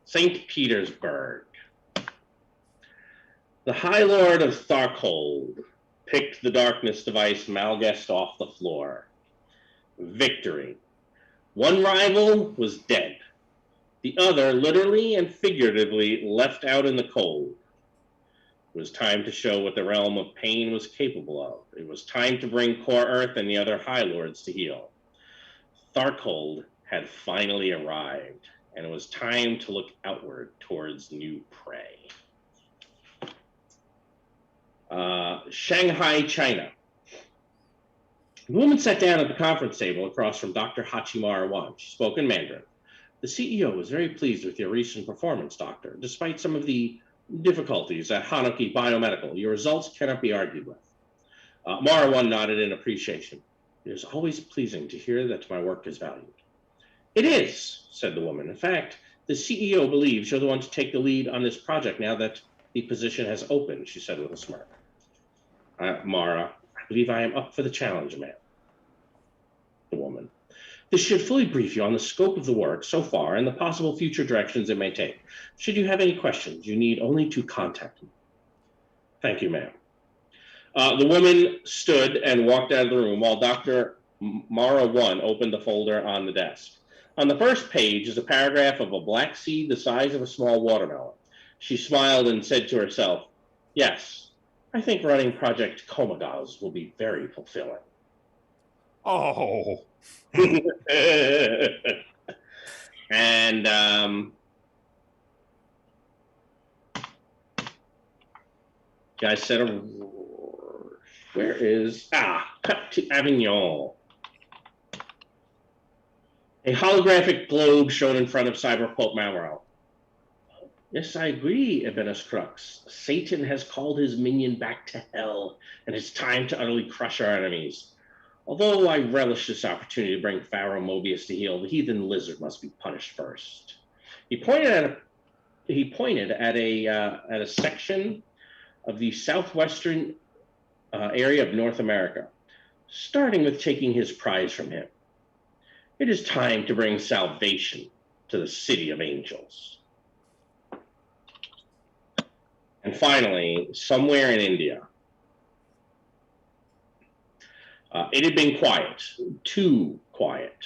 St. Petersburg. The High Lord of Tharcold picked the darkness device Malgest off the floor. Victory. One rival was dead. The other, literally and figuratively, left out in the cold. It was time to show what the realm of pain was capable of. It was time to bring Core Earth and the other High Lords to heel. Tharkold had finally arrived, and it was time to look outward towards new prey. Shanghai, China. The woman sat down at the conference table across from Dr. Hachimura Wan. She spoke in Mandarin. The CEO was very pleased with your recent performance, Doctor. Despite some of the difficulties at Hanuki Biomedical, your results cannot be argued with. Marawan nodded in appreciation. It is always pleasing to hear that my work is valued. It is, said the woman. In fact, the CEO believes you're the one to take the lead on this project now that the position has opened, she said with a smirk. Mara, I believe I am up for the challenge, ma'am. The woman. This should fully brief you on the scope of the work so far and the possible future directions it may take. Should you have any questions, you need only to contact me. Thank you, ma'am. The woman stood and walked out of the room while Dr. Mara 1 opened the folder on the desk. On the first page is a paragraph of a black seed the size of a small watermelon. She smiled and said to herself, yes, I think running Project Komagaz will be very fulfilling. Oh. And guys said, where is cut to Avignon? A holographic globe shown in front of Cyber Pope Mamoral. Yes, I agree, Ebenus Crux. Satan has called his minion back to hell, and it's time to utterly crush our enemies. Although I relish this opportunity to bring Pharaoh Mobius to heel, the heathen lizard must be punished first. He pointed at a section of the southwestern area of North America, starting with taking his prize from him. It is time to bring salvation to the city of angels. And finally, somewhere in India, it had been quiet, too quiet.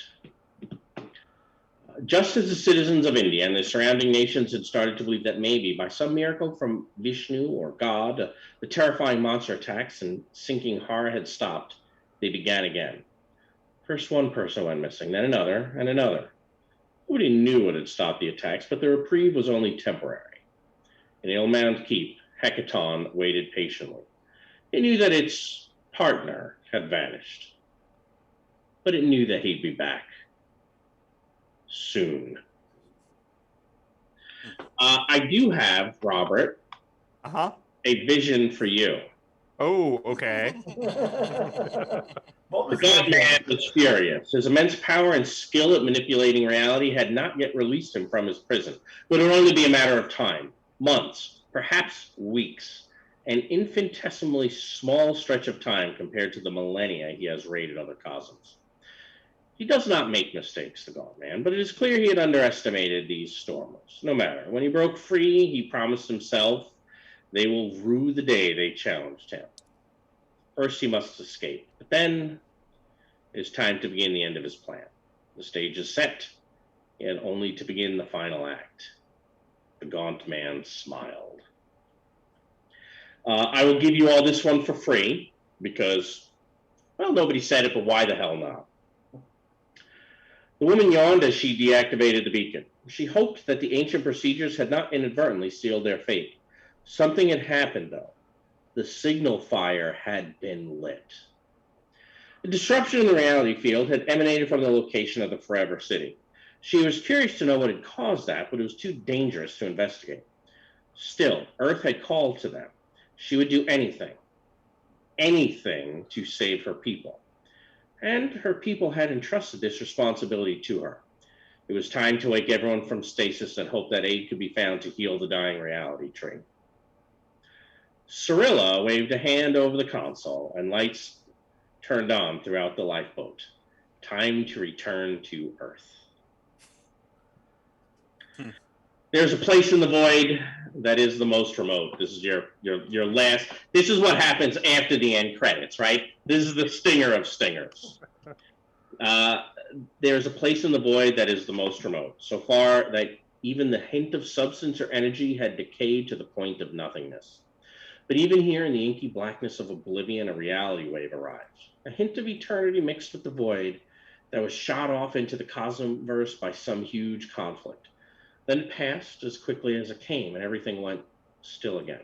Just as the citizens of India and the surrounding nations had started to believe that maybe, by some miracle from Vishnu or God, the terrifying monster attacks and sinking horror had stopped, they began again. First one person went missing, then another, and another. Nobody knew what had stopped the attacks, but the reprieve was only temporary. In Ilmount Keep, Hecaton waited patiently. It knew that its partner had vanished, but it knew that he'd be back soon. I do have, Robert, a vision for you. Oh, okay. The God-Man was furious. His immense power and skill at manipulating reality had not yet released him from his prison, but it would only be a matter of time, months, perhaps weeks, an infinitesimally small stretch of time compared to the millennia he has raided other cosmos. He does not make mistakes, the God-Man, but it is clear he had underestimated these stormers. No matter. When he broke free, he promised himself they will rue the day they challenged him. First, he must escape, but then it is time to begin the end of his plan. The stage is set, he had only to begin the final act. The gaunt man smiled. I will give you all this one for free because, well, nobody said it, but why the hell not? The woman yawned as she deactivated the beacon. She hoped that the ancient procedures had not inadvertently sealed their fate. Something had happened, though. The signal fire had been lit. The disruption in the reality field had emanated from the location of the Forever City. She was curious to know what had caused that, but it was too dangerous to investigate. Still, Earth had called to them. She would do anything to save her people. And her people had entrusted this responsibility to her. It was time to wake everyone from stasis and hope that aid could be found to heal the dying reality tree. Cyrilla waved a hand over the console, and lights turned on throughout the lifeboat. Time to return to Earth. There's a place in the void that is the most remote. This is your last. This is what happens after the end credits, right? This is the stinger of stingers. There's a place in the void that is the most remote, so far that even the hint of substance or energy had decayed to the point of nothingness. But even here in the inky blackness of oblivion, a reality wave arrives. A hint of eternity mixed with the void that was shot off into the cosmverse by some huge conflict. Then it passed as quickly as it came, and everything went still again.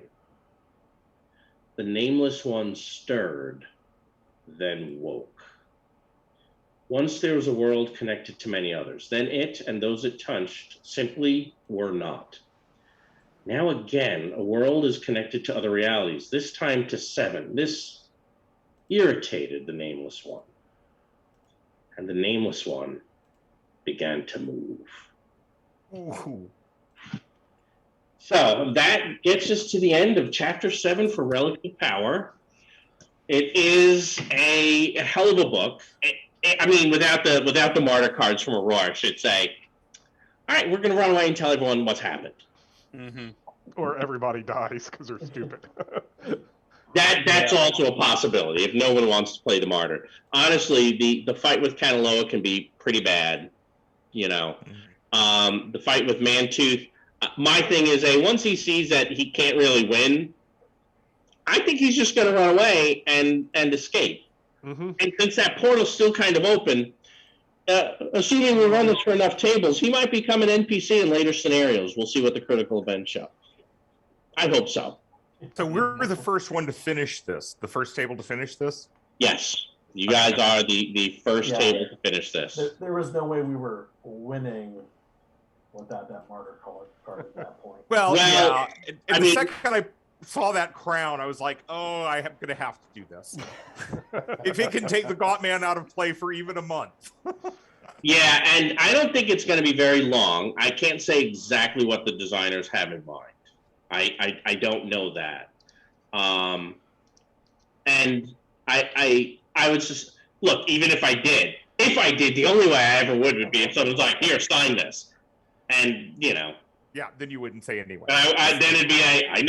The Nameless One stirred, then woke. Once there was a world connected to many others. Then it and those it touched simply were not. Now again, a world is connected to other realities, this time to 7. This irritated the Nameless One. And the Nameless One began to move. Ooh. So that gets us to the end of Chapter 7 for Relics of Power. It is a hell of a book. I mean, without the martyr cards from Aurora, I should say, all right, we're going to run away and tell everyone what's happened. Mm-hmm. Or everybody dies because they're stupid. That's also a possibility if no one wants to play the martyr. Honestly, the fight with Kanaloa can be pretty bad. You know, the fight with Mantooth. My thing is, once he sees that he can't really win, I think he's just going to run away and escape. Mm-hmm. And since that portal's still kind of open, assuming we run this for enough tables, he might become an NPC in later scenarios. We'll see what the critical events show. I hope so. So we're the first one to finish this. The first table to finish this? Yes. You guys are the first table to finish this. There was no way we were winning without that martyr card at that point. Well, yeah. And the mean, second I saw that crown, I was like, oh, I'm going to have to do this. If it can take the Gaunt Man out of play for even a month. Yeah, and I don't think it's going to be very long. I can't say exactly what the designers have in mind. I don't know that. And I would just, look, even if I did, the only way I ever would be if someone's like, here, sign this. And, you know. Yeah, then you wouldn't say anyway. Then it'd be, I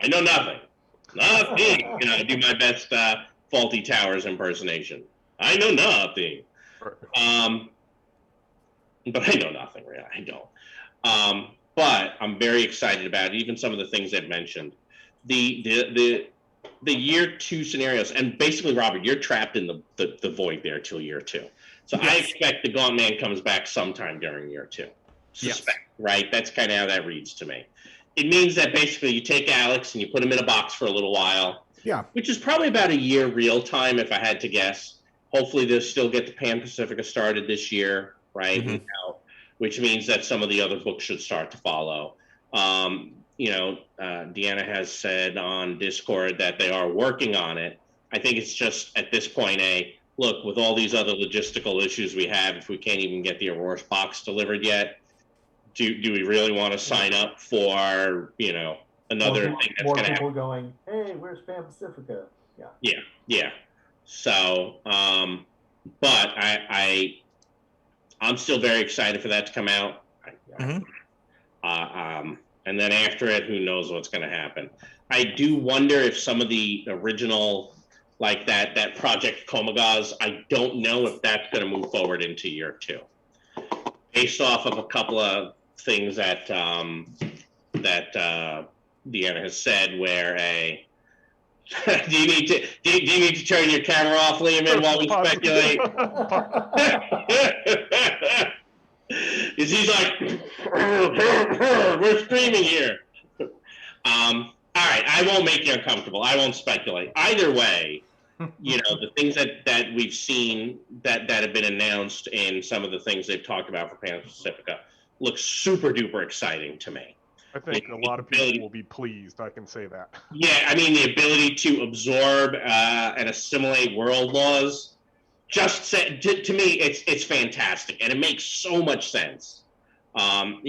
know nothing. Nothing. You know, I do my best Faulty Towers impersonation. I know nothing. But I know nothing, really. I don't. But I'm very excited about it, even some of the things they've mentioned. The year 2 scenarios, and basically, Robert, you're trapped in the void there till year 2. So yes. I expect the Gaunt Man comes back sometime during year 2. Suspect, yes. Right? That's kind of how that reads to me. It means that basically you take Alex and you put him in a box for a little while. Yeah. Which is probably about a year real time, if I had to guess. Hopefully they'll still get the Pan Pacifica started this year, right? Mm-hmm. Which means that some of the other books should start to follow. Deanna has said on Discord that they are working on it. I think it's just at this point look, with all these other logistical issues we have, if we can't even get the Aurora box delivered yet, do we really want to sign up for, another thing that's going to happen? More people going, hey, where's Pan Pacifica? Yeah. Yeah. So, but I'm still very excited for that to come out. And then after it, who knows what's going to happen. I do wonder if some of the original, like that Project Komagaz, I don't know if that's going to move forward into year 2. Based off of a couple of things that Deanna has said, where do you need to turn your camera off, Lehman, while we speculate? Because he's like, we're streaming here. All right, I won't make you uncomfortable. I won't speculate. Either way, the things that we've seen that have been announced in some of the things they've talked about for Pan Pacifica look super duper exciting to me. I think a lot of people will be pleased. I can say that. Yeah, I mean, the ability to absorb and assimilate world laws, to me, it's fantastic, and it makes so much sense. I'm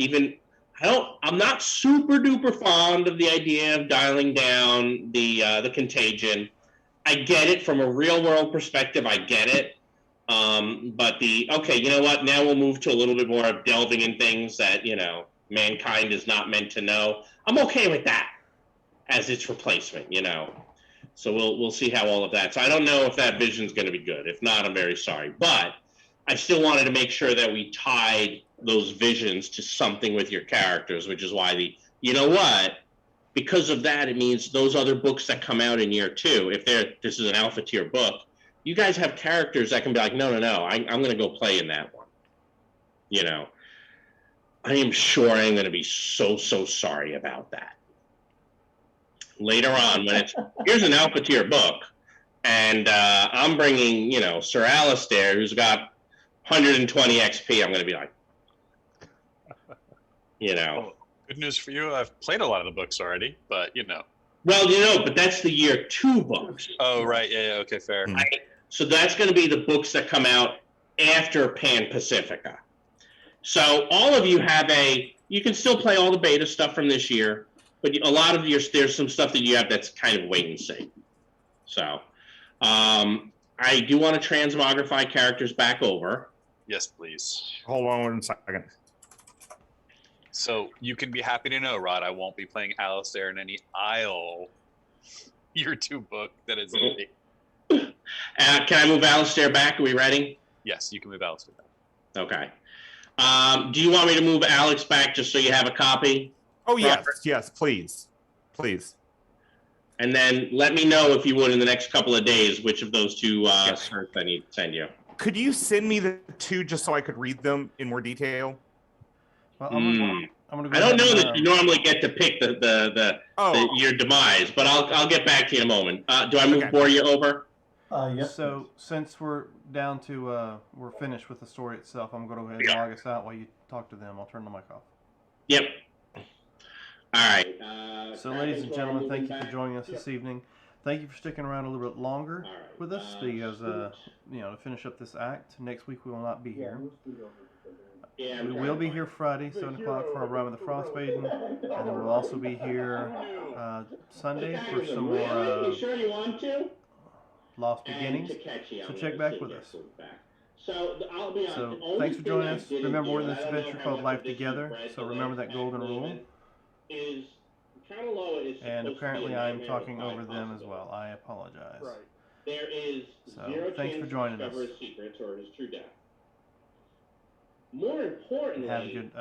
not super duper fond of the idea of dialing down the contagion. I get it from a real world perspective. I get it. But you know what? Now we'll move to a little bit more of delving in things that, mankind is not meant to know. I'm okay with that as its replacement, you know. So we'll see how all of that. So I don't know if that vision's going to be good. If not, I'm very sorry. But I still wanted to make sure that we tied those visions to something with your characters, which is why you know what? Because of that, it means those other books that come out in year 2, if this is an alpha tier book, you guys have characters that can be like, no, I'm going to go play in that one. You know, I am sure I'm going to be so sorry about that. Later on, when here's an alpha tier book, and I'm bringing, you know, Sir Alistair, who's got 120 XP, I'm going to be like, you know. Oh, good news for you. I've played a lot of the books already, but you know. Well, you know, but that's the year 2 books. Oh, right. Yeah. Okay. Fair. Right? So that's going to be the books that come out after Pan Pacifica. So all of you you can still play all the beta stuff from this year, but a lot of there's some stuff that you have that's kind of wait and see. So I do want to transmogrify characters back over. Yes, please. Hold on 1 second. So you can be happy to know, Rod, I won't be playing Alistair in any Isle year 2 book that is in me. Can I move Alistair back? Are we ready? Yes, you can move Alistair back. Okay. Do you want me to move Alex back just so you have a copy? Oh, yes, Robert? yes, please. Please. And then let me know, if you would, in the next couple of days, which of those 2 shirts I need to send you. Could you send me the 2 just so I could read them in more detail? Well, I'm gonna go I don't ahead know and, that you normally get to pick your demise, but I'll get back to you in a moment. Do I move Borya over? Yes. So since we're down to we're finished with the story itself, I'm going to go ahead and log us out while you talk to them. I'll turn the mic off. Yep. All right. So, ladies and gentlemen, thank you for joining us this evening. Thank you for sticking around a little bit longer with us because you know, to finish up this act. Next week we will not be here. We will be here Friday, 7 o'clock for our run with the Frost Maiden, and then we'll also be here Sunday for some more you want to? Lost Beginnings. So check back with us. So thanks for joining us. Remember, we're in this adventure called Life Together, so remember that golden rule. And apparently I'm talking over them as well. I apologize. There is so thanks for joining us. Secrets or his true death. More importantly, have a good